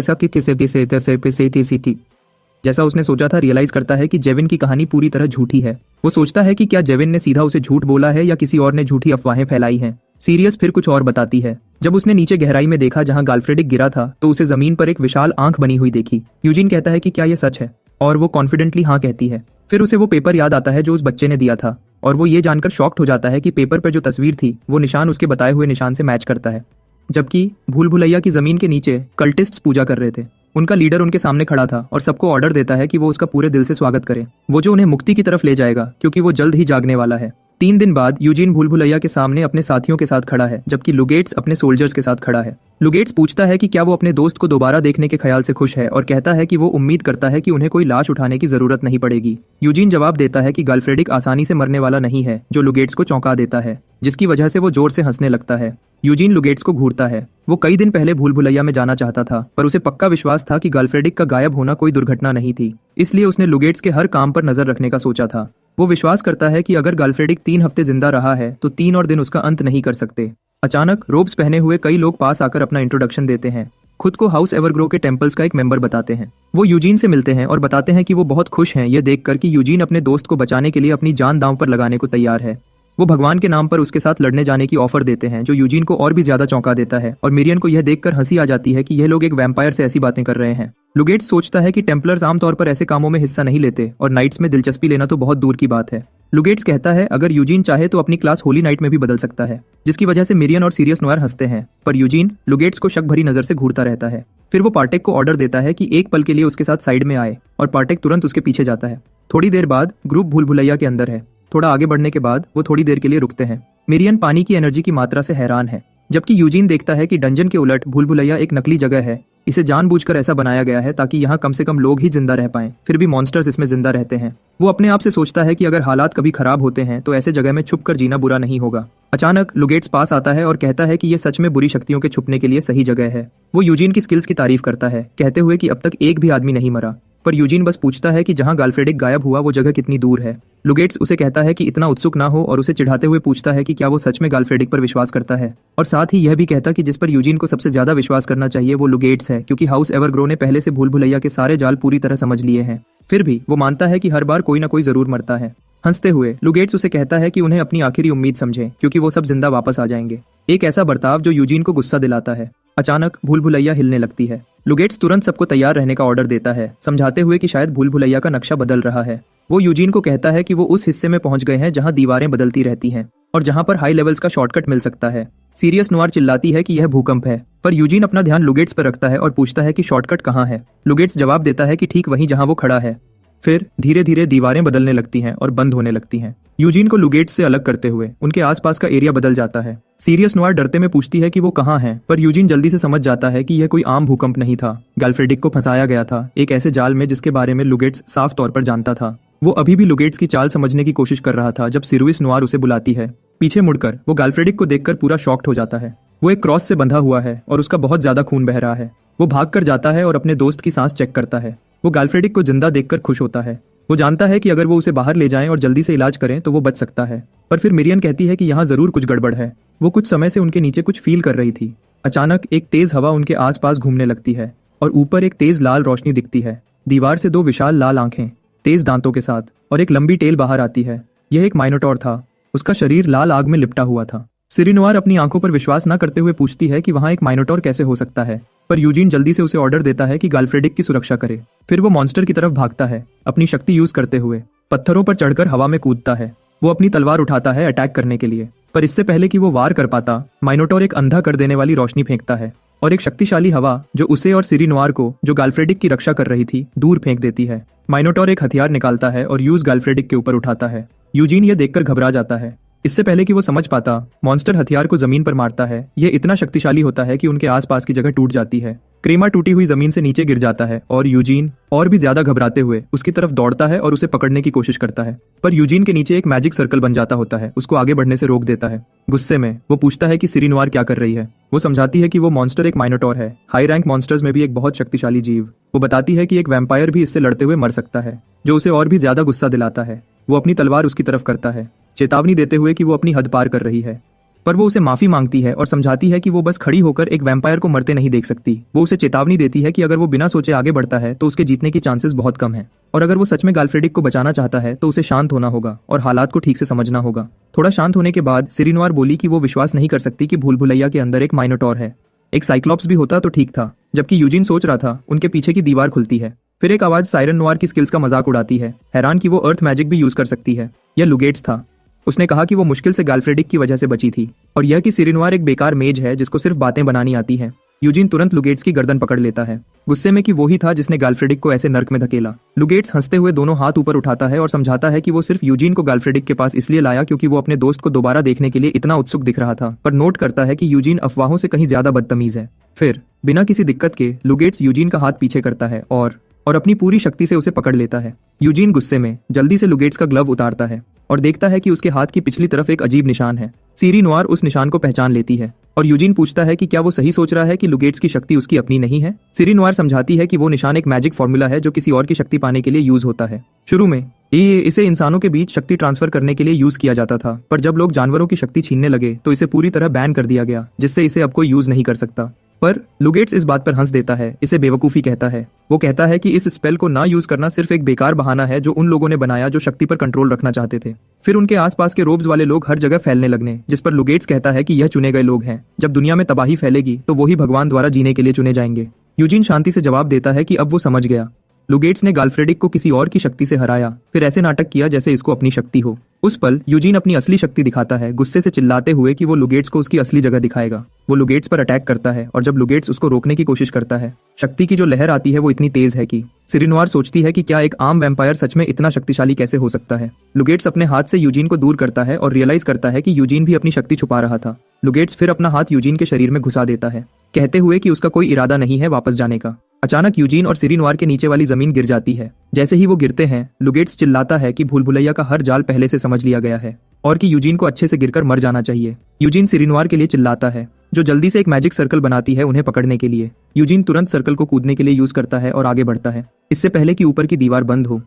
जैसा उसने सोचा था रियलाइज करता है कि जेविन की कहानी पूरी तरह झूठी है। वो सोचता है कि क्या जेविन ने सीधा उसे झूठ बोला है या किसी और ने झूठी अफवाहें फैलाई हैं। सीरियस फिर कुछ और बताती है। जब उसने नीचे गहराई में देखा जहां गाल्फ्रेडिक गिरा था, तो उसे जमीन पर एक विशाल आंख बनी हुई देखी। यूजीन कहता है कि क्या यह सच है, और वो कॉन्फिडेंटली हाँ कहती है। फिर उसे वो पेपर याद आता है जो उस बच्चे ने दिया था, और वो ये जानकर शॉक्ड हो जाता है कि पेपर पर जो तस्वीर थी वो निशान उसके बताए हुए निशान से मैच करता है। जबकि भूल भुलैया की जमीन के नीचे कल्टिस्ट्स पूजा कर रहे थे। उनका लीडर उनके सामने खड़ा था और सबको ऑर्डर देता है कि वो उसका पूरे दिल से स्वागत करें, वो जो उन्हें मुक्ति की तरफ ले जाएगा, क्योंकि वो जल्द ही जागने वाला है। 3 दिन बाद यूजीन भूल भुलैया के सामने अपने साथियों के साथ खड़ा है, जबकि लुगेट्स अपने सोल्जर्स के साथ खड़ा है। लुगेट्स पूछता है कि क्या वो अपने दोस्त को दोबारा देखने के ख्याल से खुश है और कहता है कि वो उम्मीद करता है कि उन्हें कोई लाश उठाने की जरूरत नहीं पड़ेगी। यूजीन जवाब देता है कि गाल्फ्रेडिक आसानी से मरने वाला नहीं है, जो लुगेट्स को चौंका देता है, जिसकी वजह से वो जोर से हंसने लगता है। यूजीन लुगेट्स को घूरता है। वो कई दिन पहले भूल भुलैया में जाना चाहता था, पर उसे पक्का विश्वास था कि गाल्फ्रेडिक का गायब होना कोई दुर्घटना नहीं थी, इसलिए उसने लुगेट्स के हर काम पर नजर रखने का सोचा था। वो विश्वास करता है कि अगर गाल्फ्रेडिक 3 हफ्ते जिंदा रहा है तो 3 और दिन उसका अंत नहीं कर सकते। अचानक रोब्स पहने हुए कई लोग पास आकर अपना इंट्रोडक्शन देते हैं, खुद को हाउस एवरग्रो के टेम्पल्स का एक मेंबर बताते हैं। वो यूजीन से मिलते हैं और बताते हैं कि वो बहुत खुश हैं ये देखकर कि यूजीन अपने दोस्त को बचाने के लिए अपनी जान दांव पर लगाने को तैयार है। वो भगवान के नाम पर उसके साथ लड़ने जाने की ऑफर देते हैं, जो यूजीन को और भी ज्यादा चौंका देता है और मिरियन को यह देखकर हंसी आ जाती है कि यह लोग एक वैम्पायर से ऐसी बातें कर रहे हैं। लुगेट्स सोचता है कि टेम्पलर्स आमतौर पर ऐसे कामों में हिस्सा नहीं लेते और नाइट्स में दिलचस्पी लेना तो बहुत दूर की बात है। लुगेट्स कहता है अगर यूजीन चाहे तो अपनी क्लास होली नाइट में भी बदल सकता है, जिसकी वजह से मिरियन और सीरियस नोयर हंसते हैं, पर यूजीन लुगेट्स को शक भरी नजर से घूरता रहता है। फिर वो पार्टेक को ऑर्डर देता है कि एक पल के लिए उसके साथ साइड में आए और पार्टेक तुरंत उसके पीछे जाता है। थोड़ी देर बाद ग्रुप भूल भुलैया के अंदर है। थोड़ा आगे बढ़ने के बाद वो थोड़ी देर के लिए रुकते हैं। मिरियन पानी की एनर्जी की मात्रा से हैरान है, जबकि यूजीन देखता है कि डंजन के उलट भूल भुलैया एक नकली जगह है। इसे जानबूझकर ऐसा बनाया गया है ताकि यहाँ कम से कम लोग ही जिंदा रह पाएं, फिर भी मॉन्स्टर्स इसमें जिंदा रहते हैं। वो अपने आप से सोचता है कि अगर हालात कभी खराब होते हैं तो ऐसे जगह में छुप कर जीना बुरा नहीं होगा। अचानक लुगेट्स पास आता है और कहता है कि ये सच में बुरी शक्तियों के छुपने के लिए सही जगह है। वो यूजीन की स्किल्स की तारीफ करता है, कहते हुए कि अब तक एक भी आदमी नहीं मरा, पर यूजीन बस पूछता है कि जहां गाल्फ्रेडिक गायब हुआ वो जगह कितनी दूर है। लुगेट्स उसे कहता है कि इतना उत्सुक ना हो और उसे चिढ़ाते हुए पूछता है कि क्या वो सच में गाल्फ्रेडिक पर विश्वास करता है, और साथ ही यह भी कहता कि जिस पर यूजीन को सबसे ज्यादा विश्वास करना चाहिए वो लुगेट्स है, क्योंकि हाउस एवरग्रो ने पहले से भूल भुलैया के सारे जाल पूरी तरह समझ लिए हैं। फिर भी वो मानता है कि हर बार कोई ना कोई जरूर मरता है। हंसते हुए लुगेट्स उसे कहता है कि उन्हें अपनी आखिरी उम्मीद समझे, क्योंकि वो सब जिंदा वापस आ जाएंगे। एक ऐसा बर्ताव जो यूजीन को गुस्सा दिलाता है। अचानक भूल भुलैया हिलने लगती है। लुगेट्स तुरंत सबको तैयार रहने का ऑर्डर देता है, समझाते हुए कि शायद भूल भुलैया का नक्शा बदल रहा है। वो यूजीन को कहता है कि वो उस हिस्से में पहुंच गए हैं जहां दीवारें बदलती रहती हैं और जहां पर हाई लेवल्स का शॉर्टकट मिल सकता है। सीरियस नोयर चिल्लाती है कि यह भूकंप है, पर यूजीन अपना ध्यान लुगेट्स पर रखता है और पूछता है कि शॉर्टकट कहाँ है। लुगेट्स जवाब देता है कि ठीक वहीं जहां वो खड़ा है। फिर धीरे धीरे दीवारें बदलने लगती हैं और बंद होने लगती हैं, यूजीन को लुगेट्स से अलग करते हुए। उनके आसपास का एरिया बदल जाता है। सीरियस नोयर डरते में पूछती है कि वो कहाँ है, पर यूजीन जल्दी से समझ जाता है कि यह कोई आम भूकंप नहीं था। गाल्फ्रेडिक को फंसाया गया था एक ऐसे जाल में जिसके बारे में लुगेट्स साफ तौर पर जानता था। वो अभी भी लुगेट्स की चाल समझने की कोशिश कर रहा था जब सिरुइस नोयर उसे बुलाती है। पीछे मुड़कर वो गाल्फ्रेडिक को देखकर पूरा शॉक्ड हो जाता है। वो एक क्रॉस से बंधा हुआ है और उसका बहुत ज्यादा खून बह रहा है। वो भाग कर जाता है और अपने दोस्त की सांस चेक करता है। वो गाल्फ्रेडिक को जिंदा देखकर खुश होता है। वो जानता है कि अगर वो उसे बाहर ले जाएं और जल्दी से इलाज करें तो वो बच सकता है, पर फिर मिरियन कहती है कि यहाँ जरूर कुछ गड़बड़ है। वो कुछ समय से उनके नीचे कुछ फील कर रही थी। अचानक एक तेज हवा उनके आसपास घूमने लगती है और ऊपर एक तेज लाल रोशनी दिखती है। दीवार से दो विशाल लाल आंखें तेज दांतों के साथ और एक लंबी टेल बाहर आती है। यह एक माइनोटॉर था। उसका शरीर लाल आग में लिपटा हुआ था। सिरिनोयर अपनी आंखों पर विश्वास न करते हुए पूछती है कि वहां एक माइनोटॉर कैसे हो सकता है, पर यूजीन जल्दी से उसे ऑर्डर देता है कि गाल्फ्रेडिक की सुरक्षा करे। फिर वो मॉन्स्टर की तरफ भागता है, अपनी शक्ति यूज करते हुए पत्थरों पर चढ़कर हवा में कूदता है। वो अपनी तलवार उठाता है अटैक करने के लिए, पर इससे पहले कि वो वार कर पाता, माइनोटॉर एक अंधा कर देने वाली रोशनी फेंकता है और एक शक्तिशाली हवा जो उसे और सिरिनोयर को, जो गाल्फ्रेडिक की रक्षा कर रही थी, दूर फेंक देती है। माइनोटॉर एक हथियार निकालता है और यूज गाल्फ्रेडिक के ऊपर उठाता है। यूजीन ये देखकर घबरा जाता है। इससे पहले कि वो समझ पाता, मॉन्स्टर हथियार को जमीन पर मारता है। यह इतना शक्तिशाली होता है कि उनके आसपास की जगह टूट जाती है। क्रेमा टूटी हुई जमीन से नीचे गिर जाता है और यूजीन और भी ज्यादा घबराते हुए उसकी तरफ दौड़ता है और उसे पकड़ने की कोशिश करता है, पर यूजीन के नीचे एक मैजिक सर्कल बन जाता होता है, उसको आगे बढ़ने से रोक देता है। गुस्से में वो पूछता है कि सिरिनोयर क्या कर रही है। वो समझाती है कि वो मॉन्स्टर एक माइनोटॉर है, हाई रैंक मॉन्स्टर्स में भी एक बहुत शक्तिशाली जीव। वो बताती है कि एक वैम्पायर भी इससे लड़ते हुए मर सकता है, जो उसे और भी ज्यादा गुस्सा दिलाता है। वो अपनी तलवार उसकी तरफ करता है, चेतावनी देते हुए कि वो अपनी हद पार कर रही है, पर वो उसे माफी मांगती है और समझाती है कि वो बस खड़ी होकर एक वैम्पायर को मरते नहीं देख सकती। वो उसे चेतावनी देती है कि अगर वो बिना सोचे आगे बढ़ता है तो उसके जीतने की चांसेस बहुत कम है, और अगर वो सच में गाल्फ्रेडिक को बचाना चाहता है तो उसे शांत होना होगा और हालात को ठीक से समझना होगा। थोड़ा शांत होने के बाद सिरिनोयर बोली कि वो विश्वास नहीं कर सकती कि भूल भुलैया के अंदर एक माइनोटॉर है। एक साइक्लॉप्स भी होता तो ठीक था। जबकि यूजीन सोच रहा था, उनके पीछे की दीवार खुलती है। फिर एक आवाज साइरन नोयर की स्किल्स का मजाक उड़ाती है, हैरान कि वो अर्थ मैजिक भी यूज कर सकती है। यह लुगेट्स था। उसने कहा कि वो मुश्किल से गाल्फ्रेडिक की वजह से बची थी, और यह कि सिरिनोयर एक बेकार मेज है जिसको सिर्फ बातें बनानी आती हैं। यूजीन तुरंत लुगेट्स की गर्दन पकड़ लेता है, गुस्से में कि वो ही था जिसने गाल्फ्रेडिक को ऐसे नर्क में धकेला। लुगेट्स हंसते हुए दोनों हाथ ऊपर उठाता है और समझाता है कि वो सिर्फ यूजीन को गाल्फ्रेडिक के पास इसलिए लाया क्योंकि वो अपने दोस्त को दोबारा देखने के लिए इतना उत्सुक दिख रहा था, पर नोट करता है कि यूजीन अफवाहों से कहीं ज्यादा बदतमीज है। फिर बिना किसी दिक्कत के लुगेट्स यूजीन का हाथ पीछे करता है और अपनी पूरी शक्ति से उसे पकड़ लेता है। यूजीन गुस्से में जल्दी से लुगेट्स का ग्लव उतारता है और देखता है कि उसके हाथ की पिछली तरफ एक अजीब निशान है। सिरिनोयर उस निशान को पहचान लेती है और यूजीन पूछता है कि क्या वो सही सोच रहा है कि लुगेट्स की शक्ति उसकी अपनी नहीं है। सिरिनोयर समझाती है कि वो निशान एक मैजिक फॉर्मूला है जो किसी और की शक्ति पाने के लिए यूज होता है। शुरू में इसे इंसानों के बीच शक्ति ट्रांसफर करने के लिए यूज किया जाता था, पर जब लोग जानवरों की शक्ति छीनने लगे तो इसे पूरी तरह बैन कर दिया गया, जिससे इसे अब कोई यूज नहीं कर सकता। पर लुगेट्स इस बात पर हंस देता है, इसे बेवकूफ़ी कहता है। वो कहता है कि इस स्पेल को ना यूज करना सिर्फ एक बेकार बहाना है जो उन लोगों ने बनाया जो शक्ति पर कंट्रोल रखना चाहते थे। फिर उनके आसपास के रोब्स वाले लोग हर जगह फैलने लगने, जिस पर लुगेट्स कहता है कि यह चुने गए लोग हैं। जब दुनिया में तबाही फैलेगी तो वही भगवान द्वारा जीने के लिए चुने जाएंगे। यूजीन शांति से जवाब देता है कि अब वो समझ गया। लुगेट्स ने गाल्फ्रेडिक को किसी और की शक्ति से हराया, फिर ऐसे नाटक किया जैसे इसको अपनी शक्ति हो। उस पल यूजीन अपनी असली शक्ति दिखाता है, गुस्से से चिल्लाते हुए कि वो लुगेट्स को उसकी असली जगह दिखाएगा। वो लुगेट्स पर अटैक करता है और जब लुगेट्स उसको रोकने की कोशिश करता है, शक्ति की जो लहर आती है वो इतनी तेज है कि सिरिनवार सोचती है कि क्या एक आम वैम्पायर सच में इतना शक्तिशाली कैसे हो सकता है। लुगेट्स अपने हाथ से यूजीन को दूर करता है और रियलाइज करता है कि यूजीन भी अपनी शक्ति छुपा रहा था। लुगेट्स फिर अपना हाथ यूजीन के शरीर में घुसा देता है, कहते हुए कि उसका कोई इरादा नहीं है वापस जाने का। अचानक यूजीन और सिरिनवार के नीचे वाली जमीन गिर जाती है। जैसे ही वो गिरते हैं, लुगेट्स चिल्लाता है कि भूल भुलैया का हर जाल पहले से समझ लिया गया है और कि यूजीन को अच्छे से गिरकर मर जाना चाहिए। यूजीन सिरिनवार के लिए चिल्लाता है, जो जल्दी से एक मैजिक सर्कल बनाती है उन्हें पकड़ने के लिए। यूजीन तुरंत सर्कल को कूदने के लिए यूज करता है और आगे बढ़ता है, इससे पहले कि ऊपर की दीवार बंद हो।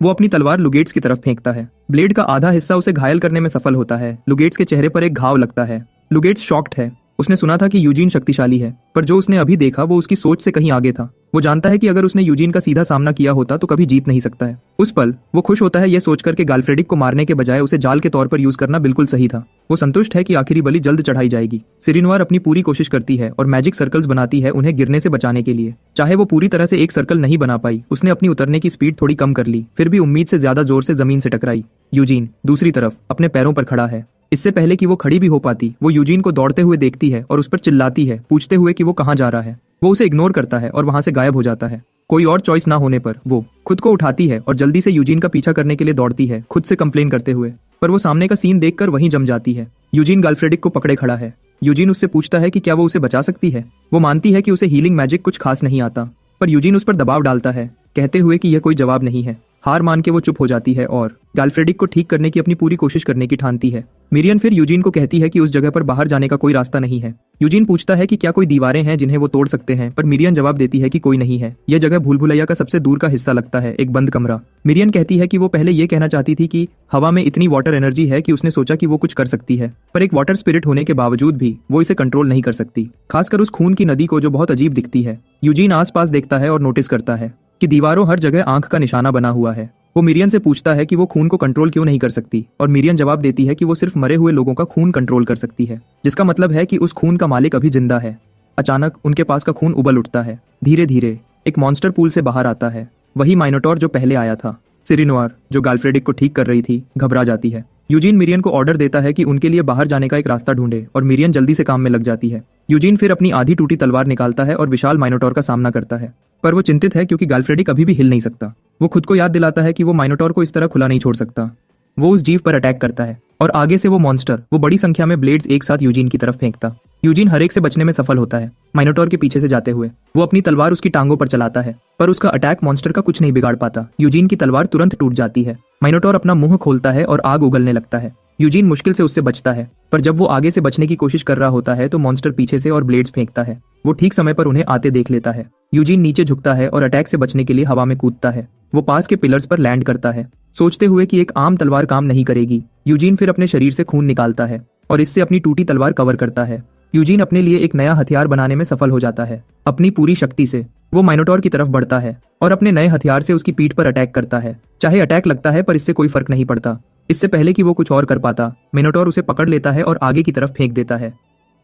वो अपनी तलवार लुगेट्स की तरफ फेंकता है। ब्लेड का आधा हिस्सा उसे घायल करने में सफल होता है। लुगेट्स के चेहरे पर एक घाव लगता है। लुगेट्स शॉक्ड है। उसने सुना था कि यूजीन शक्तिशाली है, पर जो उसने अभी देखा वो उसकी सोच से कहीं आगे था। वो जानता है कि अगर उसने यूजीन का सीधा सामना किया होता तो कभी जीत नहीं सकता है। उस पल वो खुश होता है यह सोचकर कि गाल्फ्रेडिक को मारने के बजाय उसे जाल के तौर पर यूज करना बिल्कुल सही था। वो संतुष्ट है कि आखिरी बलि जल्द चढ़ाई जाएगी। सिरिनवार अपनी पूरी कोशिश करती है और मैजिक सर्कल्स बनाती है उन्हें गिरने से बचाने के लिए। चाहे वो पूरी तरह से एक सर्कल नहीं बना पाई, उसने अपनी उतरने की स्पीड थोड़ी कम कर ली, फिर भी उम्मीद से ज्यादा जोर से जमीन से टकराई। यूजीन दूसरी तरफ अपने पैरों पर खड़ा है। इससे पहले कि वो खड़ी भी हो पाती, वो यूजीन को दौड़ते हुए देखती है और उस पर चिल्लाती है, पूछते हुए कि वो कहाँ जा रहा है। वो उसे इग्नोर करता है और वहां से गायब हो जाता है। कोई और चॉइस ना होने पर वो खुद को उठाती है और जल्दी से यूजीन का पीछा करने के लिए दौड़ती है, खुद से कंप्लेन करते हुए। पर वो सामने का सीन देखकर वहीं जम जाती है। यूजीन गाल्फ्रेडिक को पकड़े खड़ा है। यूजीन उससे पूछता है कि क्या वो उसे बचा सकती है। वो मानती है कि उसे हीलिंग मैजिक कुछ खास नहीं आता, पर यूजीन उस पर दबाव डालता है, कहते हुए कि यह कोई जवाब नहीं है। हार मान के वो चुप हो जाती है और गाल्फ्रेडिक को ठीक करने की अपनी पूरी कोशिश करने की ठानती है। मिरियन फिर यूजीन को कहती है कि उस जगह पर बाहर जाने का कोई रास्ता नहीं है। यूजीन पूछता है कि क्या कोई दीवारें हैं जिन्हें वो तोड़ सकते हैं, पर मिरियन जवाब देती है कि कोई नहीं है। यह जगह भूल भुलैया का सबसे दूर का हिस्सा लगता है, एक बंद कमरा। मिरियन कहती है कि वो पहले ये कहना चाहती थी कि हवा में इतनी वाटर एनर्जी है कि उसने सोचा कि वो कुछ कर सकती है, पर एक वाटर स्पिरिट होने के बावजूद भी वो इसे कंट्रोल नहीं कर सकती, खासकर उस खून की नदी को जो बहुत अजीब दिखती है। यूजीन आसपास देखता है और नोटिस करता है कि दीवारों हर जगह आंख का निशाना बना हुआ है। वो मिरियन से पूछता है कि वो खून को कंट्रोल क्यों नहीं कर सकती, और मिरियन जवाब देती है कि वो सिर्फ मरे हुए लोगों का खून कंट्रोल कर सकती है, जिसका मतलब है कि उस खून का मालिक अभी जिंदा है। अचानक उनके पास का खून उबल उठता है। धीरे धीरे एक मॉन्स्टर पूल से बाहर आता है, वही माइनोटॉर जो पहले आया था। सिरिनवार, जो गाल्फ्रेडिक को ठीक कर रही थी, घबरा जाती है। यूजीन मिरियन को ऑर्डर देता है कि उनके लिए बाहर जाने का एक रास्ता ढूंढे और मिरियन जल्दी से काम में लग जाती है। यूजीन फिर अपनी आधी टूटी तलवार निकालता है और विशाल माइनोटॉर का सामना करता है, पर वो चिंतित है क्योंकि गाल्फ्रेडिक अभी भी हिल नहीं सकता। वो खुद को याद दिलाता है कि वो माइनोटॉर को इस तरह खुला नहीं छोड़ सकता। वो उस जीव पर अटैक करता है और आगे से वो मॉन्स्टर वो बड़ी संख्या में ब्लेड्स एक साथ यूजीन की तरफ फेंकता। यूजीन हर एक से बचने में सफल होता है। माइनोटॉर के पीछे से जाते हुए वो अपनी तलवार उसकी टांगों पर चलाता है, पर उसका अटैक मॉन्स्टर का कुछ नहीं बिगाड़ पाता। यूजीन की तलवार तुरंत टूट जाती है। माइनोटॉर अपना मुंह खोलता है और आग उगलने लगता है। यूजीन मुश्किल से उससे बचता है, पर जब वो आगे से बचने की कोशिश कर रहा होता है तो मॉन्स्टर पीछे से और ब्लेड्स फेंकता है। वो ठीक समय पर उन्हें आते देख लेता है। यूजीन नीचे झुकता है और अटैक से बचने के लिए हवा में कूदता है। वो पास के पिलर्स पर लैंड करता है, सोचते हुए कि एक आम तलवार काम नहीं करेगी। यूजीन फिर अपने शरीर से खून निकालता है और इससे अपनी टूटी तलवार कवर करता है। यूजीन अपने लिए एक नया हथियार बनाने में सफल हो जाता है। अपनी पूरी शक्ति से वो माइनोटॉर की तरफ बढ़ता है और अपने नए हथियार से उसकी पीठ पर अटैक करता है। चाहे अटैक लगता है पर इससे कोई फर्क नहीं पड़ता। इससे पहले कि वो कुछ और कर पाता, माइनोटॉर उसे पकड़ लेता है और आगे की तरफ फेंक देता है।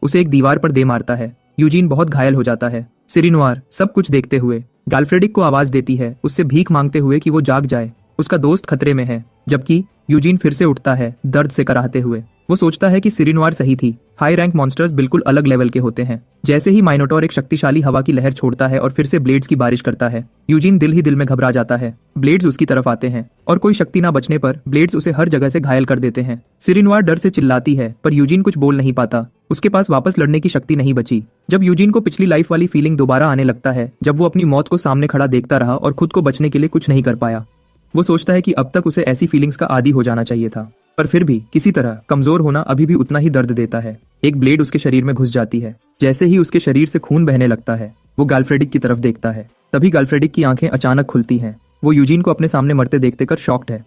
उसे एक दीवार पर दे मारता है। यूजीन बहुत घायल हो जाता है। सिरिनवार सब कुछ देखते हुए गाल्फ्रेडिक को आवाज देती है, उससे भीख मांगते हुए कि वो जाग जाए, उसका दोस्त खतरे में है। जबकि यूजीन फिर से उठता है, दर्द से कराहते हुए। वो सोचता है कि सिरिनवार सही थी, हाई रैंक मॉन्स्टर्स बिल्कुल अलग लेवल के होते हैं। जैसे ही माइनोटॉर एक शक्तिशाली हवा की लहर छोड़ता है और फिर से ब्लेड्स की बारिश करता है, यूजीन दिल ही दिल में घबरा जाता है। ब्लेड्स उसकी तरफ आते हैं और कोई शक्ति ना बचने पर ब्लेड्स उसे हर जगह से घायल कर देते हैं। सिरिनवार डर से चिल्लाती है, पर यूजीन कुछ बोल नहीं पाता। उसके पास वापस लड़ने की शक्ति नहीं बची। जब यूजीन को पिछली लाइफ वाली फीलिंग दोबारा आने लगता है, जब वो अपनी मौत को सामने खड़ा देखता रहा और खुद को बचने के लिए कुछ नहीं कर पाया, वो सोचता है कि अब तक उसे ऐसी फीलिंग्स का आदी हो जाना चाहिए था, पर फिर भी किसी तरह कमजोर होना अभी भी उतना ही दर्द देता है। एक ब्लेड उसके शरीर में घुस जाती है। जैसे ही उसके शरीर से खून बहने लगता है, वो गाल्फ्रेडिक की तरफ देखता है। तभी गाल्फ्रेडिक की आंखें अचानक खुलती हैं। वो यूजीन को अपने सामने मरते देखते कर शॉक्ड है।